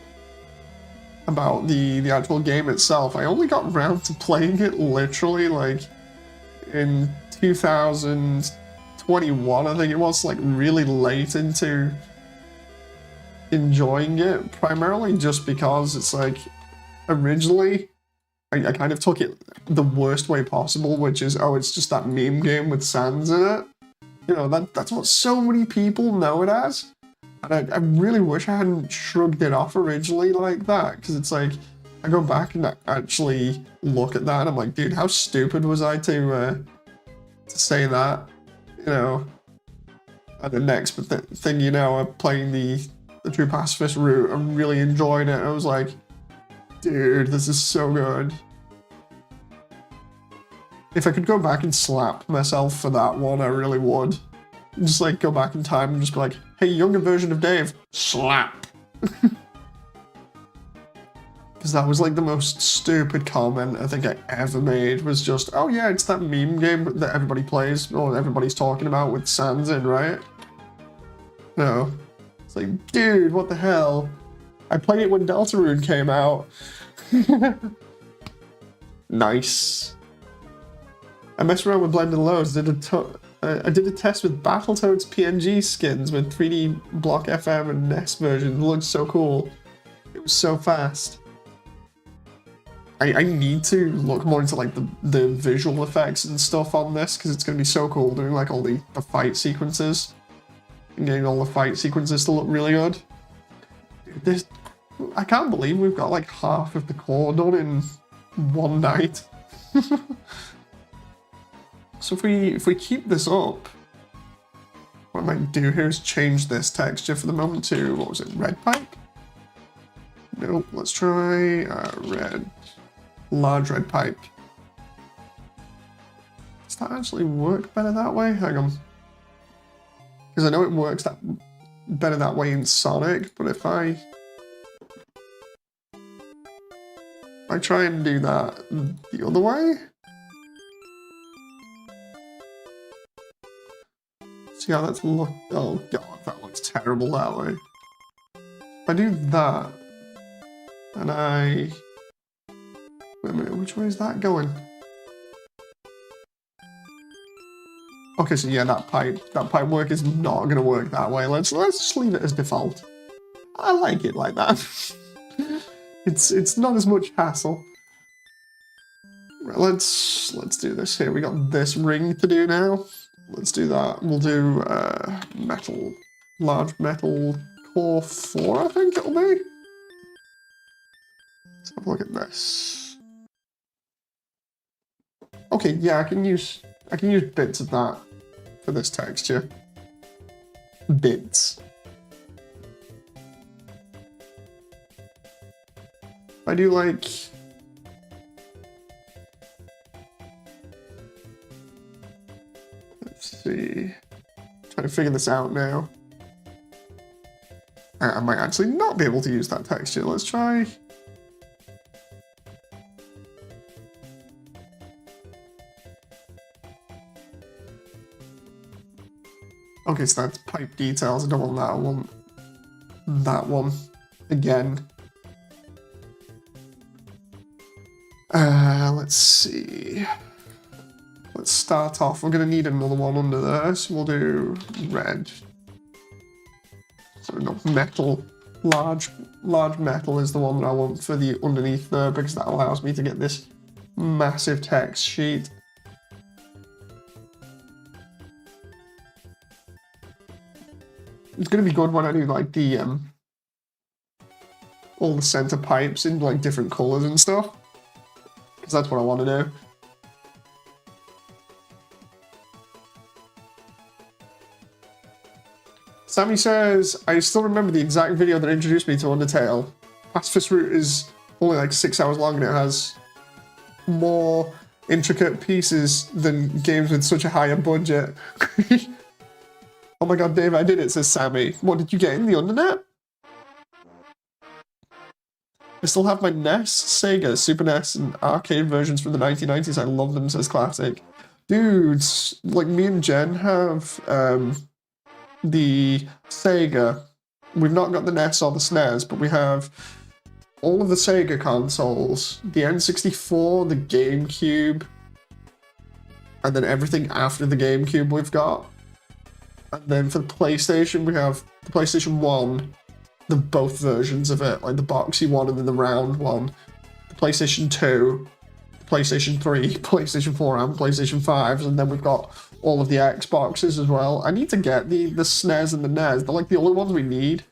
Speaker 1: about the actual game itself, I only got around to playing it literally like in 2021, I think it was, like really late into enjoying it, primarily just because it's like, originally, I kind of took it the worst way possible, which is, oh, it's just that meme game with sands in it. You know, that's what so many people know it as. And I really wish I hadn't shrugged it off originally like that, because it's like, I go back and actually look at that and I'm like, dude, how stupid was I to to say that, you know. And the next thing you know, I'm playing the true pacifist route. I'm really enjoying it. I was like, dude, this is so good. If I could go back and slap myself for that one, I really would. Just like go back in time and just be like, hey, younger version of Dave, slap. Because that was like the most stupid comment I think I ever made, was just, oh yeah, it's that meme game that everybody plays, or everybody's talking about with Sans in, right? No. It's like, dude, what the hell? I played it when Deltarune came out. Nice. I messed around with blending loads, I did a test with Battletoads PNG skins with 3D Block FM and NES version. It looked so cool. It was so fast. I need to look more into like the visual effects and stuff on this, because it's going to be so cool doing like all the fight sequences. And getting all the fight sequences to look really good. Dude, I can't believe we've got like half of the core done in one night. So if we keep this up, what I might do here is change this texture for the moment to, what was it, red pipe? Nope, let's try red. Large red pipe. Does that actually work better that way? Hang on. Because I know it works better that way in Sonic, but if I try and do that the other way? See how that's look? Oh god, that looks terrible that way. If I do that, and I... Wait a minute, which way is that going? Okay, so yeah, that pipe work is not going to work that way. Let's just leave it as default. I like it like that. It's not as much hassle. Right, let's do this here. We got this ring to do now. Let's do that. We'll do metal, large metal core 4, I think it'll be. Let's have a look at this. Okay, yeah, I can use bits of that for this texture. Bits. I do like... Let's see. Trying to figure this out now. I might actually not be able to use that texture. Let's try... Okay, so that's pipe details. I don't want that. I want that one again. Let's see. Let's start off. We're going to need another one under there, so we'll do red. So no, metal. Large metal is the one that I want for the underneath there, because that allows me to get this massive text sheet. It's going to be good when I do like the all the center pipes in like different colors and stuff, because that's what I want to do. Sammy says, I still remember the exact video that introduced me to Undertale. Pacifist Route is only like 6 hours long and it has more intricate pieces than games with such a higher budget. Oh my god, Dave, I did it, says Sammy. What, did you get in the Undernet? I still have my NES, Sega, Super NES, and arcade versions from the 1990s. I love them, says Classic. Dudes, like me and Jen have the Sega. We've not got the NES or the SNES, but we have all of the Sega consoles. The N64, the GameCube, and then everything after the GameCube we've got. And then for the PlayStation, we have the PlayStation 1, both versions of it, like the boxy one and then the round one. The PlayStation 2, the PlayStation 3, PlayStation 4 and PlayStation 5s, and then we've got all of the Xboxes as well. I need to get the SNES and the NES. They're like the only ones we need.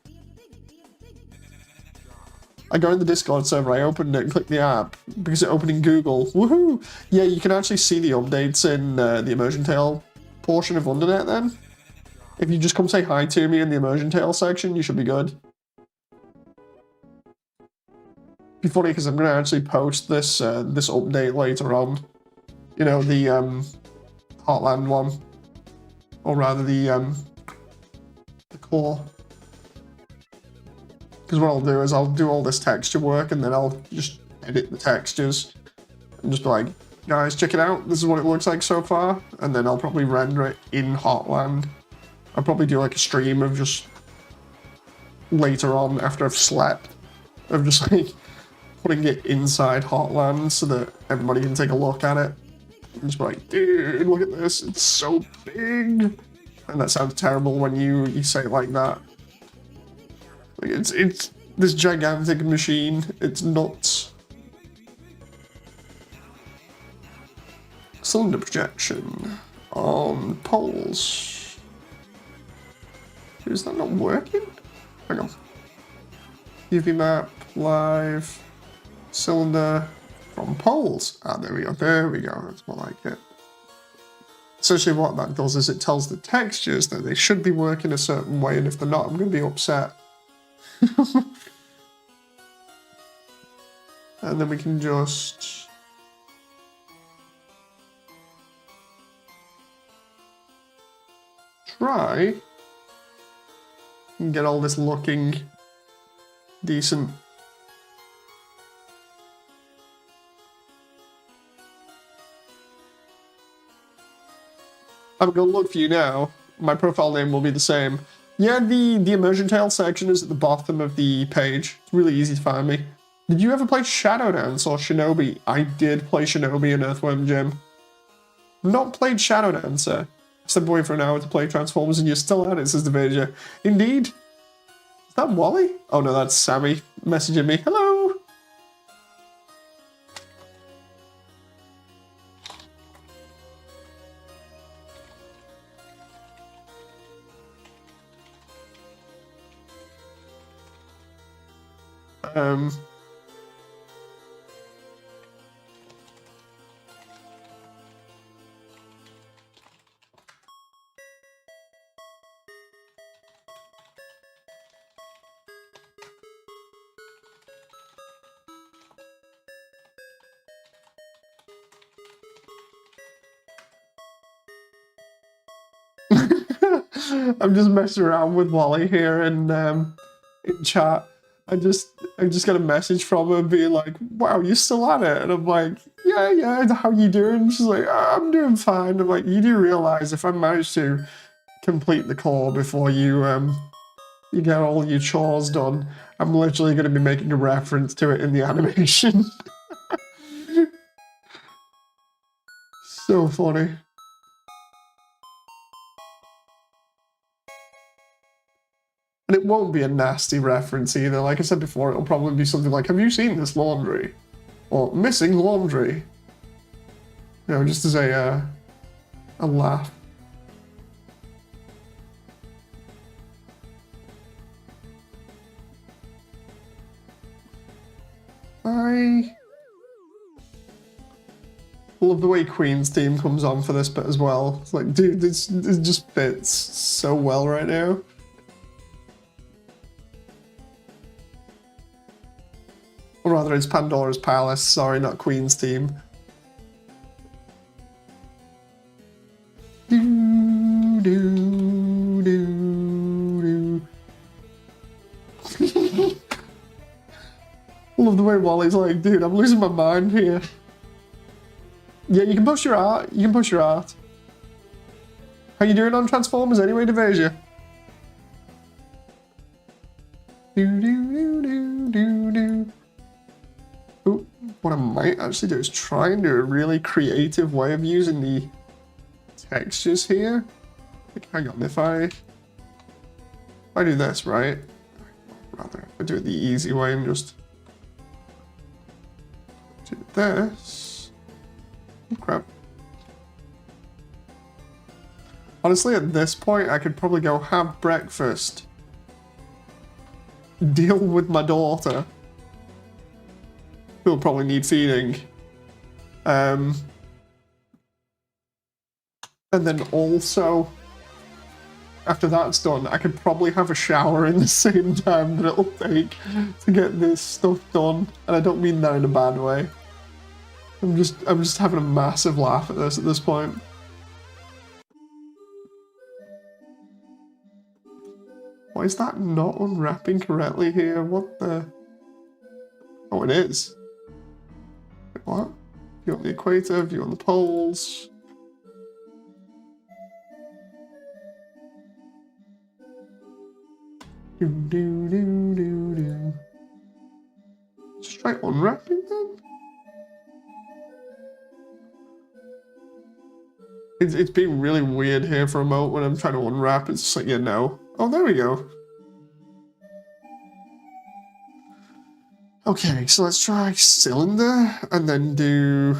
Speaker 1: I go in the Discord server, I opened it and click the app because it opened in Google. Woohoo! Yeah, you can actually see the updates in the Immersiontale portion of Undernet then. If you just come say hi to me in the Immersiontale section, you should be good. Be funny because I'm going to actually post this this update later on. You know, the Hotland one. Or rather the core. Because what I'll do is I'll do all this texture work and then I'll just edit the textures. And just be like, guys, check it out. This is what it looks like so far. And then I'll probably render it in Hotland. I'll probably do like a stream of just later on after I've slept. Of just like putting it inside Hotland so that everybody can take a look at it. And just be like, dude, look at this. It's so big. And that sounds terrible when you say it like that. Like it's this gigantic machine. It's nuts. Cylinder projection on poles. Is that not working? Hang on. UV map, live, cylinder from poles. Ah, there we go, there we go. That's more like it. Essentially what that does is it tells the textures that they should be working a certain way, and if they're not, I'm going to be upset. And then we can just try and get all this looking decent. I'm gonna look for you now. My profile name will be the same. Yeah, the Immersiontale section is at the bottom of the page. It's really easy to find me. Did you ever play Shadowdance or Shinobi? I did play Shinobi in Earthworm Jim. Not played Shadowdancer. Stepped away for an hour to play Transformers and you're still at it, says Devasia. Indeed. Is that Wally? Oh no, that's Sammy messaging me. Hello! I'm just messing around with Wally here and in chat. I just got a message from her being like, wow, you're still at it? And I'm like, yeah, how you doing? She's like, I'm doing fine. I'm like, you do realize if I manage to complete the core before you you get all your chores done, I'm literally going to be making a reference to it in the animation. So funny. And it won't be a nasty reference either. Like I said before, it'll probably be something like, have you seen this laundry? Or missing laundry. You know, just as a laugh. I love the way Queen's theme comes on for this bit as well. It's like, dude, this just fits so well right now. Or rather, it's Pandora's Palace. Sorry, not Queen's theme. Do, do, do, do. Love the way Wally's like, dude, I'm losing my mind here. Yeah, you can post your art. You can post your art. How you doing on Transformers anyway, Devasia? Do, do, do, do, do, do. Ooh, what I might actually do is try and do a really creative way of using the textures here. Like, hang on, if I do this, right? Rather, if I do it the easy way and just do this. Oh, crap. Honestly, at this point, I could probably go have breakfast, deal with my daughter, who'll probably need feeding. And then also, after that's done, I could probably have a shower in the same time that it'll take to get this stuff done. And I don't mean that in a bad way. I'm just having a massive laugh at this point. Why is that not unwrapping correctly here? What the? Oh, it is. Wait, what? View on the equator, view on the poles. Do. Just try unwrapping then? It's been really weird here for a moment when I'm trying to unwrap. It's just like, yeah, no. Oh, there we go. Okay, so let's try cylinder and then do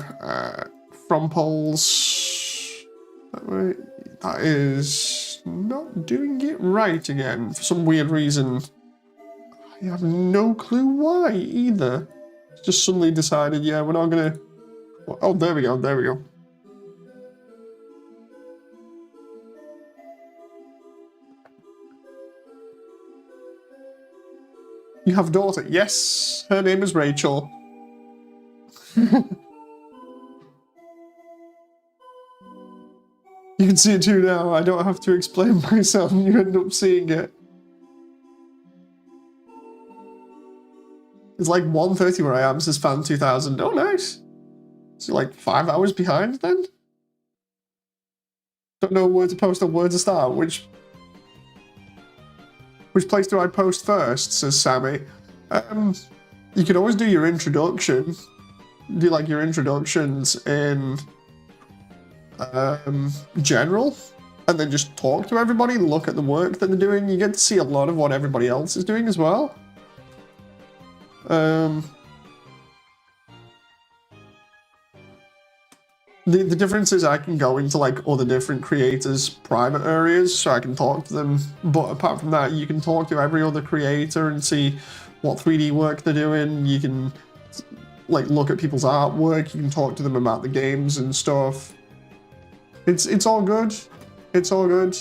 Speaker 1: from poles. That way. That is not doing it right again for some weird reason. I have no clue why either. Just suddenly decided, yeah, we're not gonna. Oh, there we go. There we go. You have a daughter? Yes, her name is Rachel. You can see it too now. I don't have to explain myself. You end up seeing it. It's like 1:30 where I am. Says fan 2000. Oh, nice. So like 5 hours behind then. Don't know where to post or where to start. Which place do I post first? Says Sammy. You can always do your introduction. Do like your introductions in general, and then just talk to everybody, look at the work that they're doing. You get to see a lot of what everybody else is doing as well. The difference is I can go into like other different creators' private areas, so I can talk to them, but apart from that, you can talk to every other creator and see what 3D work they're doing. You can like look at people's artwork, you can talk to them about the games and stuff. It's all good. It's all good.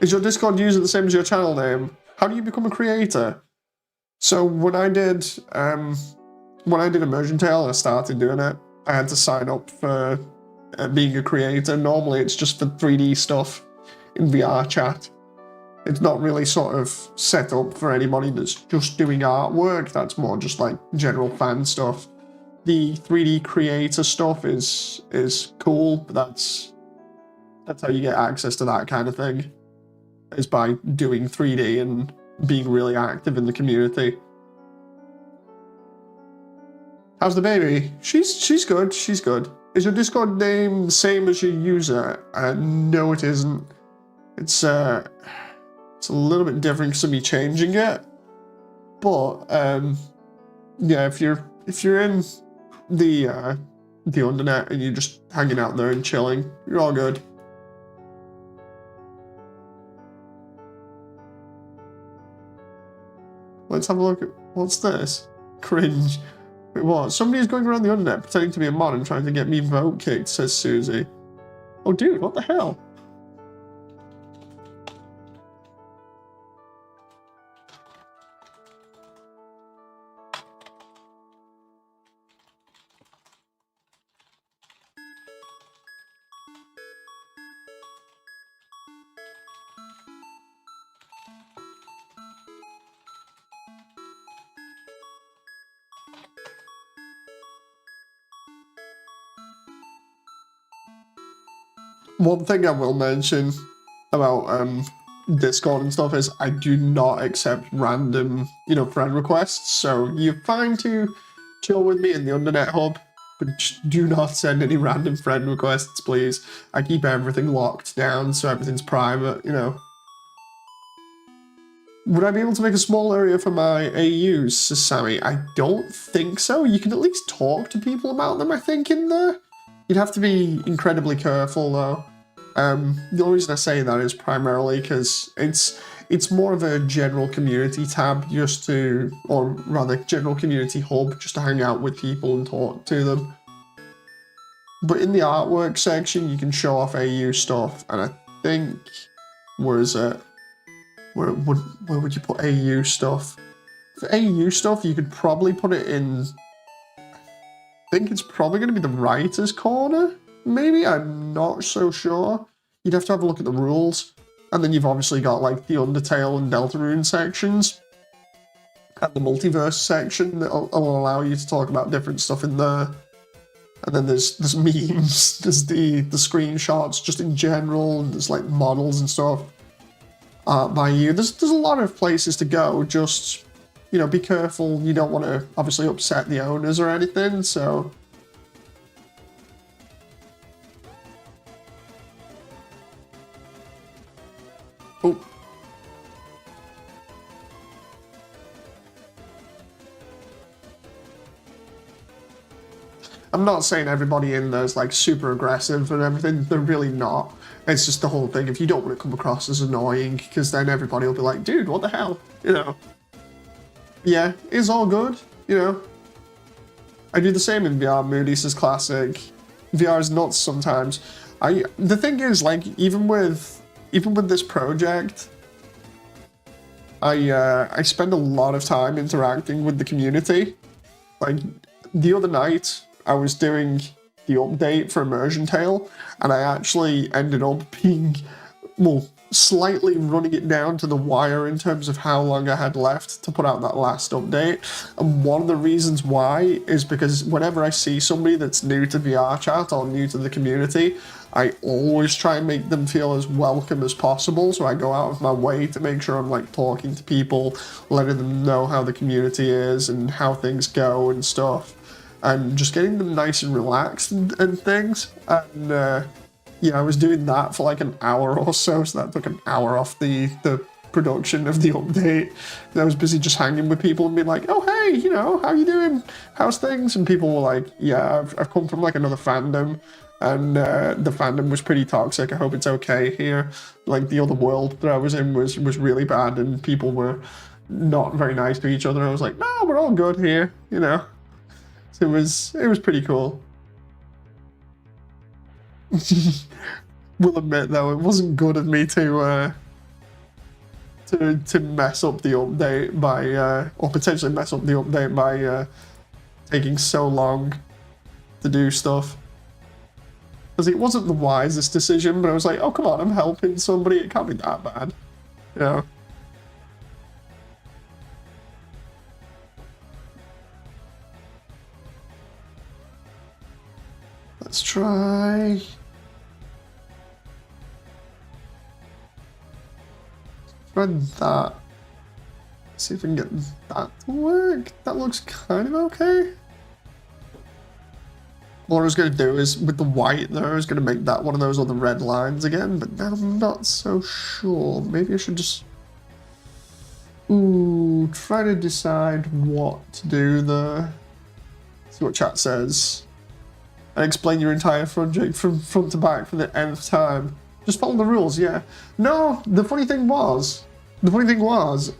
Speaker 1: Is your Discord user the same as your channel name? How do you become a creator? So when I did Immersiontale and I started doing it, I had to sign up for being a creator. Normally it's just for 3D stuff in VR chat. It's not really sort of set up for anybody that's just doing artwork. That's more just like general fan stuff. The 3D creator stuff is cool, but that's how you get access to that kind of thing. Is by doing 3D and being really active in the community. How's the baby? She's good. She's good. Is your Discord name the same as your user? No, it isn't. It's a little bit different because of me changing it. But yeah, if you're in the undernet and you're just hanging out there and chilling, you're all good. Let's have a look at what's this? Cringe. Wait, what? Somebody's going around the undernet pretending to be a mod and trying to get me vote kicked, says Susie. Oh dude, what the hell? One thing I will mention about Discord and stuff is I do not accept random, friend requests. So you're fine to chill with me in the Undernet Hub, but just do not send any random friend requests, please. I keep everything locked down, so everything's private, Would I be able to make a small area for my AUs, says Sammy? I don't think so. You can at least talk to people about them, I think, in there. You'd have to be incredibly careful, though. The only reason I say that is primarily because it's more of a general community tab just to, or rather general community hub just to hang out with people and talk to them. But in the artwork section, you can show off AU stuff, and I think, where is it? Where would you put AU stuff? For AU stuff, you could probably put it in, I think it's probably going to be the writer's corner, maybe? I'm not so sure. You'd have to have a look at the rules. And then you've obviously got like the Undertale and Deltarune sections, and the multiverse section that'll allow you to talk about different stuff in there. And then there's memes, there's the screenshots just in general, and there's like models and stuff by you. There's a lot of places to go, just, you know, be careful. You don't want to obviously upset the owners or anything, so. Oh. I'm not saying everybody in there is like super aggressive and everything, they're really not. It's just the whole thing, if you don't want to come across as annoying, because then everybody will be like, dude, what the hell, you know. Yeah, it's all good, you know. I do the same in VR, Moody's is classic. VR is nuts sometimes. The thing is, like, even with this project, I spend a lot of time interacting with the community. Like, the other night, I was doing the update for Immersiontale, and I actually ended up being, well, slightly running it down to the wire in terms of how long I had left to put out that last update. And one of the reasons why is because whenever I see somebody that's new to VR chat or new to the community, I always try and make them feel as welcome as possible. So I go out of my way to make sure I'm like talking to people, letting them know how the community is and how things go and stuff, and just getting them nice and relaxed and things. And yeah, I was doing that for like an hour or so that took an hour off the production of the update. And I was busy just hanging with people and being like, oh hey, you know, how you doing? How's things? And people were like, yeah, I've come from like another fandom, and the fandom was pretty toxic. I hope it's okay here. Like the other world that I was in was really bad, and people were not very nice to each other. I was like, no, we're all good here, you know. So it was pretty cool. Will admit though, it wasn't good of me to mess up the update by or potentially mess up the update by taking so long to do stuff. Because it wasn't the wisest decision, but I was like, oh come on, I'm helping somebody, it can't be that bad. You know? Let's try that. See if we can get that to work. That looks kind of okay. What I was going to do is, with the white there, I was going to make that one of those other red lines again, but now I'm not so sure. Maybe I should just... Ooh, try to decide what to do there. See what chat says. And explain your entire project from front to back for the nth time. Just follow the rules, yeah. No, the funny thing was,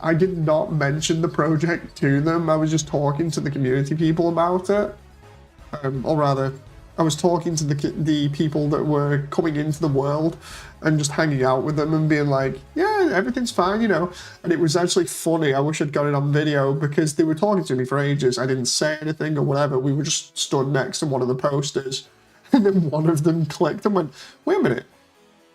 Speaker 1: I did not mention the project to them. I was just talking to the community people about it. Or rather, I was talking to the people that were coming into the world and just hanging out with them and being like, yeah, everything's fine, you know. And it was actually funny. I wish I'd got it on video because they were talking to me for ages. I didn't say anything or whatever. We were just stood next to one of the posters. And then one of them clicked and went, wait a minute.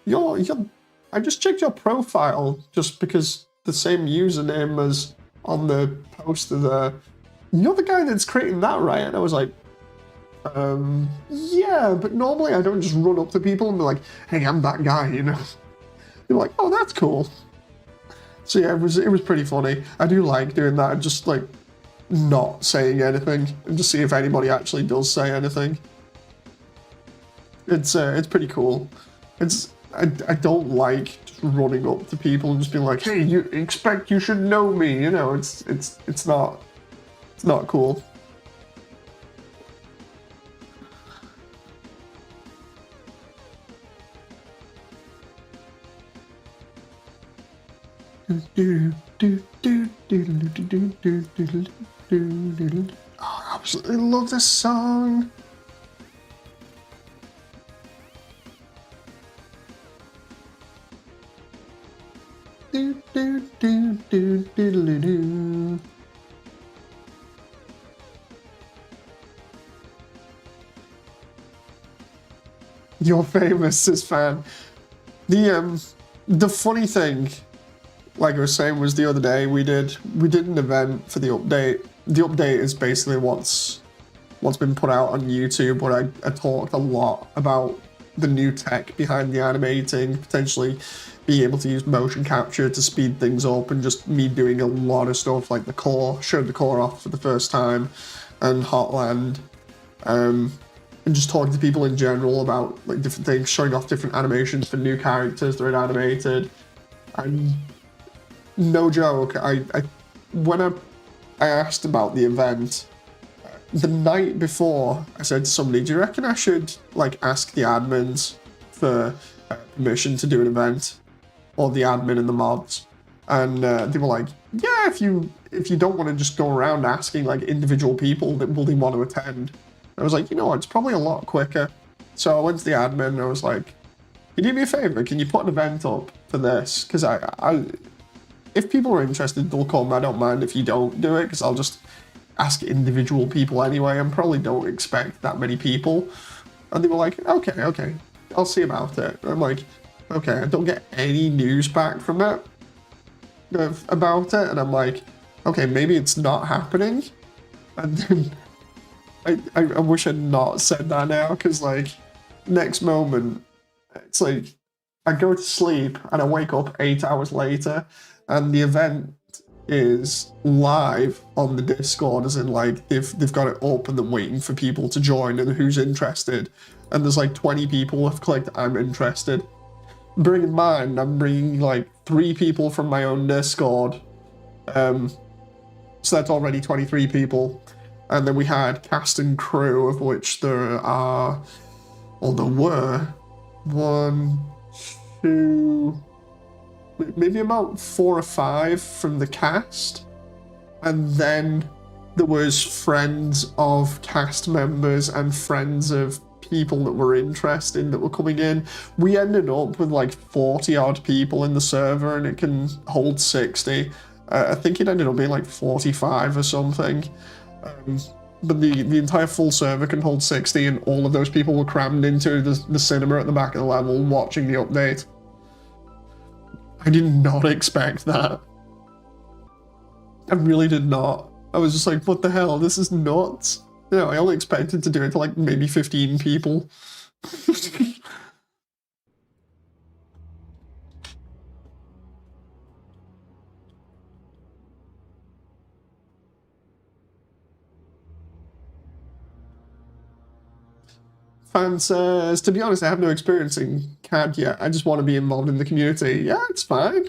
Speaker 1: I just checked your profile just because the same username as on the poster there. You're the guy that's creating that, right? And I was like, yeah, but normally I don't just run up to people and be like, hey, I'm that guy, you know? They're like, oh, that's cool. So yeah, it was pretty funny. I do like doing that, just like not saying anything and just see if anybody actually does say anything. It's pretty cool. I don't like just running up to people and just being like, hey, you should know me, you know, it's not cool. I absolutely love this song. You're famous as fan. The funny thing, like I was saying, was the other day we did an event for the update. The update is basically what's been put out on YouTube, where I talked a lot about the new tech behind the animating, potentially being able to use motion capture to speed things up, and just me doing a lot of stuff like the core, showed the core off for the first time, and Hotland, and just talking to people in general about like different things, showing off different animations for new characters that are animated. And no joke, when I asked about the event, the night before, I said to somebody, do you reckon I should like ask the admins for permission to do an event, or the admin and the mods? And they were like, yeah, if you don't want to just go around asking like individual people that will they want to attend. I was like, you know what, it's probably a lot quicker. So I went to the admin and I was like, can you do me a favor? Can you put an event up for this? Because if people are interested, they'll come. I don't mind if you don't do it, because I'll just ask individual people anyway. I probably don't expect that many people. And they were like, okay, I'll see about it. And I'm like, okay, I don't get any news back from it about it. And I'm like, okay, maybe it's not happening. And then I wish I'd not said that now, because like next moment, it's like I go to sleep and I wake up 8 hours later and the event is live on the Discord, as in like they've got it up and they're waiting for people to join and who's interested. And there's like 20 people have clicked I'm interested. Bearing in mind, I'm bringing like 3 people from my own Discord. So that's already 23 people. And then we had cast and crew, of which there were 1, 2, maybe about 4 or 5 from the cast. And then there was friends of cast members and friends of people that were interested that were coming in. We ended up with like 40 odd people in the server, and it can hold 60. I think it ended up being like 45 or something. But the entire full server can hold 60, and all of those people were crammed into the cinema at the back of the level watching the update. I did not expect that. I really did not. I was just like, what the hell? This is nuts. You know, I only expected to do it to like maybe 15 people. Fan says, to be honest, I have no experience in CAD yet. I just want to be involved in the community. Yeah, it's fine.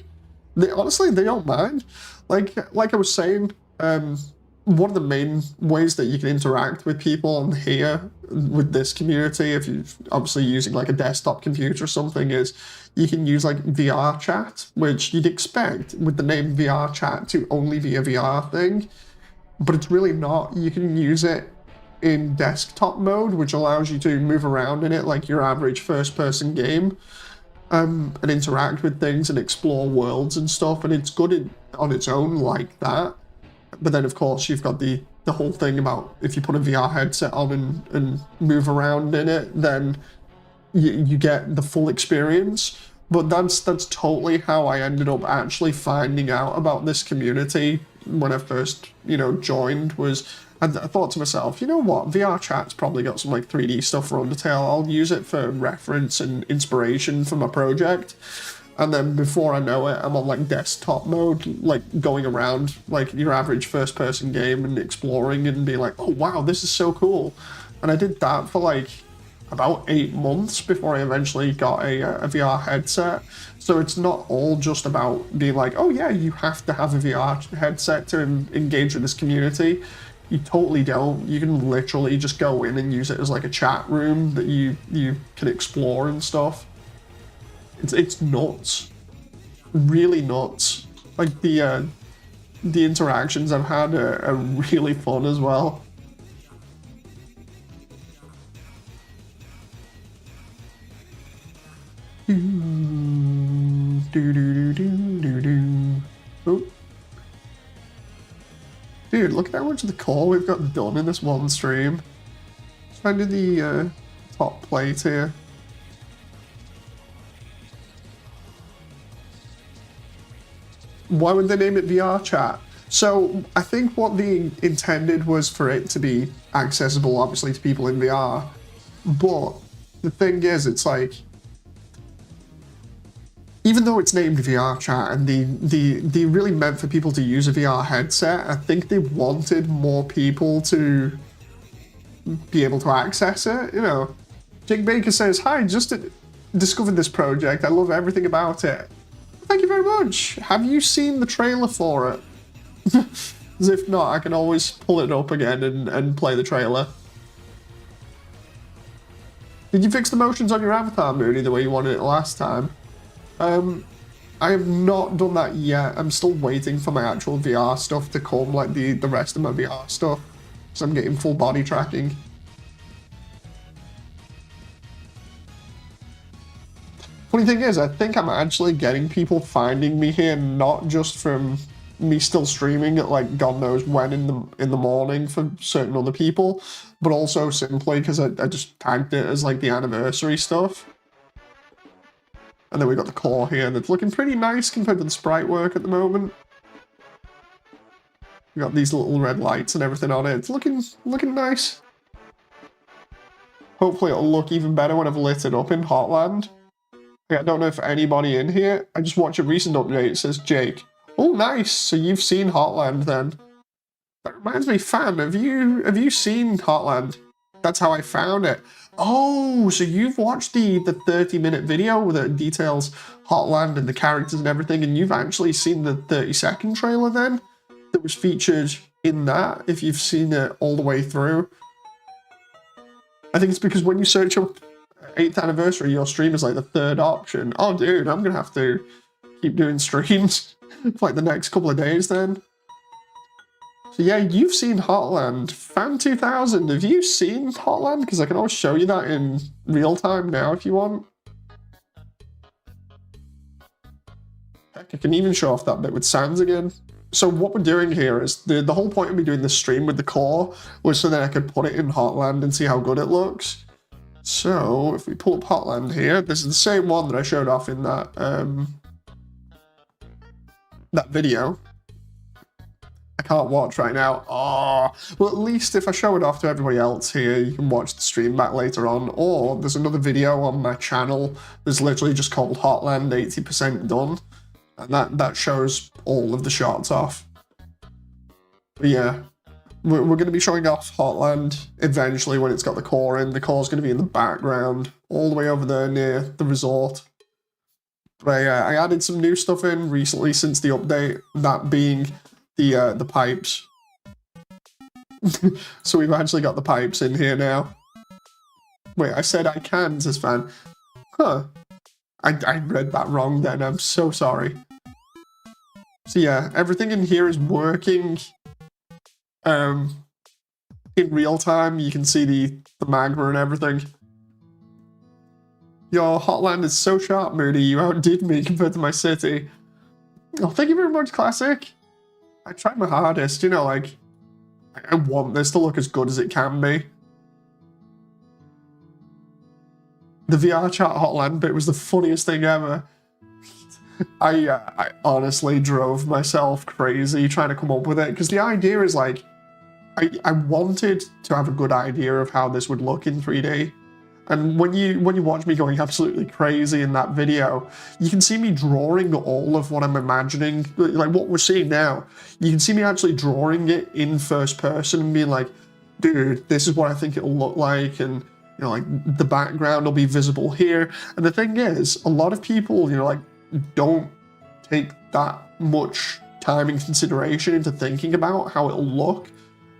Speaker 1: Honestly, they don't mind. Like I was saying, one of the main ways that you can interact with people on here with this community, if you're obviously using like a desktop computer or something, is you can use like VR chat, which you'd expect with the name VR chat to only be a VR thing, but it's really not. You can use it in desktop mode, which allows you to move around in it like your average first-person game, and interact with things and explore worlds and stuff, and it's good on its own like that. But then of course you've got the whole thing about if you put a VR headset on and move around in it, then you get the full experience. But that's totally how I ended up actually finding out about this community when I first, joined. Was I thought to myself, you know what, VR chat's probably got some like 3D stuff for Undertale. I'll use it for reference and inspiration for my project. And then before I know it, I'm on like desktop mode, like going around like your average first-person game and exploring and being like, oh wow, this is so cool. And I did that for like about 8 months before I eventually got a VR headset. So it's not all just about being like, oh yeah, you have to have a VR headset to engage with this community. You totally don't. You can literally just go in and use it as like a chat room that you can explore and stuff. It's nuts. Really nuts. Like the interactions I've had are really fun as well. Oh. Dude, look at how much of the core we've got done in this one stream. Let's find the top plate here. Why would they name it VR chat? So I think what they intended was for it to be accessible, obviously, to people in VR. But the thing is, it's like, even though it's named VR chat and they really meant for people to use a VR headset, I think they wanted more people to be able to access it. You know, Jake Baker says, "Hi, just discovered this project. I love everything about it." Thank you very much. Have you seen the trailer for it? As if not, I can always pull it up again and play the trailer. Did you fix the motions on your avatar, Mooney, the way you wanted it last time? I have not done that yet. I'm still waiting for my actual VR stuff to come, like the rest of my VR stuff. So I'm getting full body tracking. Funny thing is, I think I'm actually getting people finding me here, not just from me still streaming at like God knows when in the morning for certain other people, but also simply because I just tagged it as like the anniversary stuff. And then we got the core here that's looking pretty nice compared to the sprite work at the moment. We got these little red lights and everything on it. It's looking nice. Hopefully it'll look even better when I've lit it up in Hotland. I don't know if anybody in here. I just watched a recent update. It says Jake. Oh, nice. So you've seen Hotland then. That reminds me, fam. Have you seen Hotland? That's how I found it. Oh, so you've watched the 30-minute video that details Hotland and the characters and everything, and you've actually seen the 30-second trailer then that was featured in that, if you've seen it all the way through. I think it's because when you search up 8th anniversary, your stream is like the third option. Oh, dude, I'm gonna have to keep doing streams for like the next couple of days then. So yeah, you've seen Hotland. Fan2000, have you seen Hotland? Because I can always show you that in real time now if you want. Heck, I can even show off that bit with Sans again. So what we're doing here is, the whole point of me doing this stream with the core was so that I could put it in Hotland and see how good it looks. So if we pull up Hotland here, this is the same one that I showed off in that that video. I can't watch right now. Oh, well, at least if I show it off to everybody else here, you can watch the stream back later on. Or there's another video on my channel that's literally just called Hotland 80% done, and that shows all of the shots off. But yeah, we're going to be showing off Hotland eventually when it's got the core in. The core's going to be in the background, all the way over there near the resort. But I added some new stuff in recently since the update, that being the pipes. So we've actually got the pipes in here now. Wait, I said I can, says Fan. Huh. I read that wrong then, I'm so sorry. So yeah, everything in here is working in real time. You can see the magma and everything. Your Hotland is so sharp, Moody. You outdid me compared to my city. Oh, thank you very much, Classic. I tried my hardest, you know, like, I want this to look as good as it can be. The VR chat Hotland bit was the funniest thing ever. I honestly drove myself crazy trying to come up with it, because the idea is like, I wanted to have a good idea of how this would look in 3D. And when you watch me going absolutely crazy in that video, you can see me drawing all of what I'm imagining, like what we're seeing now. You can see me actually drawing it in first person and being like, dude, this is what I think it'll look like, and you know, like the background will be visible here. And the thing is, a lot of people, you know, like don't take that much time and consideration into thinking about how it'll look.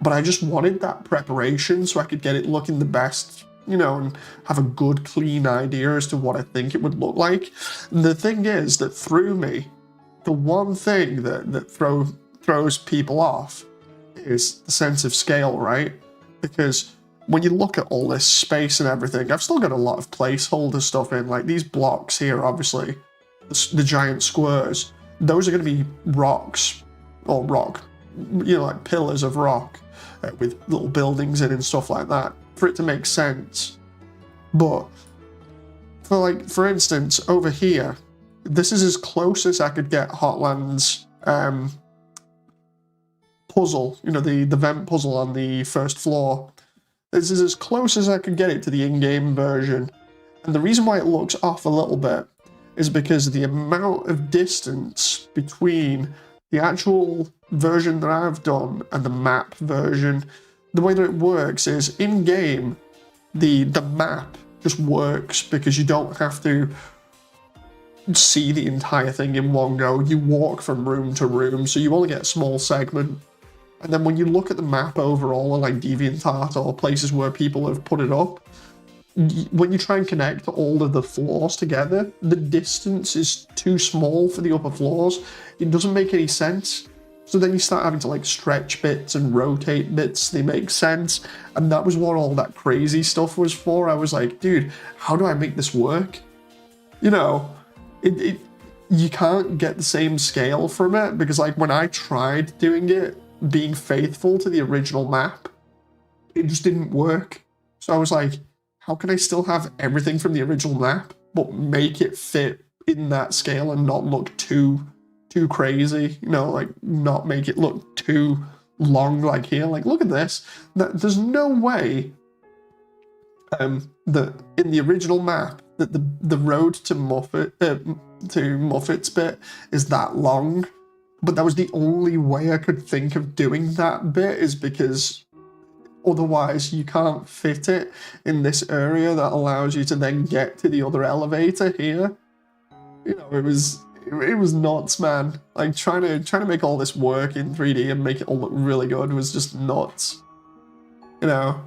Speaker 1: But I just wanted that preparation so I could get it looking the best, you know, and have a good, clean idea as to what I think it would look like. And the thing is that through me the one thing that throws people off is the sense of scale, right? Because when you look at all this space and everything, I've still got a lot of placeholder stuff in, like these blocks here, obviously, the giant squares, those are going to be rocks, or rock, you know, like pillars of rock with little buildings in and stuff like that, for it to make sense. But for instance, over here, this is as close as I could get Hotland's puzzle, you know, the vent puzzle on the first floor. This is as close as I could get it to the in-game version. And the reason why it looks off a little bit is because the amount of distance between the actual version that I've done and the map version. The way that it works is in-game, the map just works because you don't have to see the entire thing in one go. You walk from room to room, so you only get a small segment. And then when you look at the map overall, or like DeviantArt or places where people have put it up, when you try and connect all of the floors together, the distance is too small for the upper floors. It doesn't make any sense. So then you start having to like stretch bits and rotate bits, they make sense. And that was what all that crazy stuff was for. I was like, dude, how do I make this work? You know, you can't get the same scale from it, because like when I tried doing it, being faithful to the original map, it just didn't work. So I was like, how can I still have everything from the original map, but make it fit in that scale and not look too crazy, you know, like not make it look too long like here. Like, look at this. There's no way that in the original map that the road to Muffet's bit is that long, but that was the only way I could think of doing that bit, is because otherwise you can't fit it in this area that allows you to then get to the other elevator here. You know, it was nuts, man. Like trying to make all this work in 3D and make it all look really good was just nuts. You know,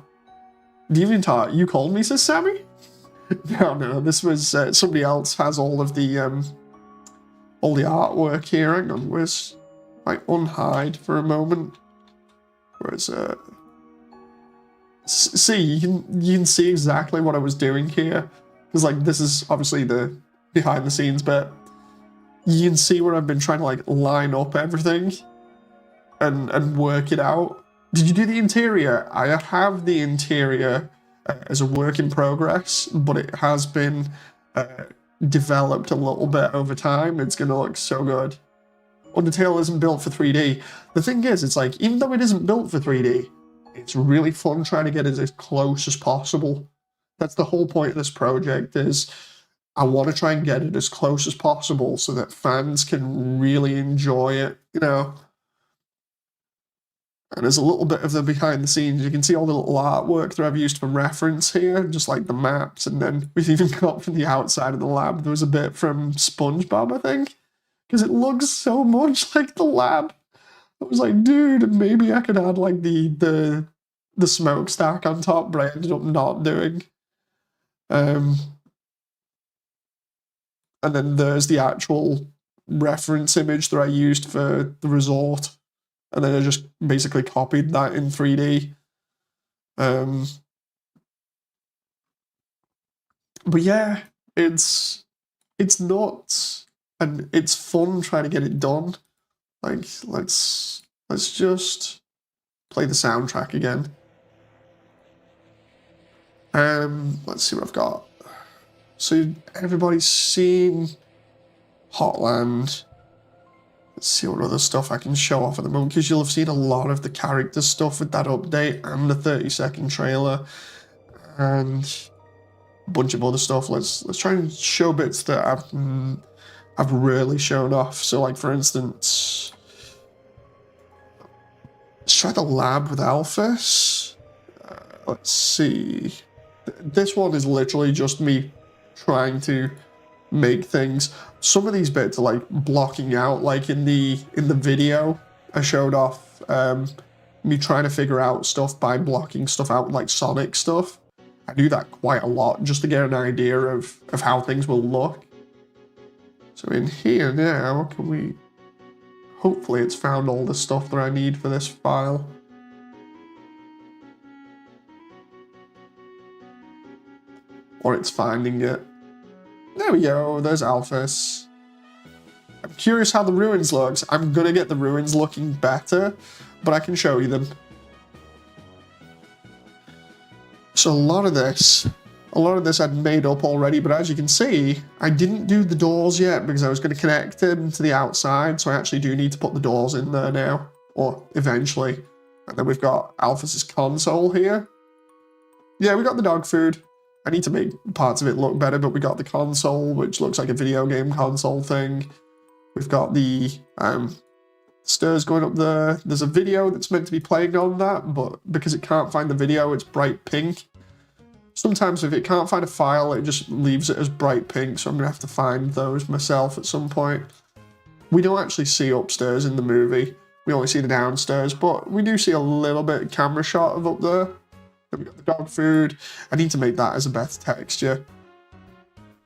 Speaker 1: DeviantArt, you called me, says Sammy? No, this was somebody else has all the artwork here. Hang on, where's like unhide for a moment? Where's see, you can see exactly what I was doing here, because like this is obviously the behind the scenes bit. You can see where I've been trying to like line up everything and work it out. Did you do the interior? I have the interior as a work in progress, but it has been developed a little bit over time. It's gonna look so good. UnderTale isn't built for 3D. The thing is, it's like, even though it isn't built for 3D, it's really fun trying to get it as close as possible. That's the whole point of this project, is I want to try and get it as close as possible so that fans can really enjoy it, you know. And there's a little bit of the behind the scenes. You can see all the little artwork that I've used for reference here, just like the maps. And then we've even got from the outside of the lab, there was a bit from SpongeBob, I think, because it looks so much like the lab. I was like, dude, maybe I could add like the smokestack on top, but I ended up not doing. And then there's the actual reference image that I used for the resort. And then I just basically copied that in 3D. But yeah, it's nuts. And it's fun trying to get it done. Like, let's just play the soundtrack again. Let's see what I've got. So everybody's seen Hotland. Let's see what other stuff I can show off at the moment, because you'll have seen a lot of the character stuff with that update and the 30-second trailer and a bunch of other stuff. Let's try and show bits that I've really shown off. So like, for instance, let's try the lab with Alphys. Let's see. This one is literally just me trying to make things. Some of these bits are like blocking out, like in the video I showed off me trying to figure out stuff by blocking stuff out, like Sonic stuff. I do that quite a lot just to get an idea of how things will look. So in here now, can we hopefully it's found all the stuff that I need for this file. Or it's finding it. There we go, there's Alphys. I'm curious how the ruins looks. I'm gonna get the ruins looking better, but I can show you them. So a lot of this I'd made up already, but as you can see, I didn't do the doors yet because I was going to connect them to the outside, so I actually do need to put the doors in there now, or eventually. And then we've got Alphys's console here. Yeah, we got the dog food. I need to make parts of it look better, but we got the console, which looks like a video game console thing. We've got the stairs going up there. There's a video that's meant to be playing on that, but because it can't find the video, it's bright pink. Sometimes if it can't find a file, it just leaves it as bright pink, so I'm going to have to find those myself at some point. We don't actually see upstairs in the movie. We only see the downstairs, but we do see a little bit camera shot of up there. Then we got the dog food. I need to make that as a better texture.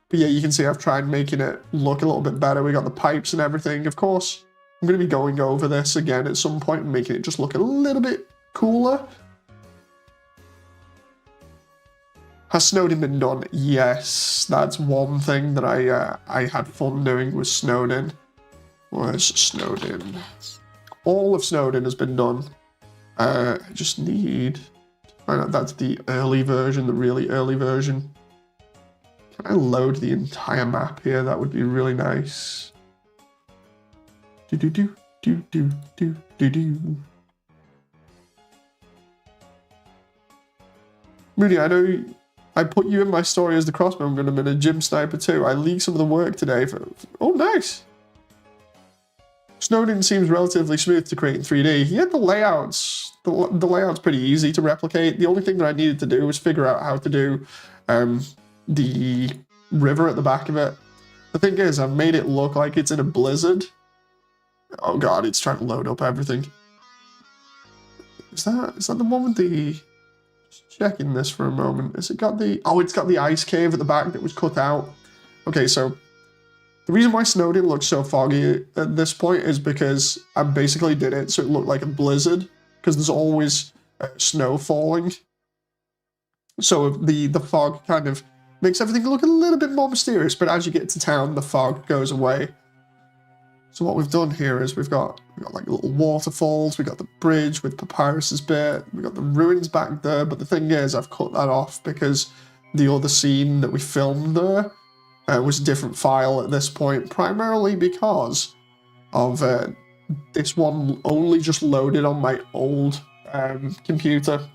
Speaker 1: But yeah, you can see I've tried making it look a little bit better. We got the pipes and everything. Of course, I'm going to be going over this again at some point and making it just look a little bit cooler. Has Snowden been done? Yes, that's one thing that I had fun doing with Snowden. Where's Snowden? All of Snowden has been done. I just need to find out that's the early version, the really early version. Can I load the entire map here? That would be really nice. Moody, I know I put you in my story as the crossbow gun and a gym sniper too. I leaked some of the work today for... Oh, nice! Snowden seems relatively smooth to create in 3D. Yeah, the layouts... The layout's pretty easy to replicate. The only thing that I needed to do was figure out how to do the river at the back of it. The thing is, I've made it look like it's in a blizzard. Oh god, it's trying to load up everything. Is that the one with the... Checking this for a moment. Has it got the... Oh, it's got the ice cave at the back that was cut out. Okay, so the reason why Snowden looks so foggy at this point is because I basically did it so it looked like a blizzard, because there's always snow falling. So the fog kind of makes everything look a little bit more mysterious, but as you get to town, the fog goes away. So what we've done here is we've got like little waterfalls, we got the bridge with Papyrus's bit, we got the ruins back there, but the thing is I've cut that off because the other scene that we filmed there was a different file at this point, primarily because of this one only just loaded on my old computer.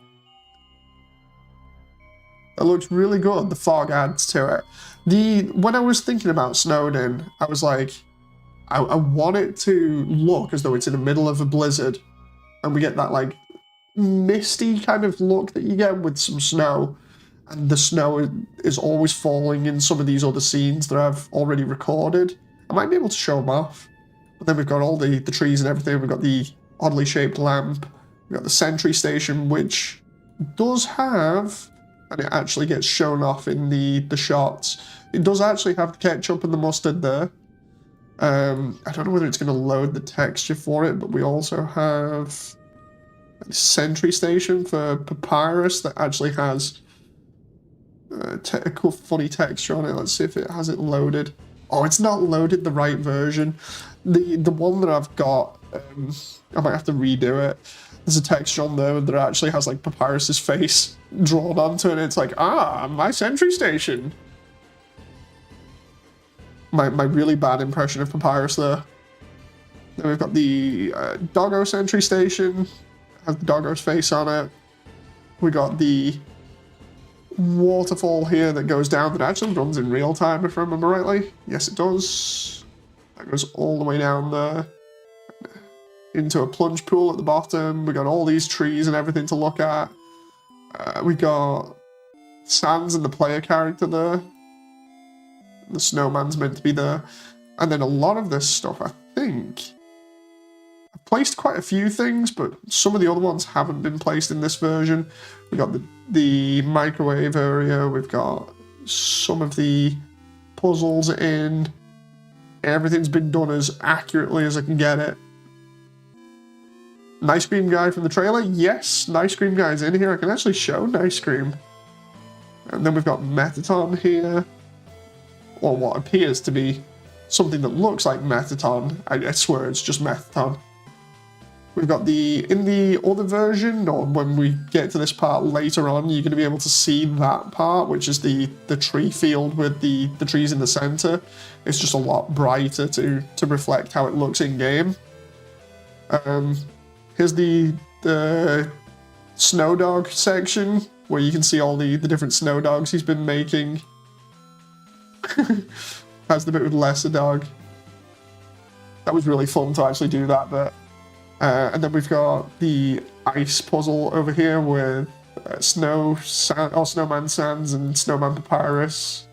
Speaker 1: It looks really good, the fog adds to it. When I was thinking about Snowden, I was like, I want it to look as though it's in the middle of a blizzard, and we get that like misty kind of look that you get with some snow, and the snow is always falling in some of these other scenes that I've already recorded. I might be able to show them off, but then we've got all the trees and everything. We've got the oddly shaped lamp, we've got the sentry station, which does have, and it actually gets shown off in the shots, it does actually have the ketchup and the mustard there. I don't know whether it's going to load the texture for it, but we also have a sentry station for Papyrus that actually has a cool funny texture on it. Let's see if it has it loaded. Oh, it's not loaded the right version. The one that I've got, I might have to redo it. There's a texture on there that actually has like Papyrus's face drawn onto it, and it's like, ah, my sentry station. My really bad impression of Papyrus there. Then we've got the Doggo sentry station, has the Doggo's face on it. We got the waterfall here that goes down that actually runs in real time, if I remember rightly. Yes, it does. That goes all the way down there into a plunge pool at the bottom. We got all these trees and everything to look at. We got Sans and the player character there. The snowman's meant to be there. And then a lot of this stuff, I think, I've placed quite a few things, but some of the other ones haven't been placed in this version. We've got the microwave area, we've got some of the puzzles in. Everything's been done as accurately as I can get it. Nice Cream guy from the trailer. Yes, Nice Cream guy's in here. I can actually show Nice Cream. And then we've got Metaton here. Or what appears to be something that looks like Metaton. I swear it's just Metaton. We've got in the other version, or when we get to this part later on, you're going to be able to see that part, which is the tree field with the trees in the center. It's just a lot brighter to reflect how it looks in game. Here's the Snow Dog section, where you can see all the different snow dogs he's been making. That's the bit with Lesser Dog. That was really fun to actually do that bit. And then we've got the ice puzzle over here with Snowman Sands and Snowman Papyrus.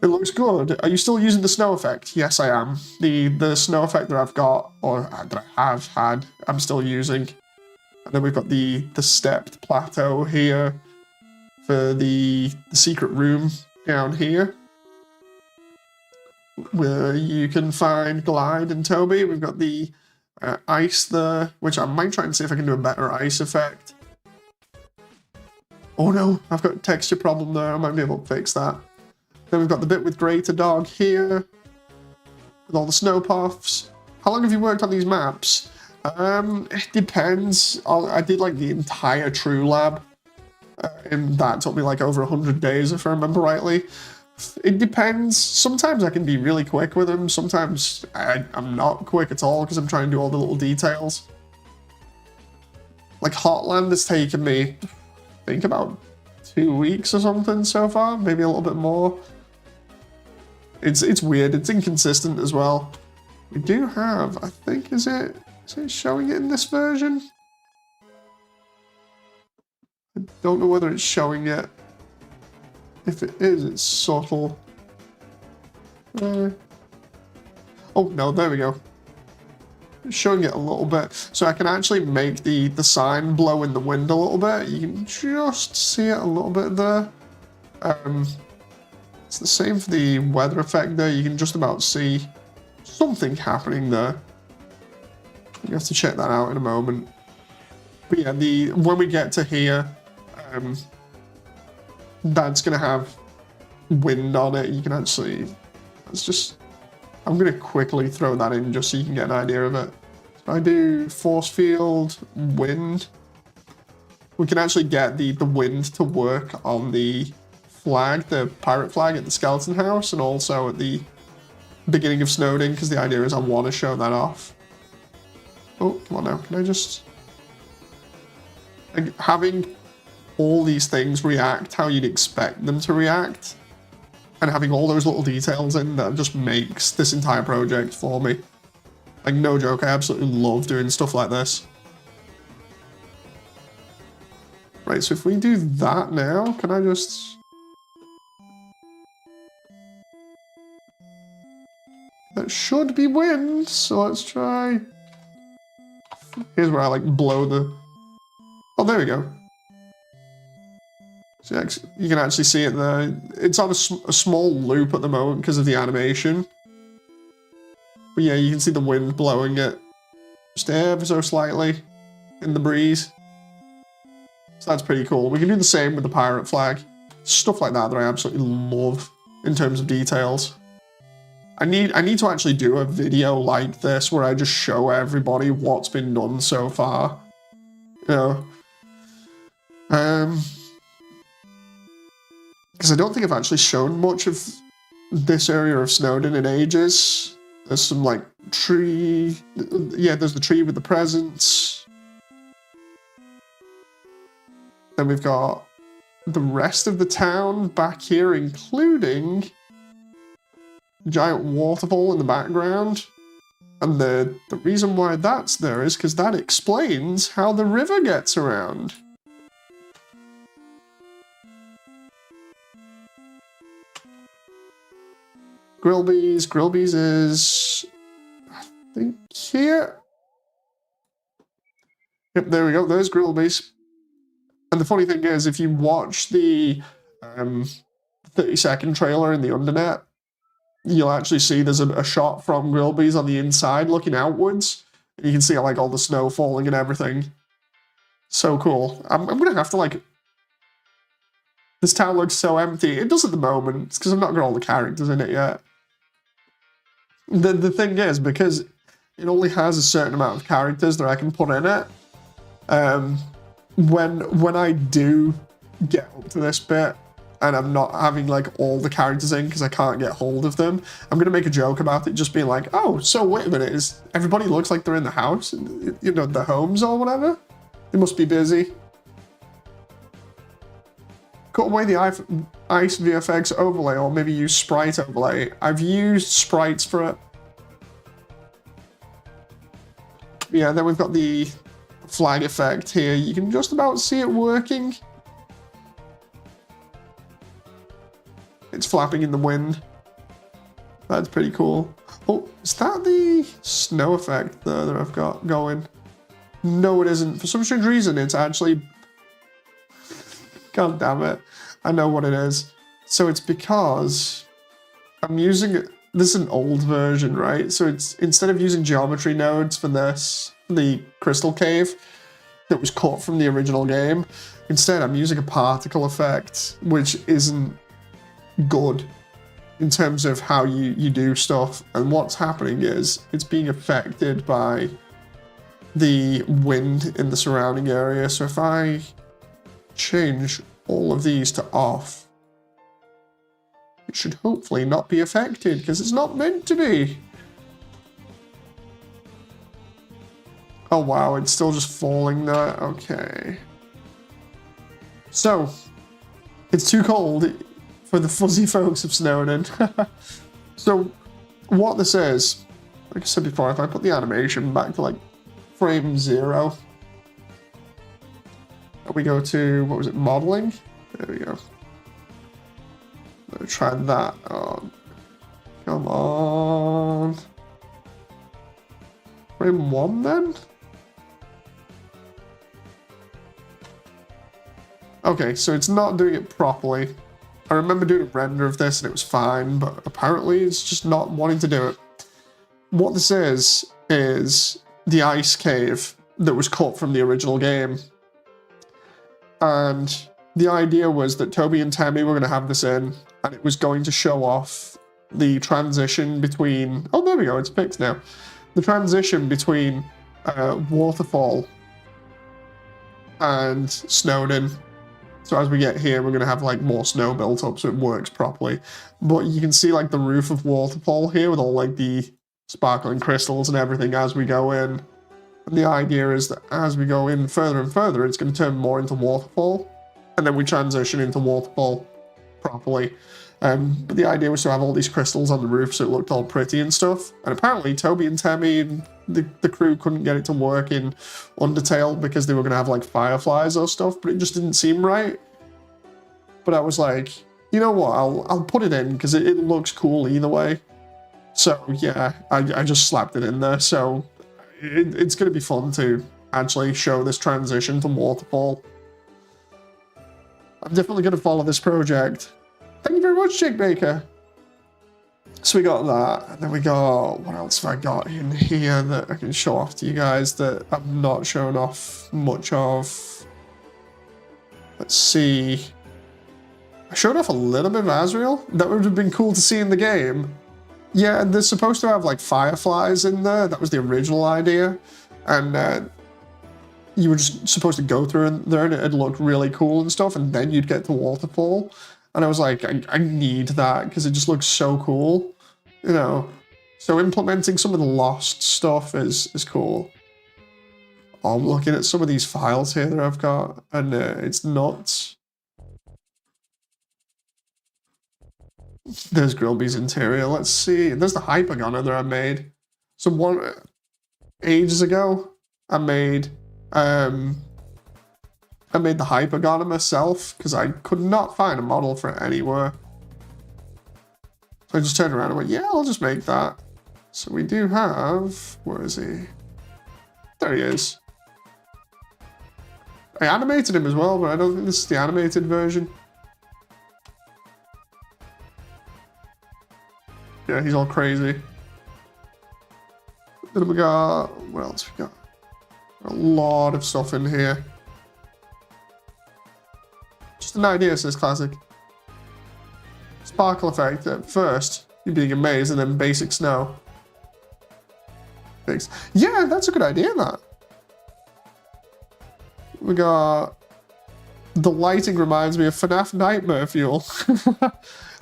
Speaker 1: It looks good. Are you still using the snow effect? Yes, I am. The snow effect that I've got, or that I have had, I'm still using. And then we've got the stepped plateau here for the secret room down here, where you can find Glide and Toby. We've got the ice there, which I might try and see if I can do a better ice effect. Oh no, I've got a texture problem there. I might be able to fix that. Then we've got the bit with Greater Dog here, with all the snow puffs. How long have you worked on these maps? It depends. I did like the entire True Lab, and that took me like over 100 days if I remember rightly. It depends. Sometimes I can be really quick with them. Sometimes I'm not quick at all because I'm trying to do all the little details. Like Hotland has taken me, I think, about 2 weeks or something so far, maybe a little bit more. It's weird. It's inconsistent as well. We do have, I think, is it showing it in this version? I don't know whether it's showing it. If it is, it's subtle. Oh no, there we go. It's showing it a little bit. So I can actually make the sign blow in the wind a little bit. You can just see it a little bit there. It's the same for the weather effect there. You can just about see something happening there. You have to check that out in a moment. But yeah, when we get to here, that's gonna have wind on it. You can actually, I'm gonna quickly throw that in just so you can get an idea of it. So I do force field, wind. We can actually get the wind to work on the flag, the pirate flag at the skeleton house, and also at the beginning of Snowdin, because the idea is I want to show that off. Oh, come on now, can I just... Like, having all these things react how you'd expect them to react, and having all those little details in that just makes this entire project for me. Like, no joke, I absolutely love doing stuff like this. Right, so if we do that now, can I just... That should be wind, so let's try... Here's where I, like, blow the... Oh, there we go. So you can actually see it there. It's on a small loop at the moment because of the animation. But yeah, you can see the wind blowing it just ever so slightly in the breeze. So that's pretty cool. We can do the same with the pirate flag. Stuff like that I absolutely love in terms of details. I need to actually do a video like this where I just show everybody what's been done so far. You know. Because I don't think I've actually shown much of this area of Snowdin in ages. There's some, like, tree... Yeah, there's the tree with the presents. Then we've got the rest of the town back here, including a giant waterfall in the background. And the reason why that's there is because that explains how the river gets around. Grillby's is, I think, here. Yep, there we go, there's Grillby's. And the funny thing is, if you watch the 30-second trailer in the Undernet, you'll actually see there's a shot from Grillby's on the inside looking outwards. And you can see like all the snow falling and everything. So cool. I'm gonna have to like... This town looks so empty. It does at the moment. It's because I've not got all the characters in it yet. The thing is, because it only has a certain amount of characters that I can put in it, when I do get up to this bit, and I'm not having like all the characters in because I can't get hold of them, I'm gonna make a joke about it just being like, oh, so wait a minute, is everybody looks like they're in the house, you know, the homes or whatever? They must be busy. Cut away the ice VFX overlay, or maybe use sprite overlay. I've used sprites for it. Yeah, then we've got the flag effect here. You can just about see it working. It's flapping in the wind. That's pretty cool. Oh, is that the snow effect there that I've got going? No, it isn't. For some strange reason, it's actually... God damn it. I know what it is. So it's because I'm using it. This is an old version, right? So it's instead of using geometry nodes for this, the crystal cave that was cut from the original game, instead I'm using a particle effect, which isn't good in terms of how you do stuff. And what's happening is it's being affected by the wind in the surrounding area. So if I change all of these to off, it should hopefully not be affected because it's not meant to be. Oh wow, it's still just falling there. Okay. So, it's too cold for the fuzzy folks of Snowden. So, what this is, like I said before, if I put the animation back to like frame 0, we go to, what was it, modeling? There we go. Let's try that on. Come on. Frame 1 then? Okay, so it's not doing it properly. I remember doing a render of this and it was fine, but apparently it's just not wanting to do it. What this is the ice cave that was cut from the original game. And the idea was that Toby and Temmie were going to have this in, and it was going to show off the transition between... Oh, there we go, it's picked now. The transition between Waterfall and Snowden. So as we get here, we're going to have like more snow built up so it works properly. But you can see like the roof of Waterfall here with all like the sparkling crystals and everything as we go in. And the idea is that as we go in further and further, it's going to turn more into Waterfall. And then we transition into Waterfall properly. But the idea was to have all these crystals on the roof so it looked all pretty and stuff. And apparently Toby and Temmie and the crew couldn't get it to work in Undertale because they were going to have like fireflies or stuff, but it just didn't seem right. But I was like, you know what, I'll put it in because it looks cool either way. So yeah, I just slapped it in there. So it's going to be fun to actually show this transition to Waterfall. I'm definitely going to follow this project. Thank you very much, Jake Baker. So we got that, and then we got, what else have I got in here that I can show off to you guys that I've not shown off much of? Let's see. I showed off a little bit of Azrael. That would have been cool to see in the game. Yeah, and they're supposed to have like fireflies in there. That was the original idea. And you were just supposed to go through there and it'd look really cool and stuff, and then you'd get to Waterfall. And I was like, I need that because it just looks so cool, you know. So implementing some of the lost stuff is cool. Oh, I'm looking at some of these files here that I've got, and it's nuts. There's Grillby's interior. Let's see. There's the hypergunner that I made. So ages ago, I made the hypergunner myself because I could not find a model for it anywhere. So I just turned around and went, yeah, I'll just make that. So we do have, where is he? There he is. I animated him as well, but I don't think this is the animated version. Yeah, he's all crazy. Then we got, what else we got? A lot of stuff in here. Just an idea, says Classic. Sparkle effect at first. You're being amazed, and then basic snow. Thanks. Yeah, that's a good idea, that. We got... The lighting reminds me of FNAF Nightmare Fuel.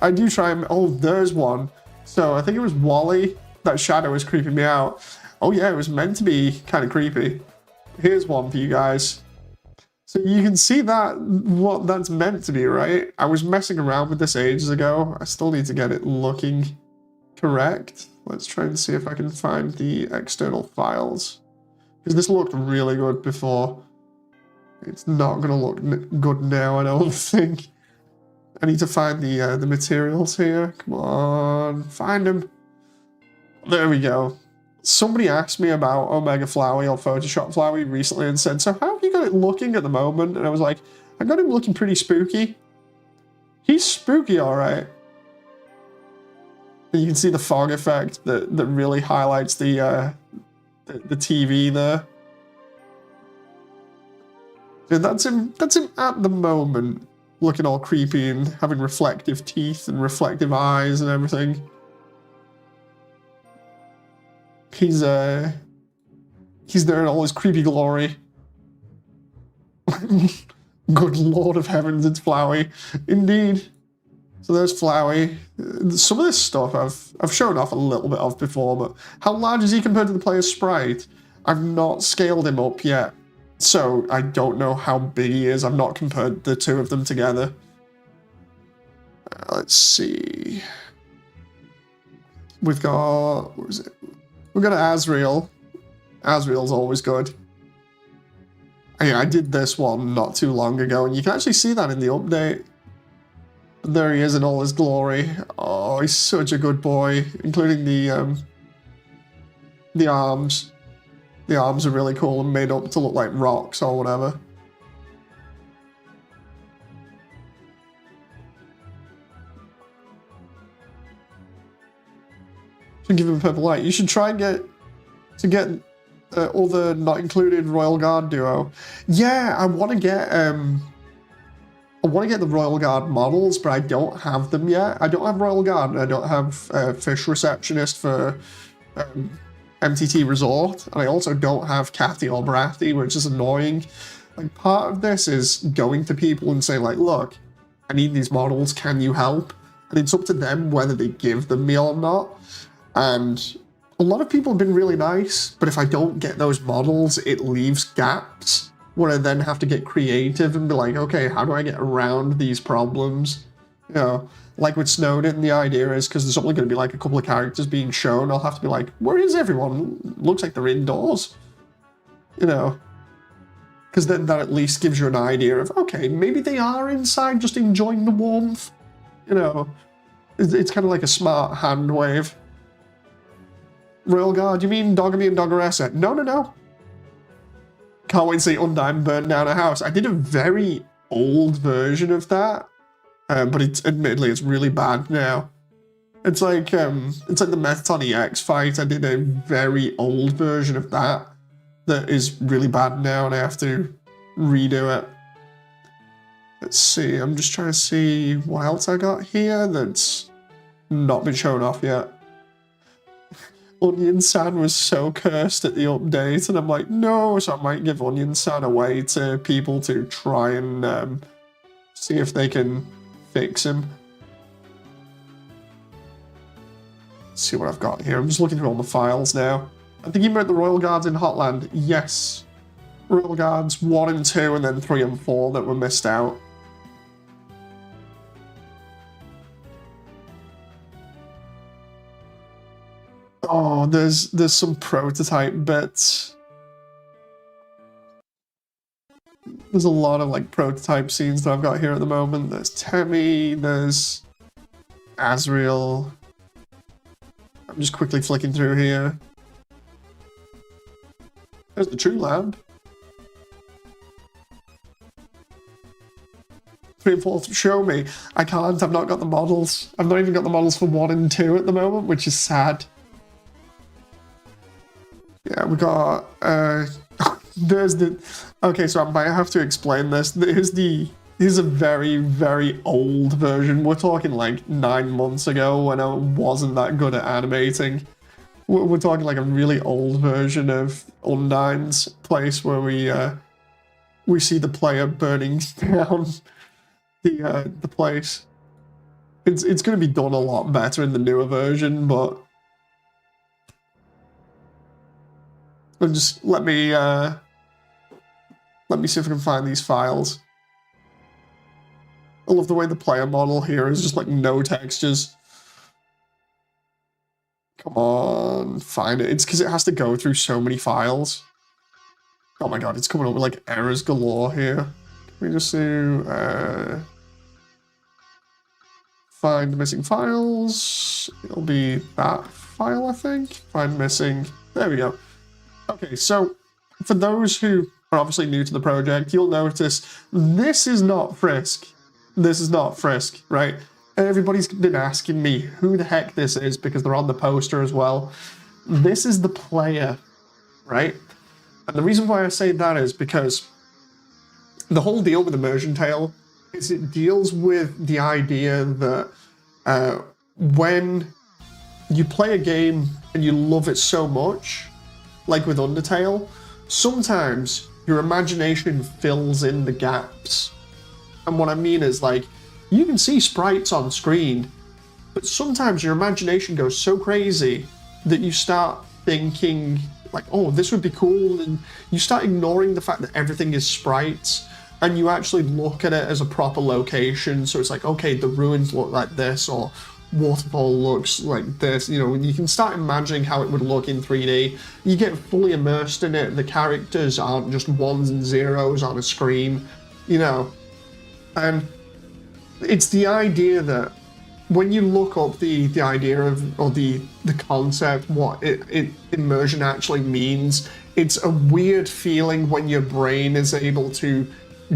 Speaker 1: I do try and... Oh, there's one. So, I think it was Wally. That shadow was creeping me out. Oh yeah, it was meant to be kind of creepy. Here's one for you guys. So you can see that, what that's meant to be, right? I was messing around with this ages ago. I still need to get it looking correct. Let's try and see if I can find the external files. Because this looked really good before. It's not going to look good now, I don't think. I need to find the materials here. Come on, find them. There we go. Somebody asked me about Omega Flowey or Photoshop Flowey recently and said, so how have you got it looking at the moment? And I was like, I got him looking pretty spooky. He's spooky, alright. You can see the fog effect that really highlights the TV there. So that's him at the moment, looking all creepy and having reflective teeth and reflective eyes and everything. He's there in all his creepy glory. Good Lord of Heavens, it's Flowey. Indeed. So there's Flowey. Some of this stuff I've shown off a little bit of before, but how large is he compared to the player's sprite? I've not scaled him up yet, so I don't know how big he is. I've not compared the two of them together. Let's see. We've got... What is it? We've got Azrael. Azrael's always good. I did this one not too long ago, and you can actually see that in the update. There he is in all his glory. Oh, he's such a good boy, including the arms. The arms are really cool and made up to look like rocks or whatever. Should give him a purple light. You should try and get other not included Royal Guard duo. Yeah, I want to get the Royal Guard models, but I don't have them yet. I don't have Royal Guard, and I don't have Fish Receptionist for MTT Resort, and I also don't have Cathy or Brathy, which is annoying. Like, part of this is going to people and say, like, look, I need these models, can you help? And it's up to them whether they give them me or not. And a lot of people have been really nice, but if I don't get those models, it leaves gaps where I then have to get creative and be like, okay, how do I get around these problems? You know, like with Snowden, the idea is because there's only going to be like a couple of characters being shown, I'll have to be like, where is everyone? Looks like they're indoors. You know, because then that at least gives you an idea of, okay, maybe they are inside just enjoying the warmth. You know, it's kind of like a smart hand wave. Royal Guard, you mean Dogamy and Doggeressa? No. Can't wait to see Undyne burn down a house. I did a very old version of that, but admittedly it's really bad now. It's like the Metaton EX fight. I did a very old version of that is really bad now, and I have to redo it. Let's see. I'm just trying to see what else I got here that's not been shown off yet. Onion San was so cursed at the update, and I'm like, no, so I might give Onion San away to people to try and see if they can fix him. Let's see what I've got here. I'm just looking through all the files now. I think you meant the Royal Guards in Hotland. Yes. Royal Guards 1 and 2, and then 3 and 4 that were missed out. Oh, there's some prototype bits. There's a lot of like prototype scenes that I've got here at the moment. There's Temmie, there's Azrael. I'm just quickly flicking through here. There's the True Land. 3 and 4 show me. I can't. I've not got the models. I've not even got the models for 1 and 2 at the moment, which is sad. Yeah, we got... there's the... Okay, so I might have to explain this. Here's a very, very old version. We're talking like 9 months ago when I wasn't that good at animating. We're talking like a really old version of Undyne's place where we see the player burning down the place. It's going to be done a lot better in the newer version, but just let me see if I can find these files. I love the way the player model here is just like no textures. Come on, find it. It's because it has to go through so many files. Oh my god, it's coming up with like errors galore here. Can we just do find missing files? It'll be that file, I think. Find missing. There we go. Okay, so for those who are obviously new to the project, you'll notice this is not Frisk. This is not Frisk, right? Everybody's been asking me who the heck this is because they're on the poster as well. This is the player, right? And the reason why I say that is because the whole deal with Immersiontale is it deals with the idea that when you play a game and you love it so much, like with UnderTale, sometimes your imagination fills in the gaps. And what I mean is, like, you can see sprites on screen, but sometimes your imagination goes so crazy that you start thinking, like, oh, this would be cool, and you start ignoring the fact that everything is sprites, and you actually look at it as a proper location. So it's like, okay, the ruins look like this, or waterfall looks like this, you know, and you can start imagining how it would look in 3D. You get fully immersed in it. The characters aren't just ones and zeros on a screen, you know. And it's the idea that when you look up the idea of, or the concept, what immersion actually means, it's a weird feeling when your brain is able to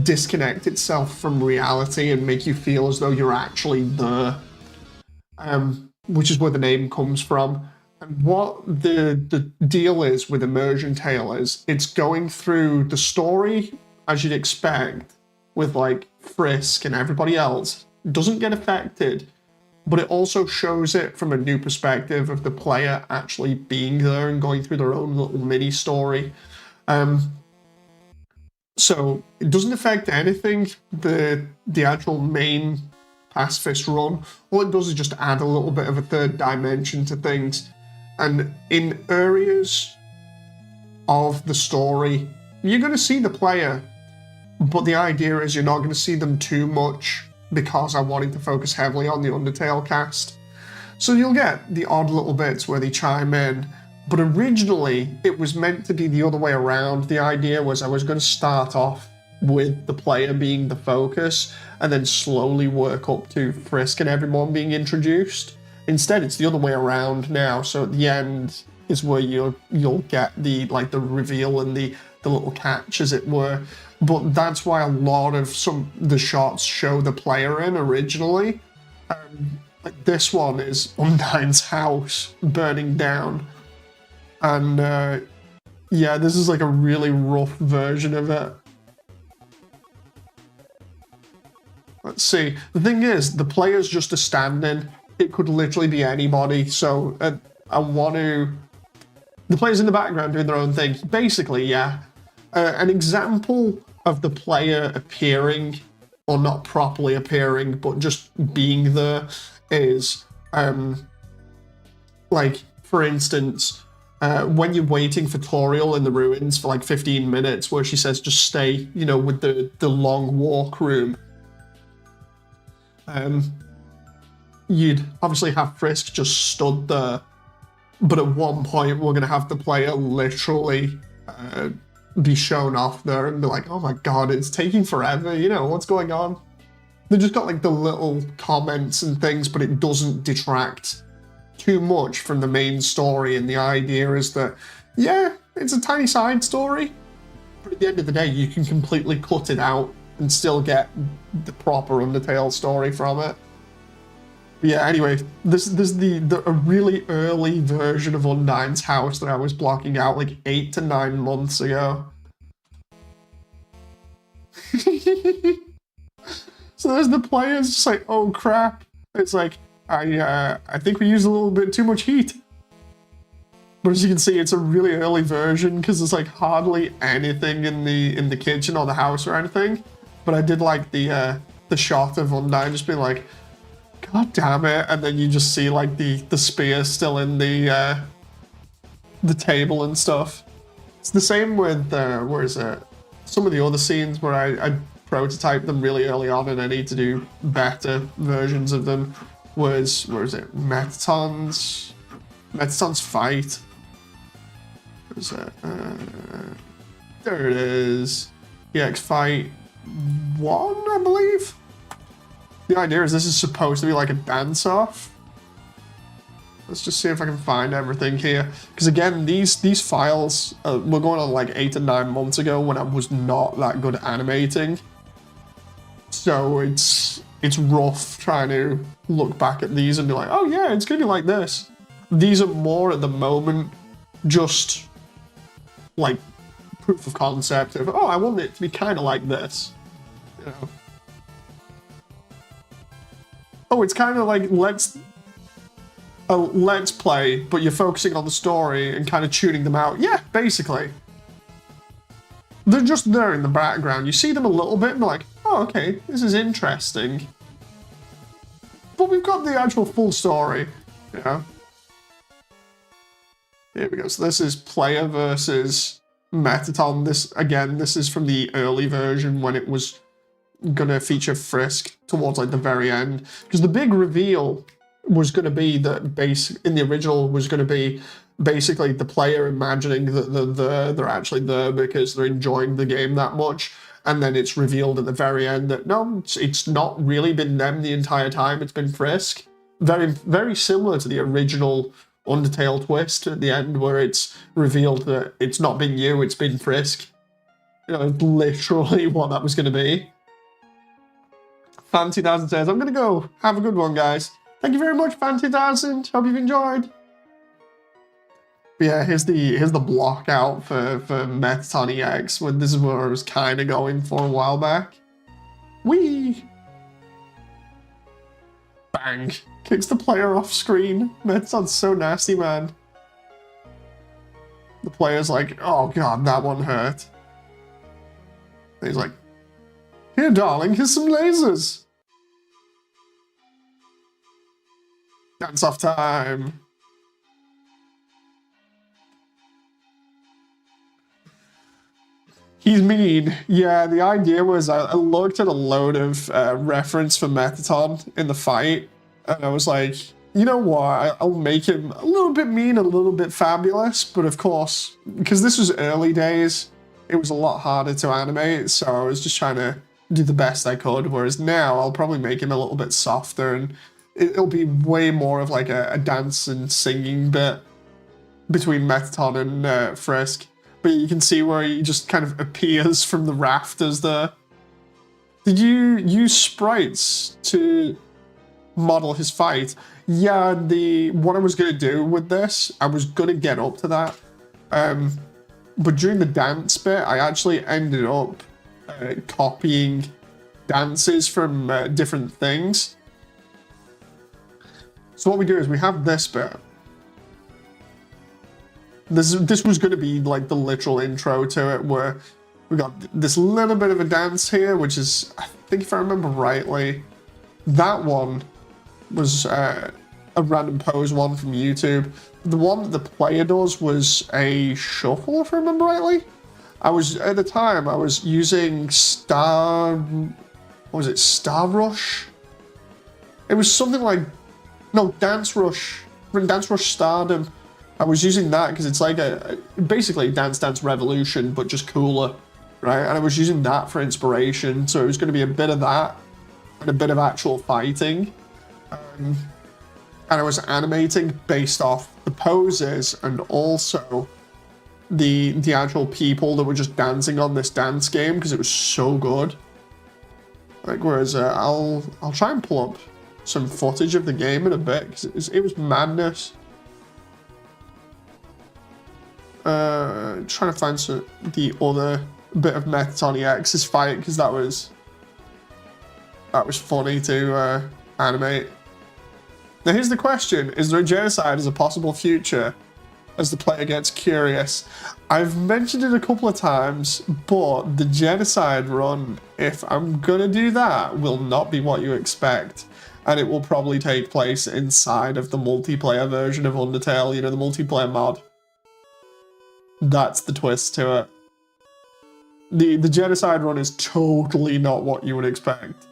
Speaker 1: disconnect itself from reality and make you feel as though you're actually there. Which is where the name comes from. And what the deal is with Immersiontale is it's going through the story as you'd expect with like Frisk and everybody else. It doesn't get affected, but it also shows it from a new perspective of the player actually being there and going through their own little mini story. So it doesn't affect anything, the actual main pacifist run. All it does is just add a little bit of a third dimension to things. And in areas of the story, you're going to see the player, but the idea is you're not going to see them too much because I'm wanting to focus heavily on the Undertale cast. So you'll get the odd little bits where they chime in, but originally it was meant to be the other way around. The idea was I was going to start off with the player being the focus and then slowly work up to Frisk and everyone being introduced. Instead, it's the other way around now. So at the end is where you'll get the reveal and the little catch, as it were. But that's why a lot of the shots show the player in originally. Like this one is Undyne's house burning down. And yeah, this is like a really rough version of it. Let's see. The thing is, the player's just a stand-in. It could literally be anybody. So I want to... The player's in the background doing their own thing. Basically, yeah. An example of the player appearing, or not properly appearing, but just being there is, like, for instance, when you're waiting for Toriel in the ruins for like 15 minutes, where she says just stay, you know, with the long walk room. You'd obviously have Frisk just stood there, but at one point we're going to have the player literally be shown off there and be like, oh my god, it's taking forever, you know, what's going on? They just got like the little comments and things, but it doesn't detract too much from the main story. And the idea is that, yeah, it's a tiny side story, but at the end of the day, you can completely cut it out and still get the proper Undertale story from it. But yeah, anyway, this is a really early version of Undyne's house that I was blocking out like 8 to 9 months ago. So there's the players just like, oh crap. It's like, I think we used a little bit too much heat. But as you can see, it's a really early version because there's like hardly anything in the kitchen or the house or anything. But I did like the shot of Undyne just being like, God damn it, and then you just see like the spear still in the table and stuff. It's the same with where is it? Some of the other scenes where I prototyped them really early on and I need to do better versions of them. Where is it? Metaton's fight. Where is it? There it is. EX fight 1, I believe. The idea is this is supposed to be like a dance-off. Let's just see if I can find everything here. Because again, these files were going on like 8 to 9 months ago when I was not that good at animating. So it's rough trying to look back at these and be like, oh yeah, it's gonna be like this. These are more at the moment just like proof of concept of, oh, I want it to be kind of like this. You know. Oh, it's kind of like let's play, but you're focusing on the story and kind of tuning them out. Yeah, basically. They're just there in the background. You see them a little bit and you're like, oh, okay, this is interesting. But we've got the actual full story, you know. Here we go. So this is player versus Metaton. This is from the early version when it was gonna feature Frisk towards like the very end, because the big reveal was gonna be that in the original was gonna be basically the player imagining that they're actually there because they're enjoying the game that much, and then it's revealed at the very end that no, it's not really been them the entire time, it's been Frisk. Very, very similar to the original Undertale twist at the end where it's revealed that it's not been you, it's been Frisk. You know, literally what that was gonna be. Fan2000 says, I'm gonna go. Have a good one, guys. Thank you very much, Fan2000. Hope you've enjoyed. But yeah, here's the block out for Metaton EX. This is where I was kind of going for a while back. Whee! Bang! Kicks the player off screen. Metaton's so nasty, man. The player's like, oh god, that one hurt. And he's like, here, darling, here's some lasers. Dance off time. He's mean. Yeah, the idea was I looked at a load of reference for Metaton in the fight, and I was like, you know what, I'll make him a little bit mean, a little bit fabulous, but of course, because this was early days, it was a lot harder to animate, so I was just trying to do the best I could, whereas now I'll probably make him a little bit softer, and it'll be way more of like a dance and singing bit between Metaton and Frisk. But you can see where he just kind of appears from the rafters there. Did you use sprites to model his fight? Yeah, what I was going to do with this, I was going to get up to that. But during the dance bit, I actually ended up copying dances from different things. So what we do is we have this bit. This was going to be like the literal intro to it, where we got this little bit of a dance here, which is, I think if I remember rightly, that one was a random pose one from YouTube. The one that the player does was a shuffle, if I remember rightly. At the time, I was using Star Rush? It was something like, no, Dance Rush Stardom. I was using that because it's like basically Dance Dance Revolution, but just cooler, right? And I was using that for inspiration, so it was going to be a bit of that and a bit of actual fighting. And I was animating based off the poses and also the actual people that were just dancing on this dance game because it was so good. Like, whereas I'll try and pull up some footage of the game in a bit, because it was madness. Trying to find the other bit of Mettaton EX's fight, because that was funny to animate. Now here's the question: is there a genocide as a possible future as the player gets curious? I've mentioned it a couple of times, but the genocide run, if I'm gonna do that, will not be what you expect. And it will probably take place inside of the multiplayer version of Undertale, you know, the multiplayer mod. That's the twist to it. The genocide run is totally not what you would expect.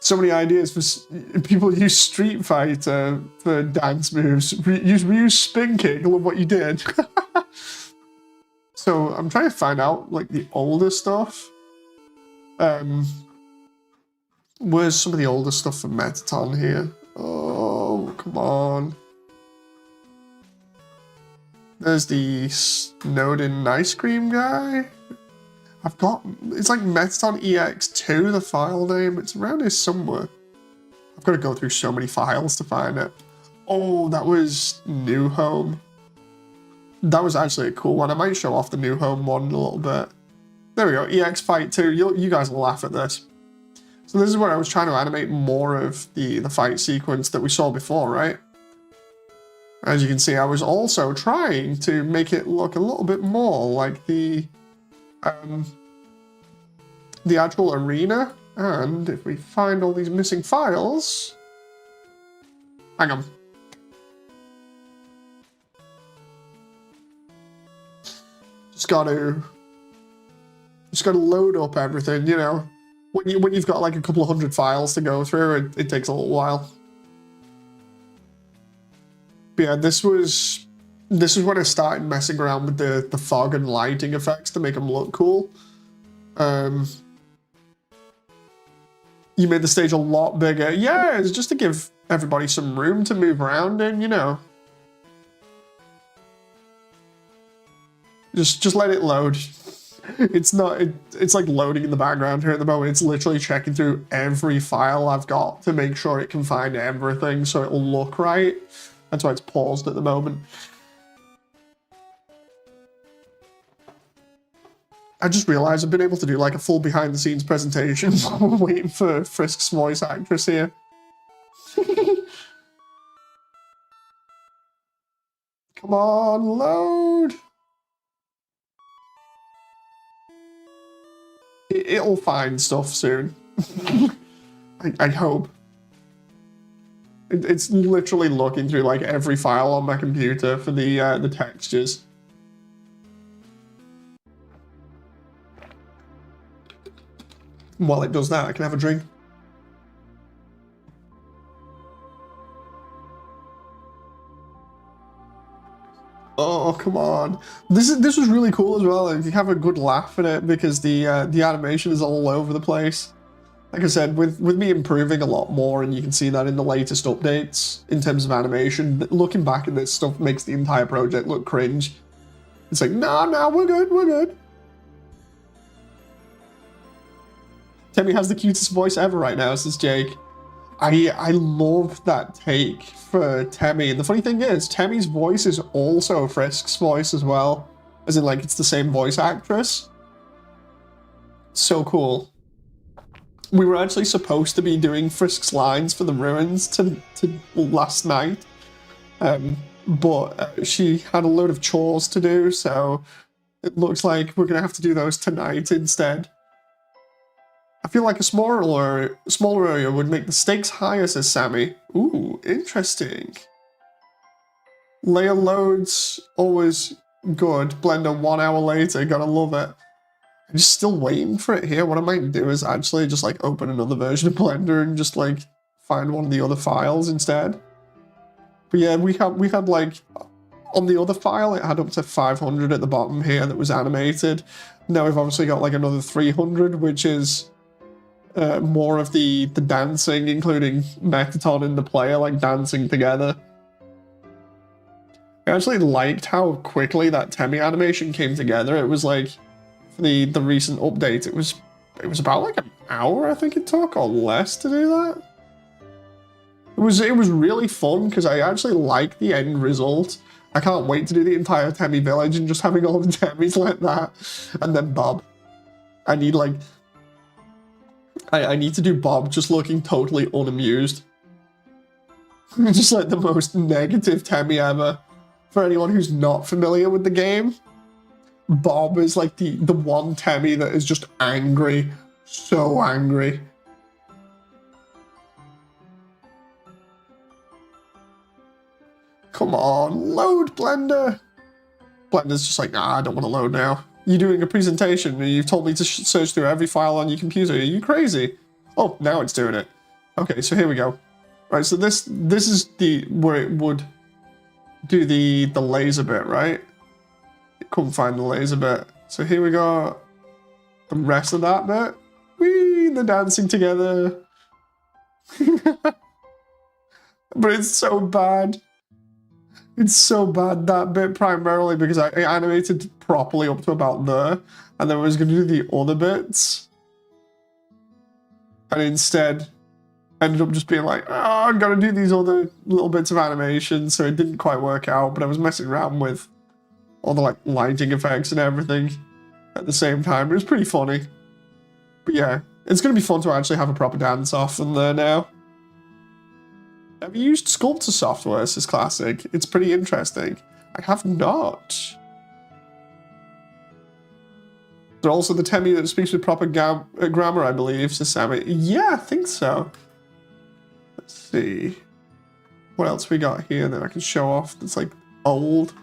Speaker 1: So many ideas for people use Street Fighter for dance moves. Use spin kick. Look what you did. So I'm trying to find out like the older stuff. Where's some of the older stuff for Mettaton here? Oh, come on. There's the Snowden ice cream guy. I've got, it's like Mettaton EX2, the file name. It's around here somewhere. I've got to go through so many files to find it. Oh, that was New Home. That was actually a cool one. I might show off the New Home one in a little bit. There we go, EX Fight 2. You guys will laugh at this. So this is where I was trying to animate more of the fight sequence that we saw before, right? As you can see, I was also trying to make it look a little bit more like the actual arena. And if we find all these missing files, hang on. Just gotta load up everything, you know. When you've got like a couple of hundred files to go through, it takes a little while. But yeah, this was when I started messing around with the fog and lighting effects to make them look cool. You made the stage a lot bigger. Yeah, it's just to give everybody some room to move around in, you know. Just let it load. It's like loading in the background here at the moment. It's literally checking through every file I've got to make sure it can find everything so it'll look right. That's why it's paused at the moment. I just realized I've been able to do like a full behind the scenes presentation while I'm waiting for Frisk's voice actress here. Come on, load! It'll find stuff soon. I hope. It's literally looking through like every file on my computer for the textures. While it does that, I can have a drink. Oh, come on. This was really cool as well. You have a good laugh at it because the animation is all over the place. Like I said, with me improving a lot more, and you can see that in the latest updates in terms of animation, looking back at this stuff makes the entire project look cringe. It's like, no, we're good, we're good. Temmie has the cutest voice ever right now, says Jake. I love that take for Temmie. And the funny thing is, Temmie's voice is also Frisk's voice as well. As in, like, it's the same voice actress. So cool. We were actually supposed to be doing Frisk's lines for the ruins to last night. But she had a load of chores to do, so it looks like we're going to have to do those tonight instead. I feel like a smaller area would make the stakes higher, says Sammy. Ooh, interesting. Layer loads, always good. Blender 1 hour later, gotta love it. I'm just still waiting for it here. What I might do is actually just like open another version of Blender and just like find one of the other files instead. But yeah, we had like, on the other file, it had up to 500 at the bottom here that was animated. Now we've obviously got like another 300, which is more of the dancing, including Mettaton and the player like dancing together. I actually liked how quickly that Temmie animation came together. It was like the recent update, it was about like an hour I think it took or less to do that. It was really fun because I actually like the end result. I can't wait to do the entire Temmie village and just having all the Temmies like that. And then Bob. I need like I need to do Bob just looking totally unamused. Just like the most negative Temmie ever. For anyone who's not familiar with the game, Bob is like the one Temmie that is just angry. So angry. Come on, load, Blender. Blender's just like, nah, I don't want to load now. You're doing a presentation and you've told me to search through every file on your computer. Are you crazy? Oh, now it's doing it. Okay, so here we go. Right, so this is where it would do the laser bit, right? It couldn't find the laser bit. So here we got the rest of that bit. Whee, they're dancing together. But it's so bad. It's so bad, that bit, primarily because I animated properly up to about there, and then I was going to do the other bits. And instead, ended up just being like, oh, I've got to do these other little bits of animation, so it didn't quite work out, but I was messing around with all the like lighting effects and everything at the same time. It was pretty funny. But yeah, it's going to be fun to actually have a proper dance-off in there now. Have you used Sculptor software, says Classic? It's pretty interesting. I have not. They're also the Temmie that speaks with proper grammar, I believe, says Sammy. Yeah, I think so. Let's see. What else we got here that I can show off that's like old?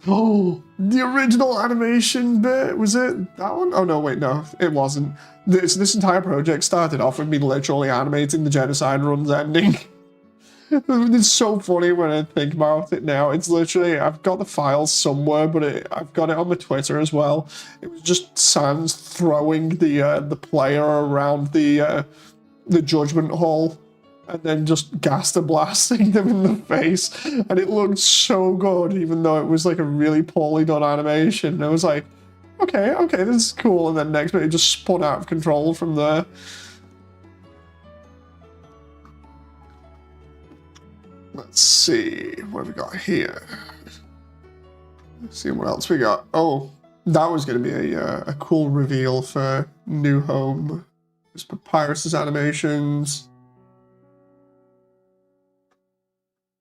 Speaker 1: Oh, the original animation bit, was it that one? Oh no, wait, no, it wasn't. This entire project started off with me literally animating the genocide runs ending. It's so funny when I think about it now. It's literally, I've got the files somewhere, but I've got it on my Twitter as well. It was just Sans throwing the player around the judgment hall, and then just Gaster blasting them in the face, and it looked so good, even though it was like a really poorly done animation. And I was like, okay, this is cool. And then next minute, it just spun out of control from there. Let's see, what have we got here? Let's see what else we got. Oh, that was going to be a cool reveal for New Home. There's Papyrus's animations.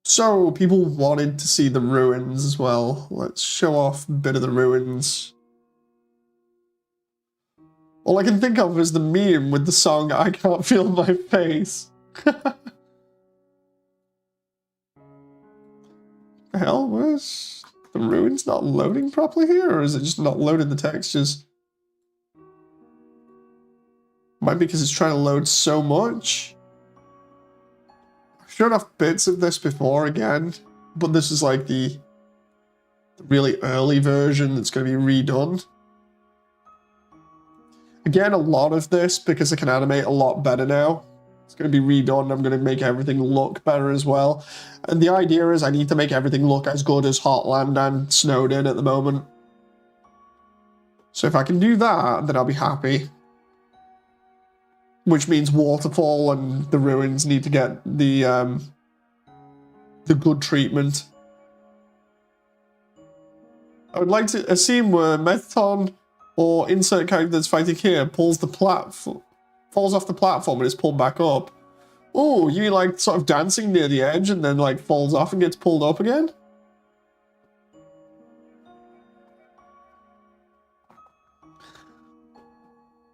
Speaker 1: So, people wanted to see the ruins as well. Let's show off a bit of the ruins. All I can think of is the meme with the song I Can't Feel My Face. The hell, was the ruins not loading properly here, or is it just not loading the textures? Might be because it's trying to load so much. I've shown off bits of this before again, but this is like the really early version that's going to be redone. Again, a lot of this because I can animate a lot better now. It's going to be redone. I'm going to make everything look better as well. And the idea is I need to make everything look as good as Hotland and Snowed In at the moment. So if I can do that, then I'll be happy. Which means Waterfall and the ruins need to get the good treatment. I would like to a scene where Metaton or insert character that's fighting here falls off the platform and is pulled back up. Oh, you mean like sort of dancing near the edge and then like falls off and gets pulled up again?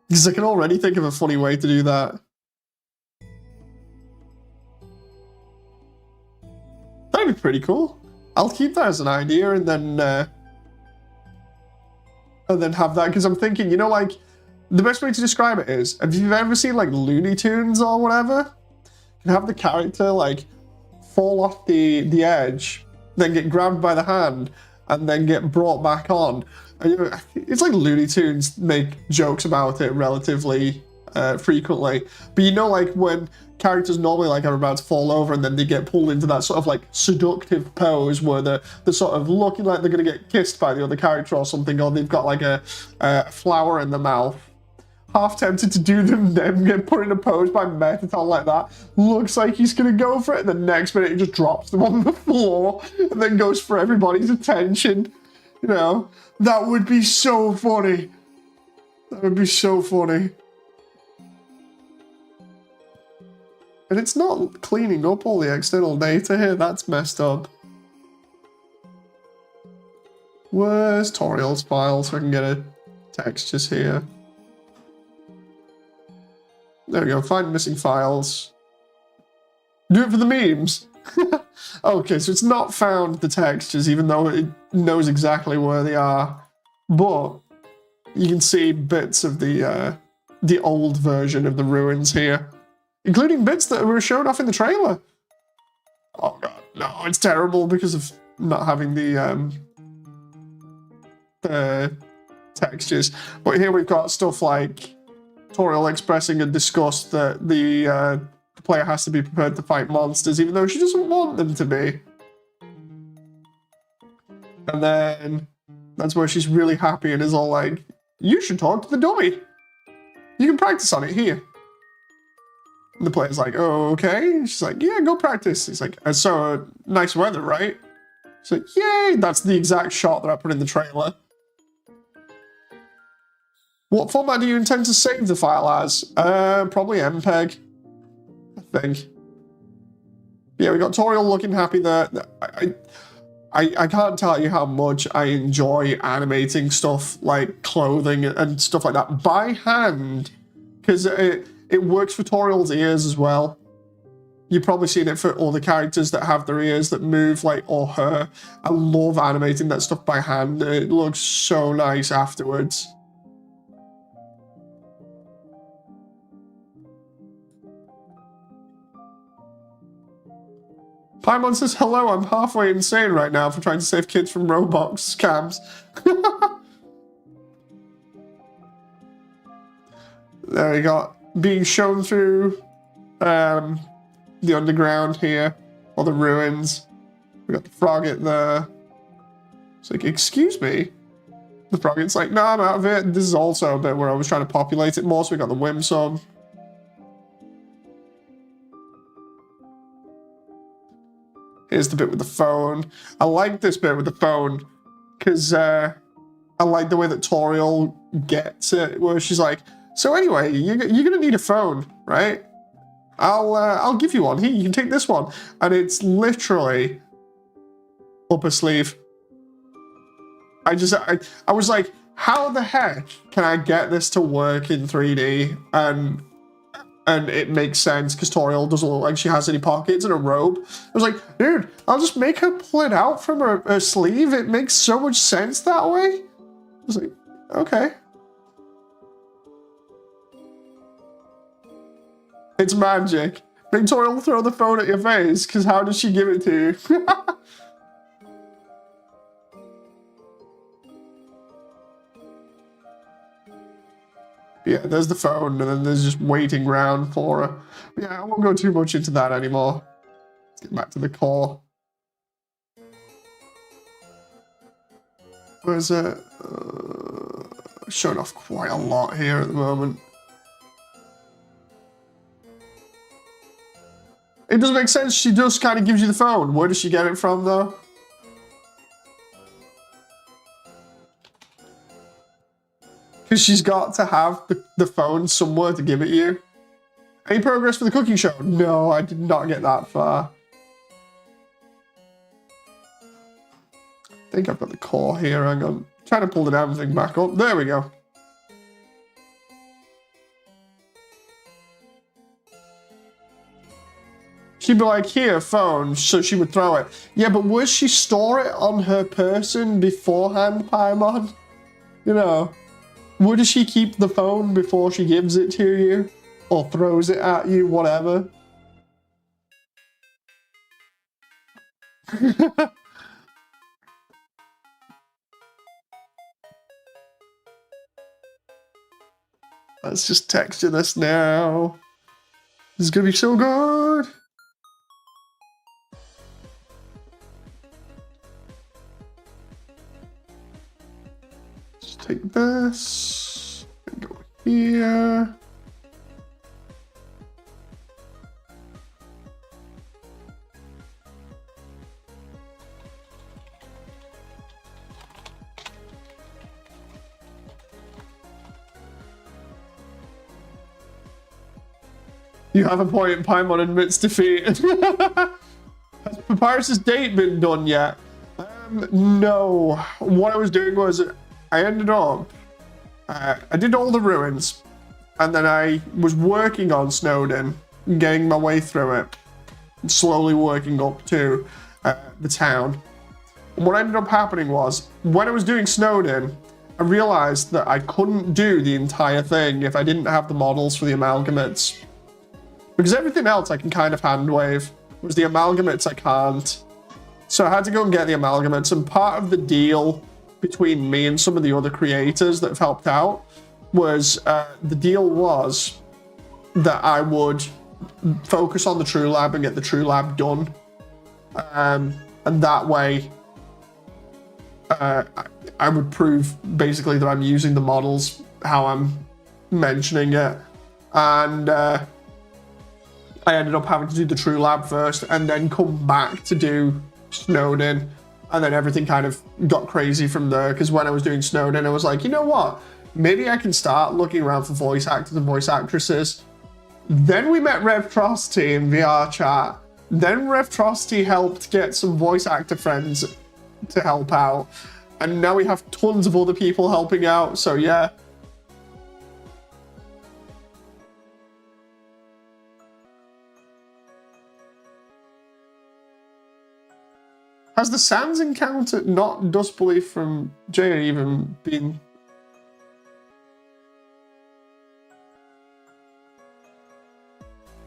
Speaker 1: Because I can already think of a funny way to do that. That'd be pretty cool. I'll keep that as an idea and then have that, because I'm thinking, you know, like, the best way to describe it is, if you've ever seen like Looney Tunes or whatever, you can have the character like fall off the edge, then get grabbed by the hand, and then get brought back on. And, you know, it's like Looney Tunes make jokes about it relatively frequently. But you know, like when characters normally like are about to fall over and then they get pulled into that sort of like seductive pose where they're sort of looking like they're going to get kissed by the other character or something, or they've got like a flower in the mouth. Half tempted to do them, then get put in a pose by Metaton like that. Looks like he's gonna go for it, and the next minute he just drops them on the floor and then goes for everybody's attention. You know, that would be so funny. That would be so funny. And it's not cleaning up all the external data here, that's messed up. Where's Toriel's file so I can get a textures here? There we go, find missing files. Do it for the memes. Okay, so it's not found the textures, even though it knows exactly where they are. But you can see bits of the old version of the ruins here, including bits that were shown off in the trailer. Oh god, no, it's terrible because of not having the textures. But here we've got stuff like Toriel expressing a disgust that the player has to be prepared to fight monsters, even though she doesn't want them to be. And then that's where she's really happy and is all like, you should talk to the dummy. You can practice on it here. And the player's like, oh, okay. She's like, yeah, go practice. He's like, so nice weather, right? She's like, yay, that's the exact shot that I put in the trailer. What format do you intend to save the file as? Probably MPEG, I think. Yeah, we got Toriel looking happy there. I can't tell you how much I enjoy animating stuff like clothing and stuff like that by hand, because it works for Toriel's ears as well. You've probably seen it for all the characters that have their ears that move, like, or her. I love animating that stuff by hand. It looks so nice afterwards. Paimon says, hello, I'm halfway insane right now for trying to save kids from Roblox scams. There we go. Being shown through the underground here, or the ruins. We got the Frogget there. It's like, excuse me? The Frogget's like, no, I'm out of it. This is also a bit where I was trying to populate it more, so we got the Whimsun. Here's the bit with the phone. I like this bit with the phone because I like the way that Toriel gets it, where she's like, so anyway, you're gonna need a phone, right? I'll give you one. Here, you can take this one. And it's literally up her sleeve. I was like, how the heck can I get this to work in 3D? And it makes sense because Toriel doesn't look like she has any pockets and a robe. I was like, dude, I'll just make her pull it out from her sleeve. It makes so much sense that way. I was like, okay. It's magic. Make Toriel throw the phone at your face, because how does she give it to you? Yeah, there's the phone, and then there's just waiting around for her. But yeah, I won't go too much into that anymore. Let's get back to the core. Where's it? Showing off quite a lot here at the moment. It does make sense, she just kind of gives you the phone. Where does she get it from, though? Because she's got to have the phone somewhere to give it you. Any progress for the cooking show? No, I did not get that far. I think I've got the core here, hang on. I'm trying to pull the damn thing back up. There we go. She'd be like, here, phone, so she would throw it. Yeah, but would she store it on her person beforehand, Paimon? You know, would she keep the phone before she gives it to you? Or throws it at you, whatever? Let's just texture this now. This is gonna be so good. Just take this and go here. You have a point, Paimon admits defeat. Has Papyrus's date been done yet? No. What I was doing was, I ended up, I did all the ruins, and then I was working on Snowdin, getting my way through it, slowly working up to the town. And what ended up happening was, when I was doing Snowdin, I realized that I couldn't do the entire thing if I didn't have the models for the amalgamates. Because everything else I can kind of hand wave, whereas the amalgamates I can't. So I had to go and get the amalgamates, and part of the deal between me and some of the other creators that have helped out was, the deal was that I would focus on the True Lab and get the True Lab done. And that way, I would prove basically that I'm using the models how I'm mentioning it. And I ended up having to do the True Lab first and then come back to do Snowdin. And then everything kind of got crazy from there, because when I was doing Snowdin, I was like, you know what? Maybe I can start looking around for voice actors and voice actresses. Then we met Revtrosity in VR chat. Then Revtrosity helped get some voice actor friends to help out. And now we have tons of other people helping out, so yeah. Has the Sans encounter, not Dust Belief from Jay, even been...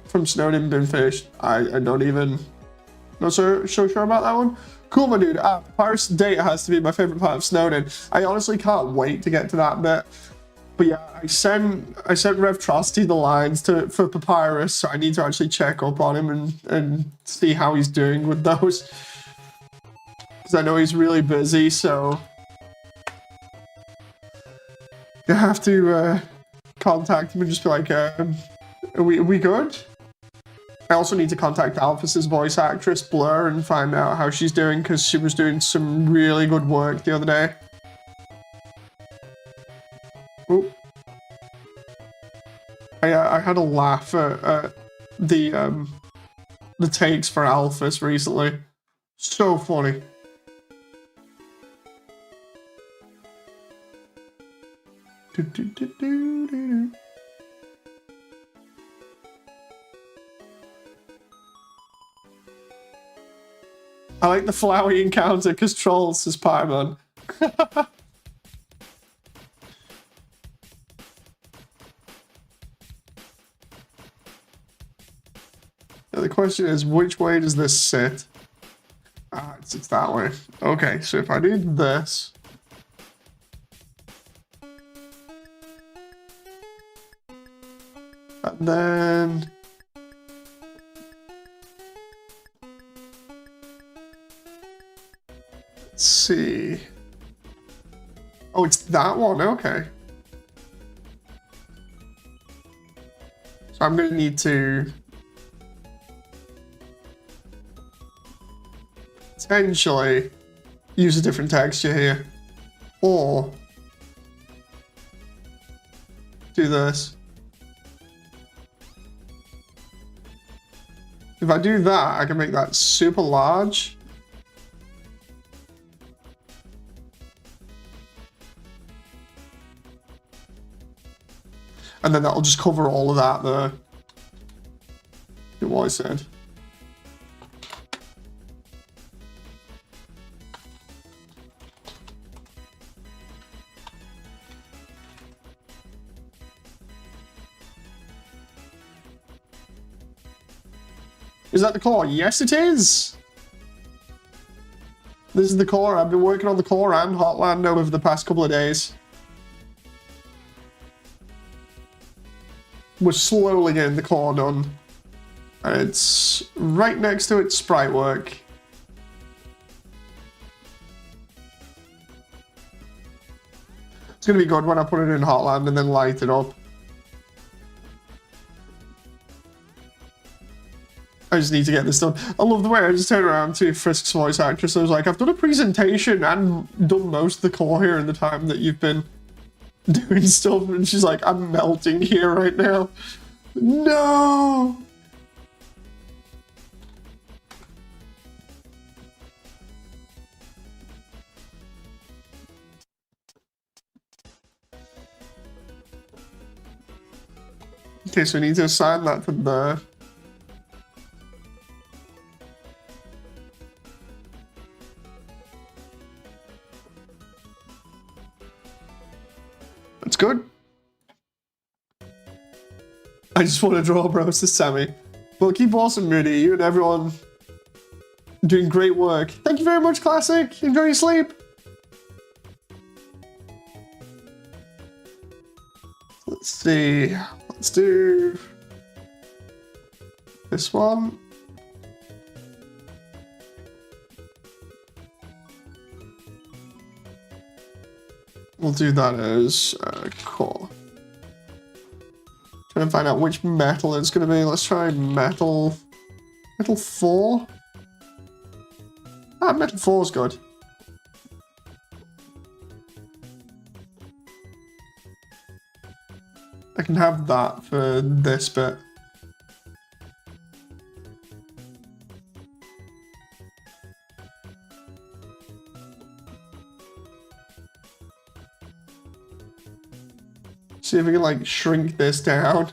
Speaker 1: from Snowdin been finished? I don't even... not so sure about that one. Cool, my dude. Papyrus Data has to be my favorite part of Snowdin. I honestly can't wait to get to that bit. But yeah, I sent Revtrosity the lines for Papyrus, so I need to actually check up on him and see how he's doing with those. Because I know he's really busy, so you have to contact him and just be like, are we good? I also need to contact Alphys's voice actress, Blur, and find out how she's doing, because she was doing some really good work the other day. Ooh. I had a laugh at the takes for Alphys recently. So funny. I like the flowery encounter because trolls says Paimon. The question is, which way does this sit? Ah, it sits that way. Okay, so if I do this... and then... let's see... oh, it's that one, okay. So I'm gonna need to... potentially use a different texture here, or do this. If I do that, I can make that super large. And then that'll just cover all of that there. What I said. Is that the core? Yes, it is! This is the core. I've been working on the core and Hotland over the past couple of days. we're slowly getting the core done. And it's right next to its sprite work. It's going to be good when I put it in Hotland and then light it up. I just need to get this done. I love the way I just turned around to Frisk's voice actress. I was like, I've done a presentation and done most of the core here in the time that you've been doing stuff. And she's like, I'm melting here right now. No! Okay, so we need to assign that to there. That's good. I just want to draw bros to Sammy. Well, keep awesome, Moody. You and everyone doing great work. Thank you very much, Classic. Enjoy your sleep. Let's see. Let's do this one. We'll do that as core. Trying to find out which metal it's going to be. Let's try metal 4. Ah, metal 4 is good. I can have that for this bit. See if we can like shrink this down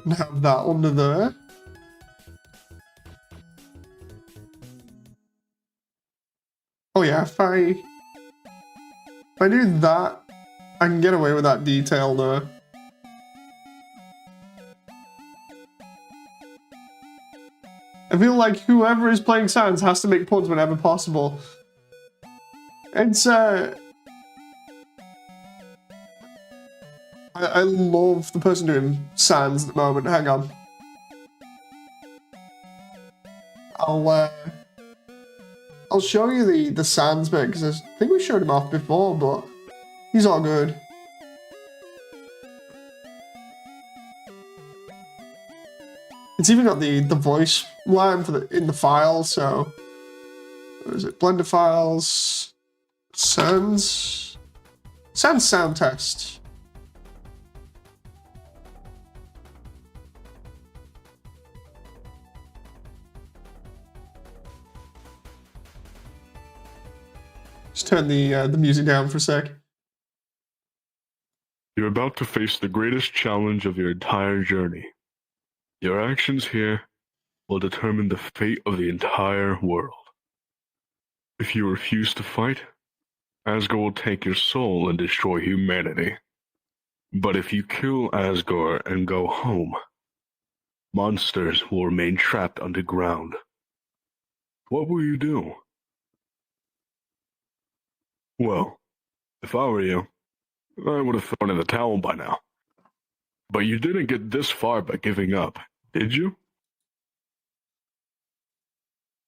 Speaker 1: and have that under there. Oh yeah, if I do that, I can get away with that detail there. I feel like whoever is playing Sans has to make puns whenever possible. It's I love the person doing Sans at the moment. Hang on. I'll show you the Sans bit because I think we showed him off before, but he's all good. It's even got the voice line for in the file, so what is it? Blender files, Sans sound test. Just turn the music down for a sec.
Speaker 2: You're about to face the greatest challenge of your entire journey. Your actions here will determine the fate of the entire world. If you refuse to fight, Asgore will take your soul and destroy humanity. But if you kill Asgore and go home, monsters will remain trapped underground. What will you do? Well, if I were you, I would have thrown in the towel by now. But you didn't get this far by giving up, did you?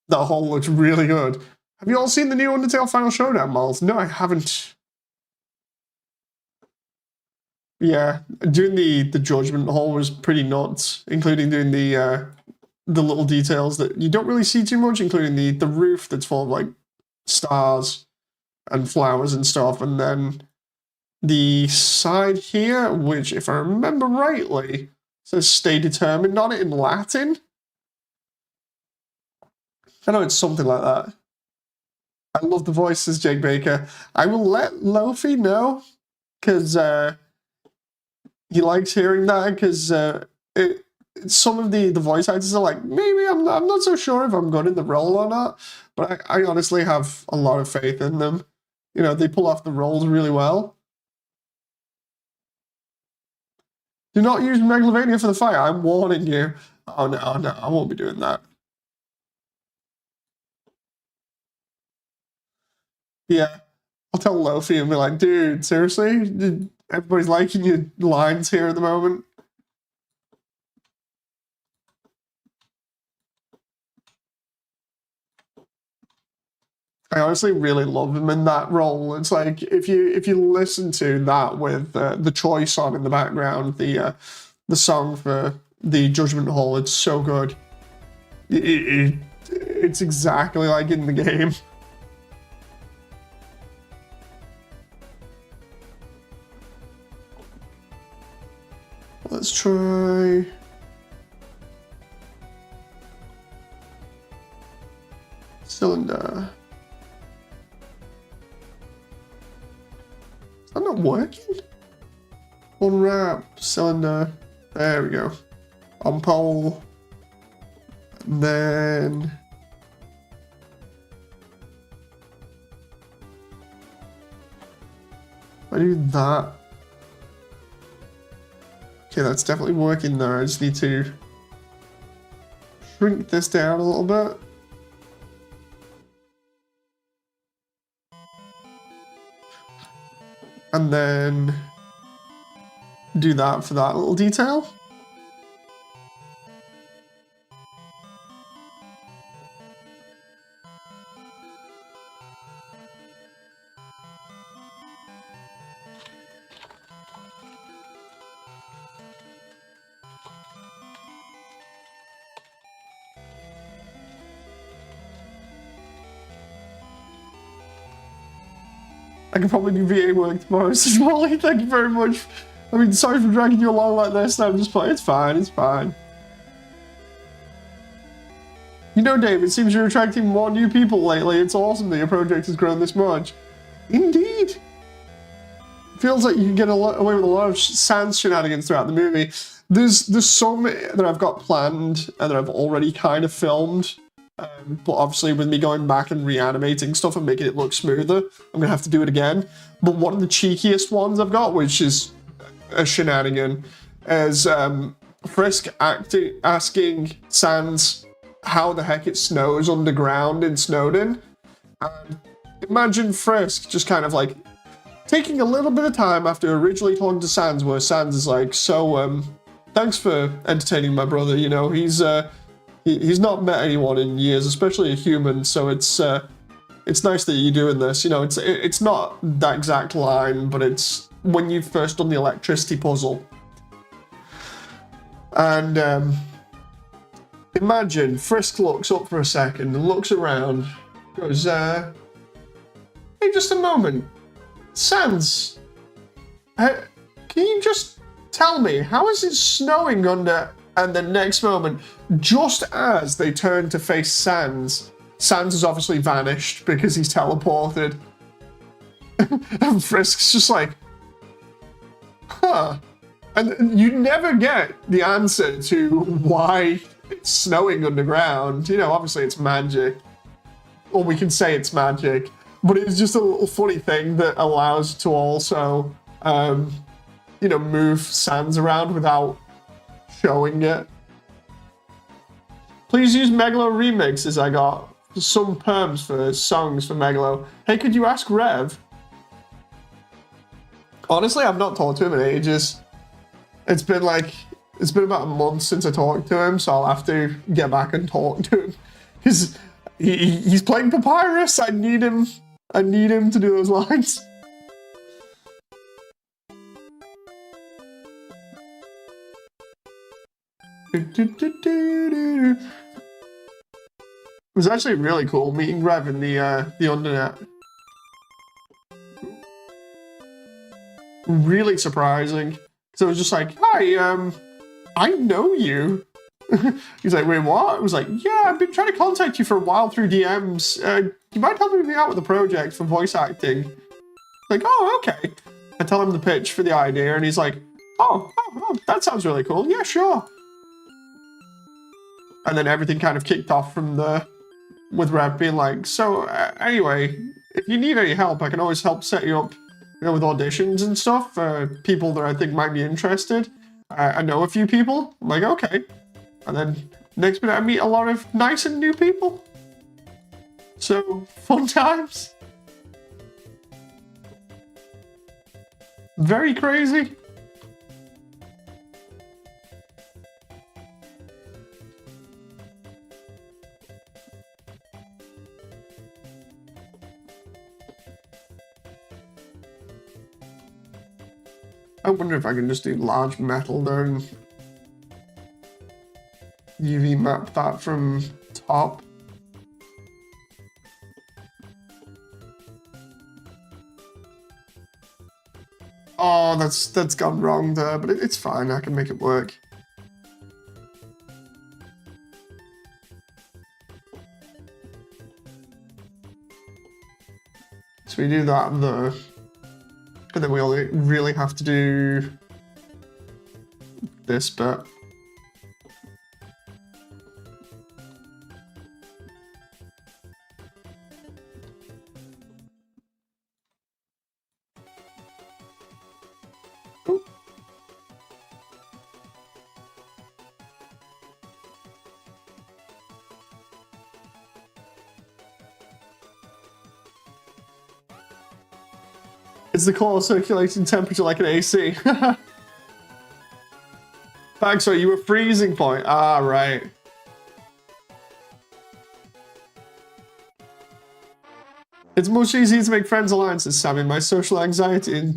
Speaker 1: That hole looks really good. Have you all seen the new Undertale Final Showdown models? No, I haven't. Yeah, doing the Judgment hole was pretty nuts, including doing the little details that you don't really see too much, including the roof that's full of like stars and flowers and stuff, and then the side here, which, if I remember rightly, says "Stay determined" on it in Latin. I know it's something like that. I love the voice, says Jake Baker. I will let Lofi know, because he likes hearing that, because some of the voice actors are like, maybe I'm not so sure if I'm good in the role or not, but I honestly have a lot of faith in them. You know, they pull off the roles really well. Do not use Megalovania for the fire, I'm warning you. Oh no, I won't be doing that. Yeah, I'll tell Lofi and be like, dude, seriously? Everybody's liking your lines here at the moment. I honestly really love him in that role. It's like if you listen to that with the choice on in the background, the song for the Judgment Hall, it's so good. It's exactly like in the game. Let's try. Cylinder. Is that not working? Unwrap, cylinder. There we go. On pole. And then. I do that. Okay, that's definitely working there. I just need to shrink this down a little bit. And then do that for that little detail. I can probably do VA work tomorrow, so Molly, thank you very much. I mean, sorry for dragging you along like this. I'm just playing. It's fine. It's fine. You know, Dave, it seems you're attracting more new people lately. It's awesome that your project has grown this much. Indeed. It feels like you can get away with a lot of sans shenanigans throughout the movie. There's so many that I've got planned and that I've already kind of filmed. But obviously with me going back and reanimating stuff and making it look smoother, I'm gonna have to do it again. But one of the cheekiest ones I've got, which is a shenanigan, is Frisk asking Sans how the heck it snows underground in Snowdon. And imagine Frisk just kind of like taking a little bit of time after originally talking to Sans, where Sans is like, so thanks for entertaining my brother, you know, he's not met anyone in years, especially a human, so it's nice that you're doing this. You know, it's not that exact line, but it's when you've first done the electricity puzzle. And imagine Frisk looks up for a second and looks around, goes, hey, just a moment. Sans, can you just tell me, how is it snowing under... And the next moment, just as they turn to face Sans, Sans has obviously vanished because he's teleported. And Frisk's just like, huh. And you never get the answer to why it's snowing underground. You know, obviously it's magic. Or we can say it's magic. But it's just a little funny thing that allows to also, you know, move Sans around without showing it. Please use Megalo remixes. I got some perms for songs for Megalo. Hey, could you ask Rev? Honestly, I've not talked to him in ages. It's been about a month since I talked to him, so I'll have to get back and talk to him. He's playing Papyrus. I need him to do those lines. It was actually really cool meeting Rev in the Undernet. Really surprising. So it was just like, hi, I know you. He's like, wait, what? I was like, yeah, I've been trying to contact you for a while through DMs. You might help me out with the project for voice acting. Like, oh, okay. I tell him the pitch for the idea, and he's like, oh, that sounds really cool. Yeah, sure. And then everything kind of kicked off from there, with Rev being like, so anyway, if you need any help, I can always help set you up, you know, with auditions and stuff for people that I think might be interested. I know a few people. I'm like, okay. And then next minute I meet a lot of nice and new people. So, fun times. Very crazy. I wonder if I can just do large metal there and UV map that from top. Oh, that's gone wrong there, but it's fine. I can make it work. So we do that there. And then we only really have to do this bit. Ooh. Is the core circulating temperature like an AC? Back, so you were freezing point. Ah, right. It's much easier to make friends alliances, Sammy. My social anxiety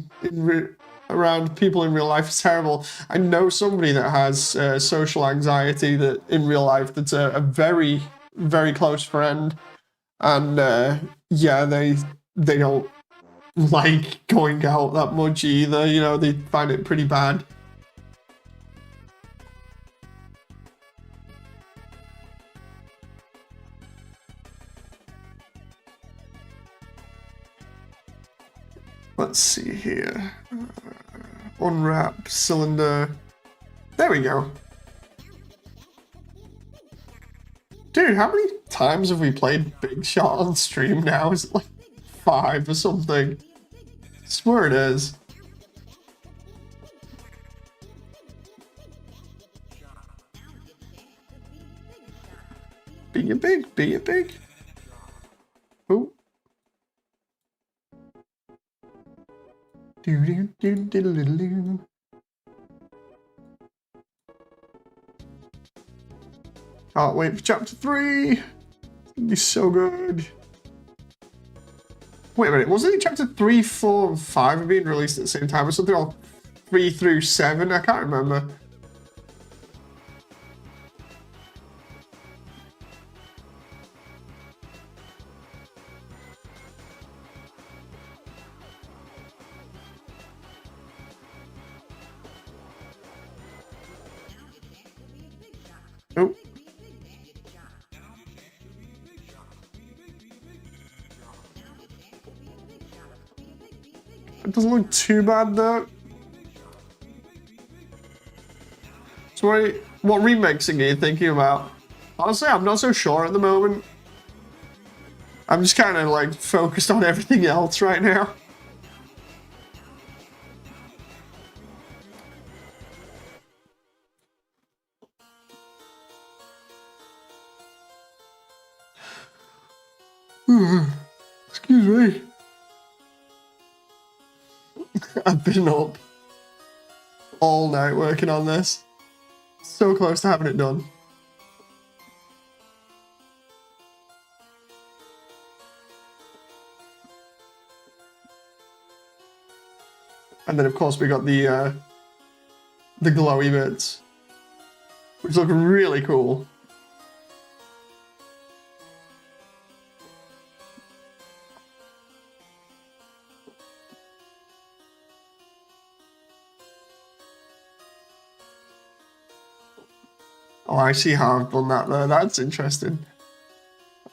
Speaker 1: around people in real life is terrible. I know somebody that has social anxiety that in real life that's a very, very close friend. And yeah, they don't like going out that much either, you know, they find it pretty bad. Let's see here. Unwrap cylinder. There we go. Dude, how many times have we played Big Shot on stream now? Is it like 5 or something? I swear it is. Be it big, be it big. Oh. Do-do-do-do-do-do. Can't wait for chapter 3. It's gonna be so good. Wait a minute, wasn't it chapter 3, 4, and 5 being released at the same time or something? Or 3 through 7? I can't remember. Oh. It doesn't look too bad though. So what remixing are you thinking about? Honestly, I'm not so sure at the moment. I'm just kind of like focused on everything else right now. Excuse me. I've been up all night working on this. So close to having it done. And then of course we got the glowy bits, which look really cool. Oh, I see how I've done that there. That's interesting.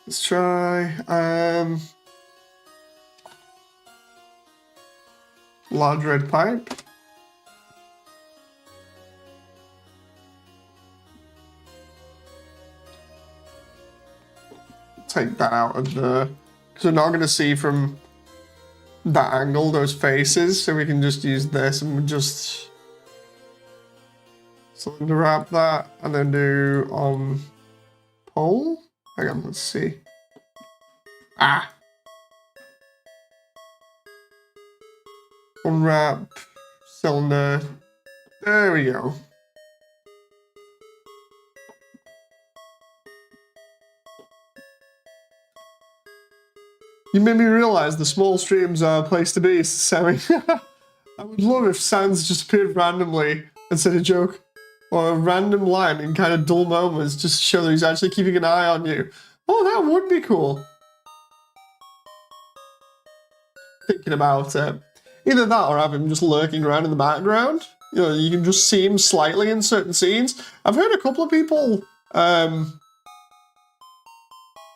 Speaker 1: Let's try large red pipe. Take that out of the, because we're not going to see from that angle those faces, so we can just use this and just cylinder wrap that, and then do pole. Hang on, let's see. Ah. Unwrap cylinder. There we go. You made me realize the small streams are a place to be, Sammy. I would love if Sans just appeared randomly and said a joke or a random line in kind of dull moments just to show that he's actually keeping an eye on you. Oh, that would be cool. Thinking about it. Either that or have him just lurking around in the background. You know, you can just see him slightly in certain scenes. I've heard a couple of people,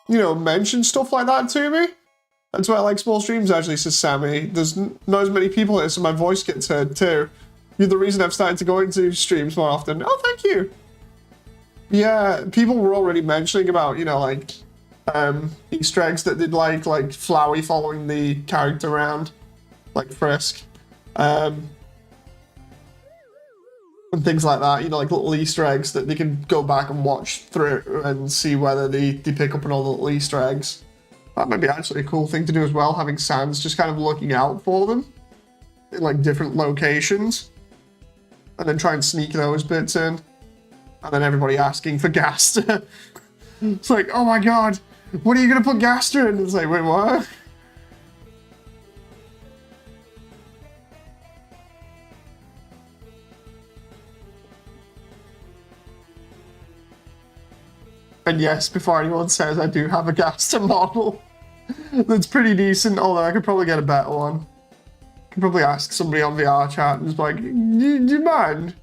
Speaker 1: you know, mention stuff like that to me. That's why I like small streams, actually, says Sammy. There's not as many people here, so my voice gets heard too. You're the reason I've started to go into streams more often. Oh, thank you. Yeah, people were already mentioning about, you know, like, Easter eggs that they'd like Flowey following the character around, like Frisk. And things like that, you know, like little Easter eggs that they can go back and watch through and see whether they pick up on all the little Easter eggs. That might be actually a cool thing to do as well, having Sans just kind of looking out for them in like different locations. And then try and sneak those bits in. And then everybody asking for Gaster. It's like, oh my god, what are you going to put Gaster in? It's like, wait, what? And yes, before anyone says, I do have a Gaster model. That's pretty decent, although I could probably get a better one. I could probably ask somebody on VR chat and just be like, do you mind?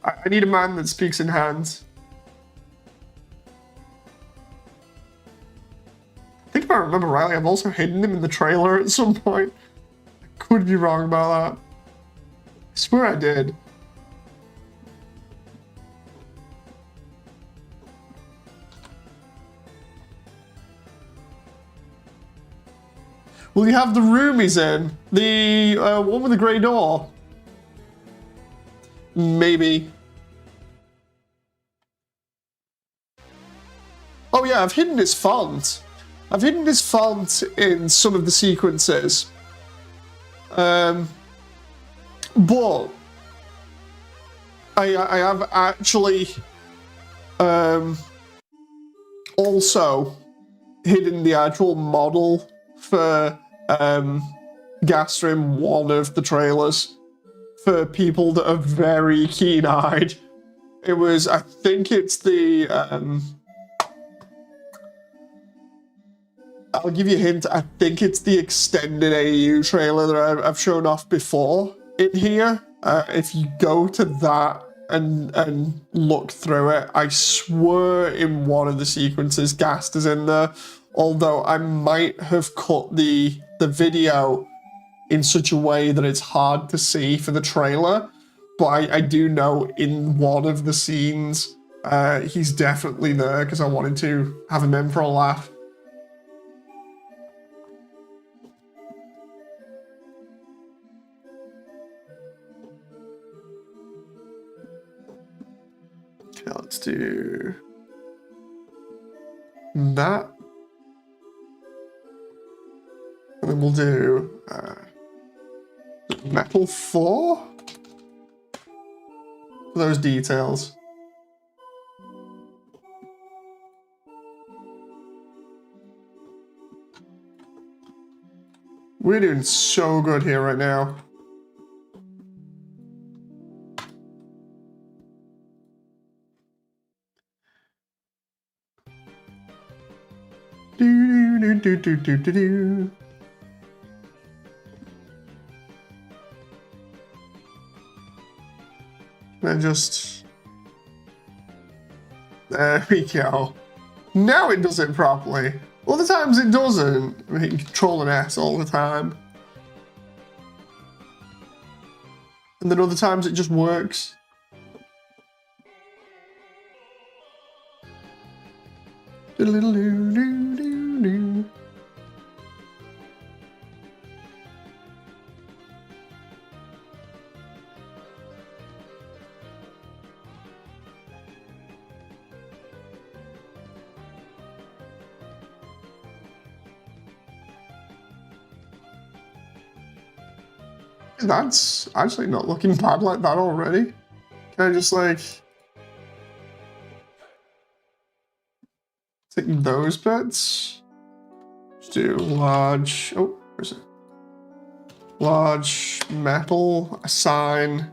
Speaker 1: I need a man that speaks in hands. I think if I remember rightly, I've also hidden him in the trailer at some point. I could be wrong about that. I swear I did. Will you have the room he's in? The one with the grey door? Maybe. Oh yeah, I've hidden his font. I've hidden his font in some of the sequences. But I have actually also hidden the actual model for Gaster in one of the trailers for people that are very keen-eyed. It was, I think it's the, I'll give you a hint, I think it's the extended AU trailer that I've shown off before in here. If you go to that and look through it, I swear in one of the sequences Gaster's in there, although I might have cut the video in such a way that it's hard to see for the trailer, but I do know in one of the scenes he's definitely there because I wanted to have him in for a laugh. Okay, let's do that. And then we'll do metal 4 for those details. We're doing so good here right now. Do do do do do do do. And just... There we go. Now it does it properly. Other times it doesn't. I mean, Control and S all the time. And then other times it just works. Do-do-do-do-do-do. That's actually not looking bad like that already. Can I just like take those bits? Just do large. Oh, where's it? Large metal, a sign.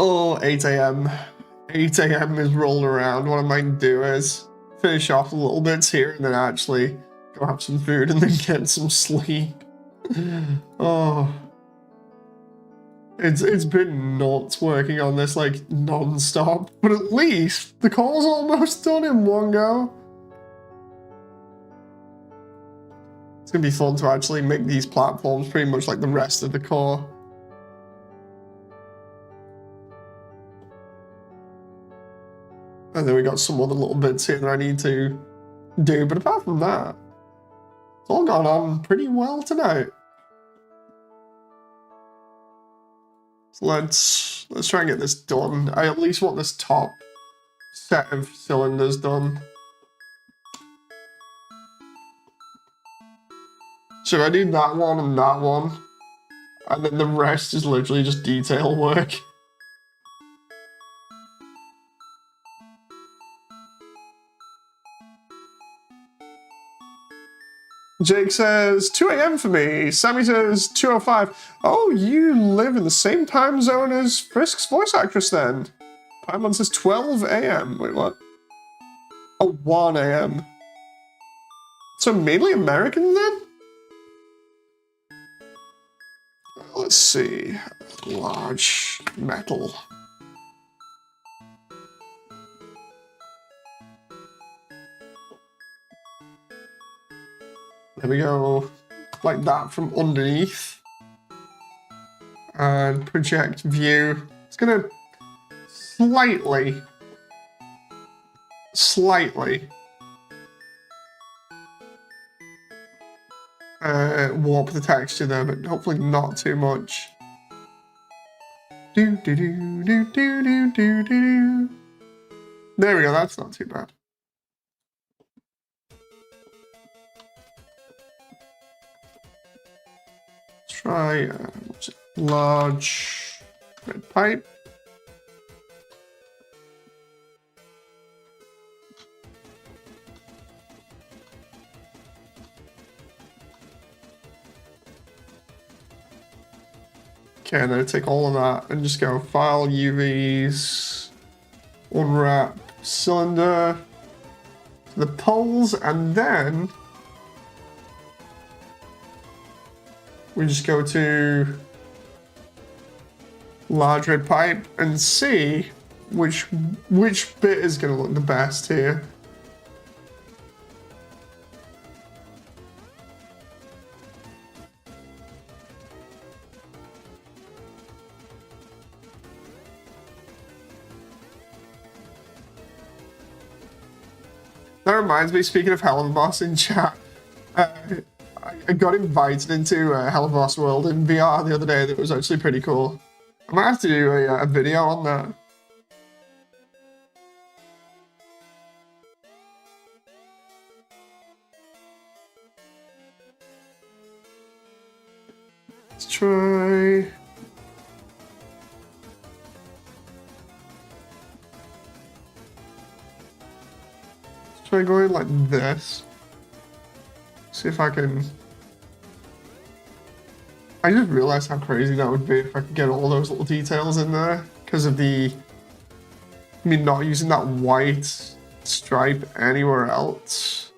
Speaker 1: Oh, 8 a.m. 8 a.m. is rolling around. What I might do is finish off a little bits here and then actually go have some food and then get some sleep. Oh. It's been nuts working on this like non-stop, but at least the call's almost done in one go. It's gonna be fun to actually make these platforms pretty much like the rest of the core. And then we got some other little bits here that I need to do, but apart from that, it's all gone on pretty well tonight. So let's try and get this done. I at least want this top set of cylinders done. So I do that one, and then the rest is literally just detail work. Jake says 2 a.m. for me. Sammy says 2:05. Oh, you live in the same time zone as Frisk's voice actress then. Paimon says 12 a.m. Wait, what? Oh, 1 a.m. So mainly American then? Let's see. Large metal. There we go, like that from underneath. And project view. It's gonna slightly warp the texture there, but hopefully not too much. Do do do do do do do do. There we go, that's not too bad. Try large red pipe. Okay, and then take all of that and just go file UVs, unwrap cylinder, the poles, and then we just go to large red pipe and see which bit is going to look the best here. That reminds me, speaking of Hell of a Boss in chat, I got invited into Hell of a Boss World in VR the other day. That was actually pretty cool. I might have to do a video on that. Let's try. Let's try going like this. See if I can. I just realized how crazy that would be if I could get all those little details in there because of the. I mean, not using that white stripe anywhere else.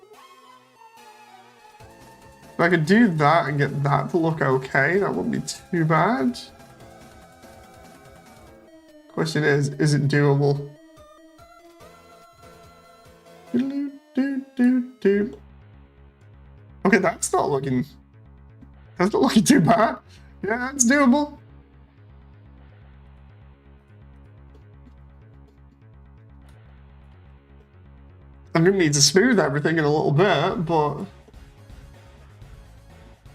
Speaker 1: If I could do that and get that to look okay, that wouldn't be too bad. Question is it doable? Okay, that's not looking too bad. Yeah, that's doable. I'm gonna need to smooth everything in a little bit, but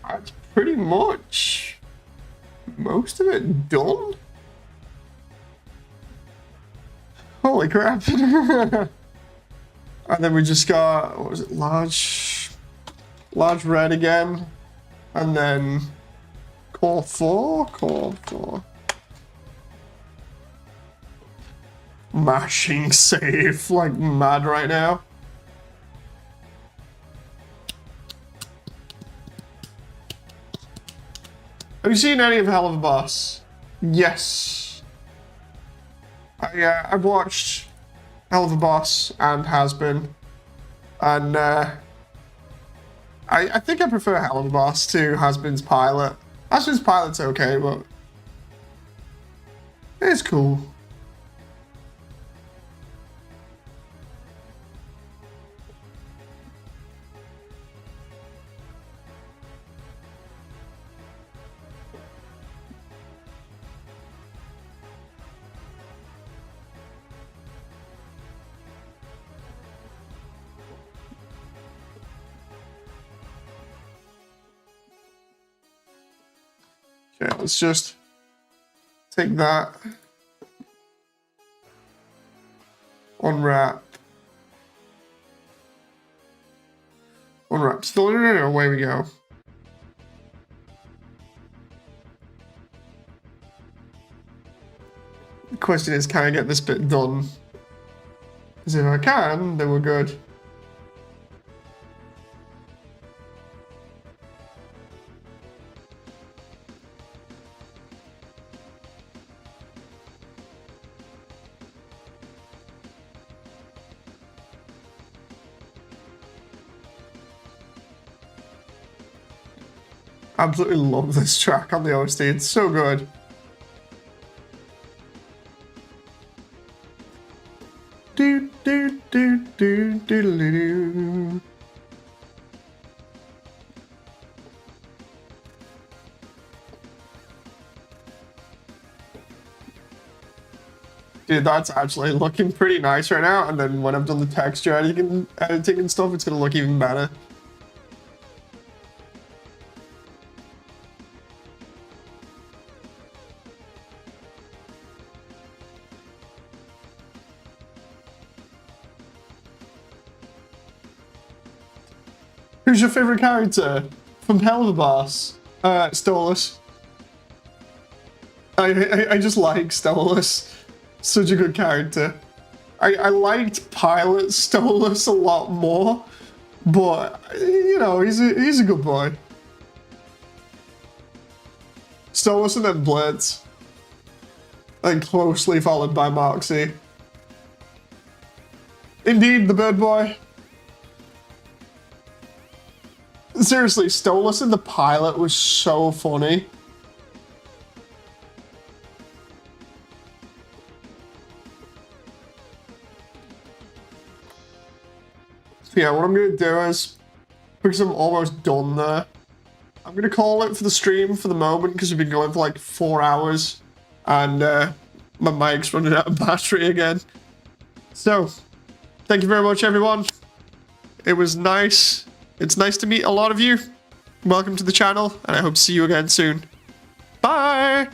Speaker 1: that's pretty much most of it done. Holy crap. And then we just got, what was it, large red again. And then core 4. Mashing safe like mad right now. Have you seen any of Hell of a Boss? Yes. I've watched Hell of a Boss and Has Been. And I think I prefer Hell of a Boss to Has Been's pilot. Has Been's pilot's okay, but it's cool. Okay, let's just take that. Unwrap. Still, no, away we go. The question is, can I get this bit done? Because if I can, then we're good. Absolutely love this track on the OST, it's so good. Do do do do do do. Dude, that's actually looking pretty nice right now, and then when I've done the texture editing and stuff, it's gonna look even better. Who's your favorite character from Hell of a Boss? Stolas. I just like Stolas. Such a good character. I liked Pilot Stolas a lot more, but you know, he's a good boy. Stolas and then Blitz. And closely followed by Moxie. Indeed, the bird boy. Seriously, Stolas and the pilot was so funny. So yeah, what I'm going to do is, because I'm almost done there, I'm going to call it for the stream for the moment, because we've been going for like 4 hours, and my mic's running out of battery again. So, thank you very much, everyone. It was nice. It's nice to meet a lot of you. Welcome to the channel, and I hope to see you again soon. Bye!